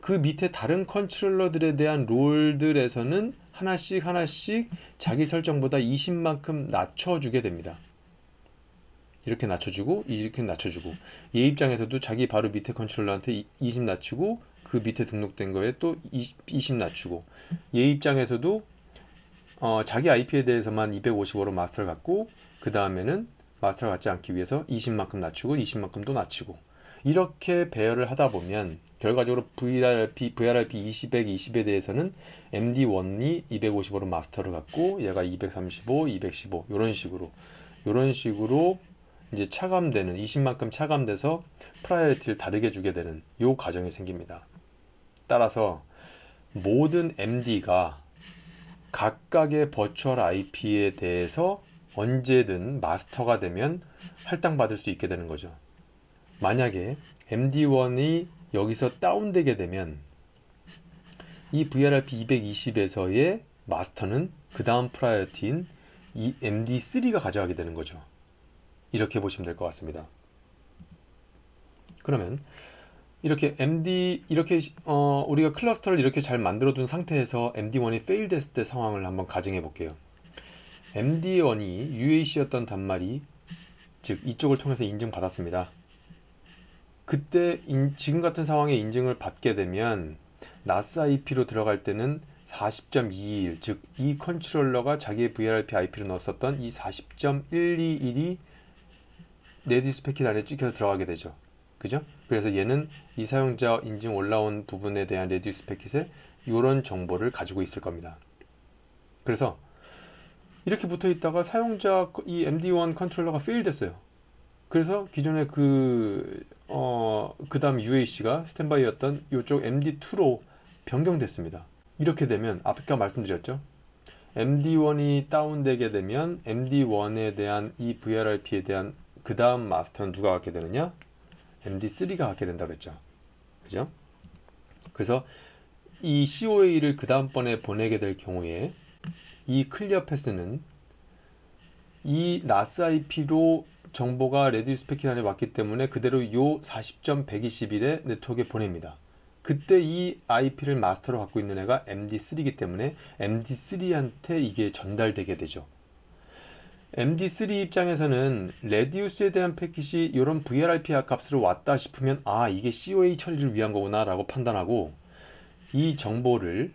그 밑에 다른 컨트롤러들에 대한 롤들에서는 하나씩 자기 설정보다 20만큼 낮춰주게 됩니다. 이렇게 낮춰주고 이렇게 낮춰주고 얘 입장에서도 자기 바로 밑에 컨트롤러한테 20 낮추고 그 밑에 등록된 거에 또 20 낮추고 얘 입장에서도 자기 IP에 대해서만 255로 마스터를 갖고 그 다음에는 마스터를 갖지 않기 위해서 20만큼 낮추고 20만큼 또 낮추고 이렇게 배열을 하다 보면 결과적으로 VRRP 20에 대해서는 MD1이 255로 마스터를 갖고 얘가 235, 215 이런 식으로 이제 차감되는 20만큼 차감돼서 프라이어티를 다르게 주게 되는 요 과정이 생깁니다. 따라서 모든 MD가 각각의 버추얼 IP에 대해서 언제든 마스터가 되면 할당받을 수 있게 되는 거죠. 만약에 MD1이 여기서 다운되게 되면 이 VRRP 220에서의 마스터는 그 다음 프라이어티인 이 MD3가 가져가게 되는 거죠. 이렇게 보시면 될 것 같습니다. 그러면 이렇게 우리가 클러스터를 이렇게 잘 만들어둔 상태에서 MD1이 페일 됐을 때 상황을 한번 가정해 볼게요. MD1이 UAC였던 단말이 즉 이쪽을 통해서 인증받았습니다. 그때 지금 같은 상황에 인증을 받게 되면 NAS IP로 들어갈 때는 40.221, 즉 이 컨트롤러가 자기의 VRRP IP로 넣었었던 이 40.121이 레디우스 패킷 안에 찍혀서 들어가게 되죠. 그죠? 그래서 얘는 이 사용자 인증 올라온 부분에 대한 레디우스 패킷에 이런 정보를 가지고 있을 겁니다. 그래서 이렇게 붙어 있다가 사용자 이 MD1 컨트롤러가 페일 됐어요. 그래서 기존의 그 다음 UAC가 스탠바이였던 이쪽 MD2로 변경됐습니다. 이렇게 되면 아까 말씀드렸죠. MD1이 다운되게 되면 MD1에 대한 이 VRRP에 대한 그 다음 마스터는 누가 갖게 되느냐? MD3가 갖게 된다고 그랬죠. 그죠? 그래서 이 COA를 그 다음번에 보내게 될 경우에 이 클리어 패스는 이 NAS IP로 정보가 레디우스 패킷 안에 왔기 때문에 그대로 요 40.121의 네트워크에 보냅니다. 그때 이 IP를 마스터로 갖고 있는 애가 MD3이기 때문에 MD3한테 이게 전달되게 되죠. MD3 입장에서는 레디우스에 대한 패킷이 이런 VRRP 값으로 왔다 싶으면 아 이게 COA 처리를 위한 거구나 라고 판단하고 이 정보를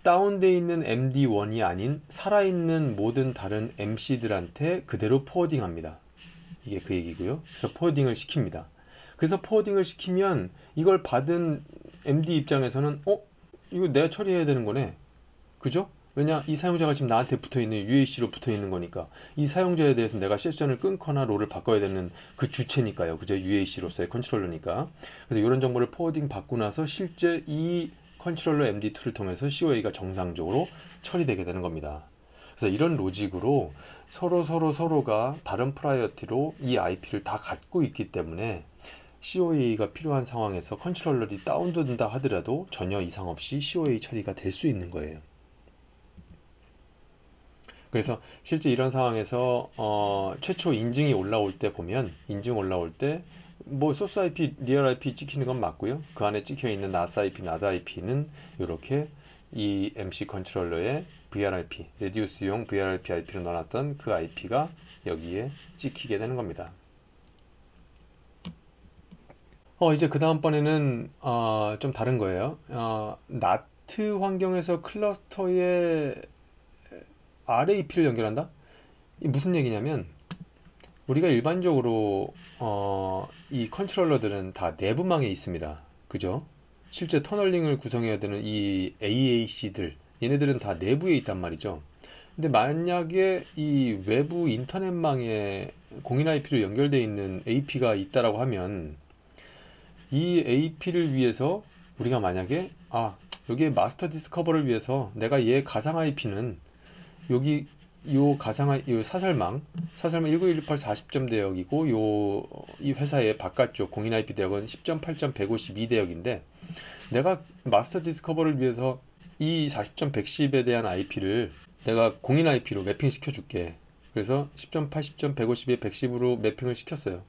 다운되어 있는 MD1이 아닌 살아있는 모든 다른 MC들한테 그대로 포워딩합니다. 이게 그 얘기고요. 그래서 포워딩을 시킵니다. 그래서 포워딩을 시키면 이걸 받은 MD 입장에서는 이거 내가 처리해야 되는 거네. 그죠? 왜냐? 이 사용자가 지금 나한테 붙어있는 UAC로 붙어있는 거니까 이 사용자에 대해서 내가 세션을 끊거나 롤을 바꿔야 되는 그 주체니까요. 그죠? UAC로서의 컨트롤러니까. 그래서 이런 정보를 포워딩 받고 나서 실제 이 컨트롤러 MD2를 통해서 COA가 정상적으로 처리되게 되는 겁니다. 그래서 이런 로직으로 서로가 다른 프라이어티로 이 IP를 다 갖고 있기 때문에 COA가 필요한 상황에서 컨트롤러이 다운된다 하더라도 전혀 이상 없이 COA 처리가 될 수 있는 거예요. 그래서 실제 이런 상황에서 최초 인증이 올라올 때 보면 인증 올라올 때 뭐 소스 IP, 리얼 IP 찍히는 건 맞고요. 그 안에 찍혀 있는 NAS IP, NAD IP는 이렇게 이 MC 컨트롤러의 VRRP, 레디우스용 VRRP IP로 넣어놨던 그 IP가 여기에 찍히게 되는 겁니다. 이제 그 다음번에는 좀 다른 거예요. NAT 환경에서 클러스터에 RAP를 연결한다? 이 무슨 얘기냐면 우리가 일반적으로 이 컨트롤러들은 다 내부망에 있습니다. 그죠? 실제 터널링을 구성해야 되는 이 AAC들 얘네들은 다 내부에 있단 말이죠. 근데 만약에 이 외부 인터넷망에 공인 IP로 연결되어 있는 AP가 있다라고 하면 이 AP를 위해서 우리가 만약에 여기에 마스터 디스커버를 위해서 내가 얘 가상 IP는 여기 요 사설망 19.168 40점 대역이고 이 회사의 바깥쪽 공인 IP 대역은 10.8.152 대역인데 내가 마스터 디스커버를 위해서 이 40.110에 대한 IP를 내가 공인 IP로 매핑 시켜줄게. 그래서 10.8, 10.150에 110으로 매핑을 시켰어요.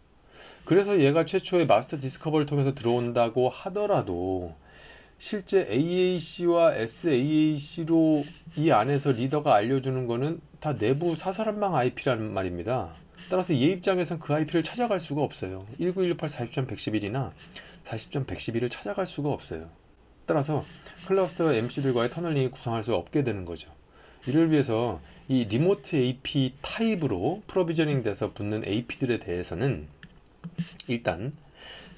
그래서 얘가 최초의 마스터 디스커버를 통해서 들어온다고 하더라도 실제 AAC와 SAAC로 이 안에서 리더가 알려주는 거는 다 내부 사설한망 IP라는 말입니다. 따라서 얘 입장에선 그 IP를 찾아갈 수가 없어요. 19.168 40.111이나 40.111을 찾아갈 수가 없어요. 따라서 클러스터 MC들과의 터널링이 구성할 수 없게 되는 거죠. 이를 위해서 이 리모트 AP 타입으로 프로비저닝 돼서 붙는 AP들에 대해서는 일단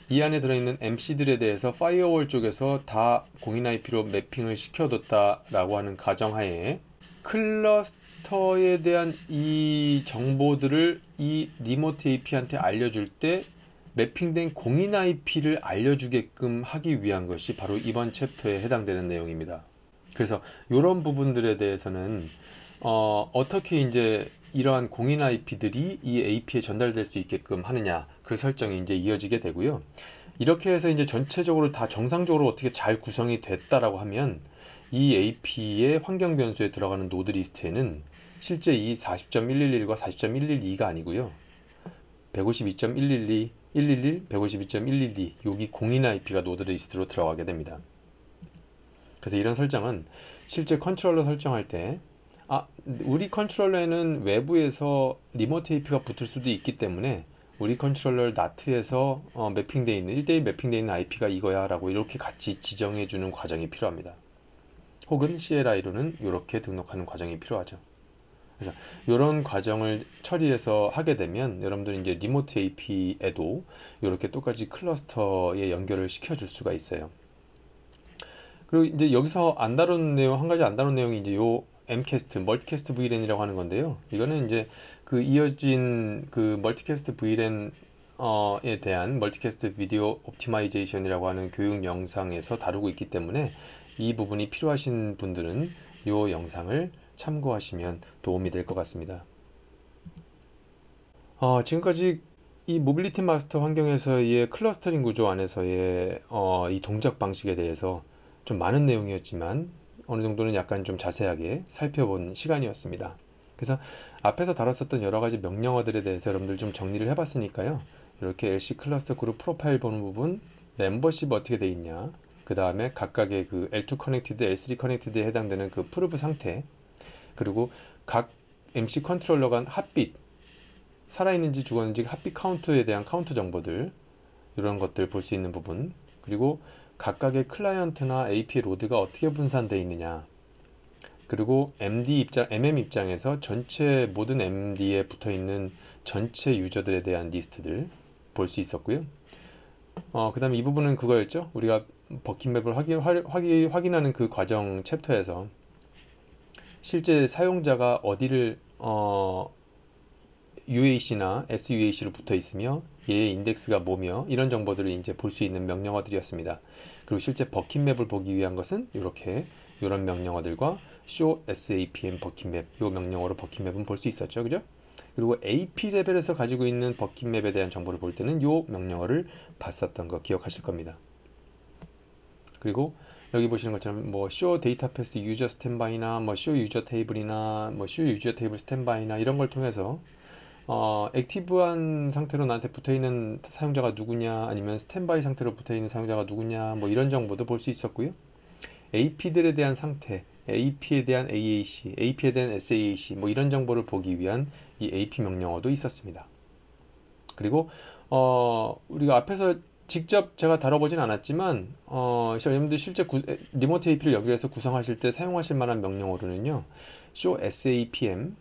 이 안에 들어있는 MC들에 대해서 파이어월 쪽에서 다 공인 IP로 매핑을 시켜뒀다라고 하는 가정하에 클러스터에 대한 이 정보들을 이 리모트 AP한테 알려줄 때 매핑된 공인 IP를 알려주게끔 하기 위한 것이 바로 이번 챕터에 해당되는 내용입니다. 그래서 이런 부분들에 대해서는 어떻게 이제 이러한 공인 IP들이 이 AP에 전달될 수 있게끔 하느냐 그 설정이 이제 이어지게 되고요. 이렇게 해서 이제 전체적으로 다 정상적으로 어떻게 잘 구성이 됐다라고 하면 이 AP의 환경 변수에 들어가는 노드 리스트에는 실제 이 40.111과 40.112가 아니고요. 152.112, 111, 152.112 여기 공인 IP가 노드 리스트로 들어가게 됩니다. 그래서 이런 설정은 실제 컨트롤러 설정할 때 우리 컨트롤러에는 외부에서 리모트 AP가 붙을 수도 있기 때문에 우리 컨트롤러 NAT에서 매핑되어 있는 1대1 매핑되어 있는 IP가 이거야 라고 이렇게 같이 지정해 주는 과정이 필요합니다. 혹은 CLI로는 이렇게 등록하는 과정이 필요하죠. 그래서 이런 과정을 처리해서 하게 되면 여러분들이 이제 리모트 AP에도 이렇게 똑같이 클러스터에 연결을 시켜줄 수가 있어요. 그리고 이제 여기서 안 다룬 내용, 한 가지 안 다룬 내용이 이제 요 M캐스트, 멀티캐스트 VLAN이라고 하는 건데요. 이거는 이제 그 이어진 그 멀티캐스트 VLAN 에 대한 멀티캐스트 비디오 옵티마이제이션이라고 하는 교육 영상에서 다루고 있기 때문에 이 부분이 필요하신 분들은 이 영상을 참고하시면 도움이 될 것 같습니다. 지금까지 이 모빌리티 마스터 환경에서의 클러스터링 구조 안에서의 이 동작 방식에 대해서 좀 많은 내용이었지만 어느 정도는 약간 좀 자세하게 살펴본 시간이었습니다. 그래서 앞에서 다뤘었던 여러 가지 명령어들에 대해서 여러분들 좀 정리를 해봤으니까요. 이렇게 LC 클러스터 그룹 프로파일 보는 부분, 멤버십 어떻게 돼 있냐, 그 다음에 각각의 그 L2 커넥티드, L3 커넥티드에 해당되는 그 프루브 상태, 그리고 각 MC 컨트롤러 간 핫빗, 살아있는지 죽었는지 핫빗 카운트에 대한 카운트 정보들, 이런 것들 볼 수 있는 부분, 그리고 각각의 클라이언트나 API 로드가 어떻게 분산되어 있느냐, 그리고 MM 입장에서 전체 모든 MD에 붙어 있는 전체 유저들에 대한 리스트들 볼 수 있었고요. 그 다음에 이 부분은 그거였죠. 우리가 버킷맵을 확인하는 그 과정 챕터에서 실제 사용자가 어디를 UAC나 SUAC로 붙어 있으며 얘의 인덱스가 뭐며 이런 정보들을 이제 볼 수 있는 명령어들이었습니다. 그리고 실제 버킷맵을 보기 위한 것은 이렇게 이런 명령어들과 show SAPM 버킷맵 이 명령어로 버킷맵은 볼 수 있었죠. 그죠? 그리고 AP 레벨에서 가지고 있는 버킷맵에 대한 정보를 볼 때는 이 명령어를 봤었던 거 기억하실 겁니다. 그리고 여기 보시는 것처럼 뭐 show data path user standby나 뭐 show user table이나 뭐 show user table standby나 이런 걸 통해서 액티브한 상태로 나한테 붙어있는 사용자가 누구냐 아니면 스탠바이 상태로 붙어있는 사용자가 누구냐 뭐 이런 정보도 볼 수 있었고요. AP들에 대한 상태, AP에 대한 AAC, AP에 대한 SAAC 뭐 이런 정보를 보기 위한 이 AP 명령어도 있었습니다. 그리고 우리가 앞에서 직접 제가 다뤄보진 않았지만 여러분들 실제 리모트 AP를 연결해서 구성하실 때 사용하실 만한 명령어로는요. show SAPM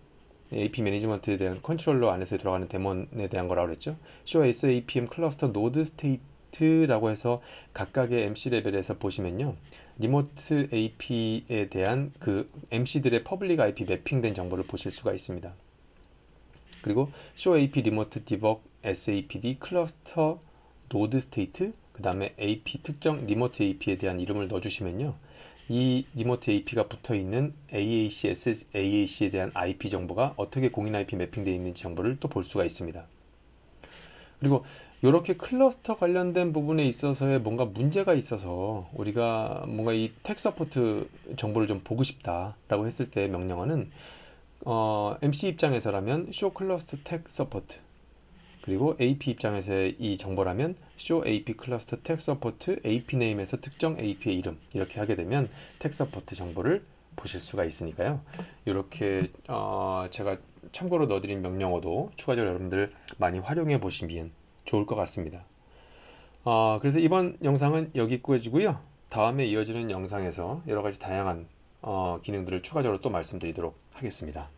AP 매니지먼트에 대한 컨트롤러 안에서 들어가는 데몬에 대한 거라고 그랬죠. show SAPM 클러스터 노드 스테이트라고 해서 각각의 MC 레벨에서 보시면요. 리모트 AP에 대한 그 MC들의 퍼블릭 IP 매핑된 정보를 보실 수가 있습니다. 그리고 show AP 리모트 디버그 SAPD 클러스터 노드 스테이트 그 다음에 AP 특정 리모트 AP에 대한 이름을 넣어주시면요. 이 리모트 AP가 붙어있는 AAC, SAAC에 대한 IP 정보가 어떻게 공인 IP 매핑되어 있는지 정보를 또 볼 수가 있습니다. 그리고 이렇게 클러스터 관련된 부분에 있어서의 뭔가 문제가 있어서 우리가 뭔가 이 텍 서포트 정보를 좀 보고 싶다라고 했을 때 명령어는 MC 입장에서라면 show cluster tech support 그리고 AP 입장에서의 이 정보라면 show AP cluster tech support AP name에서 특정 AP의 이름 이렇게 하게 되면 tech support 정보를 보실 수가 있으니까요. 이렇게 제가 참고로 넣어드린 명령어도 추가적으로 여러분들 많이 활용해 보시면 좋을 것 같습니다. 그래서 이번 영상은 여기까지고요. 다음에 이어지는 영상에서 여러 가지 다양한 기능들을 추가적으로 또 말씀드리도록 하겠습니다.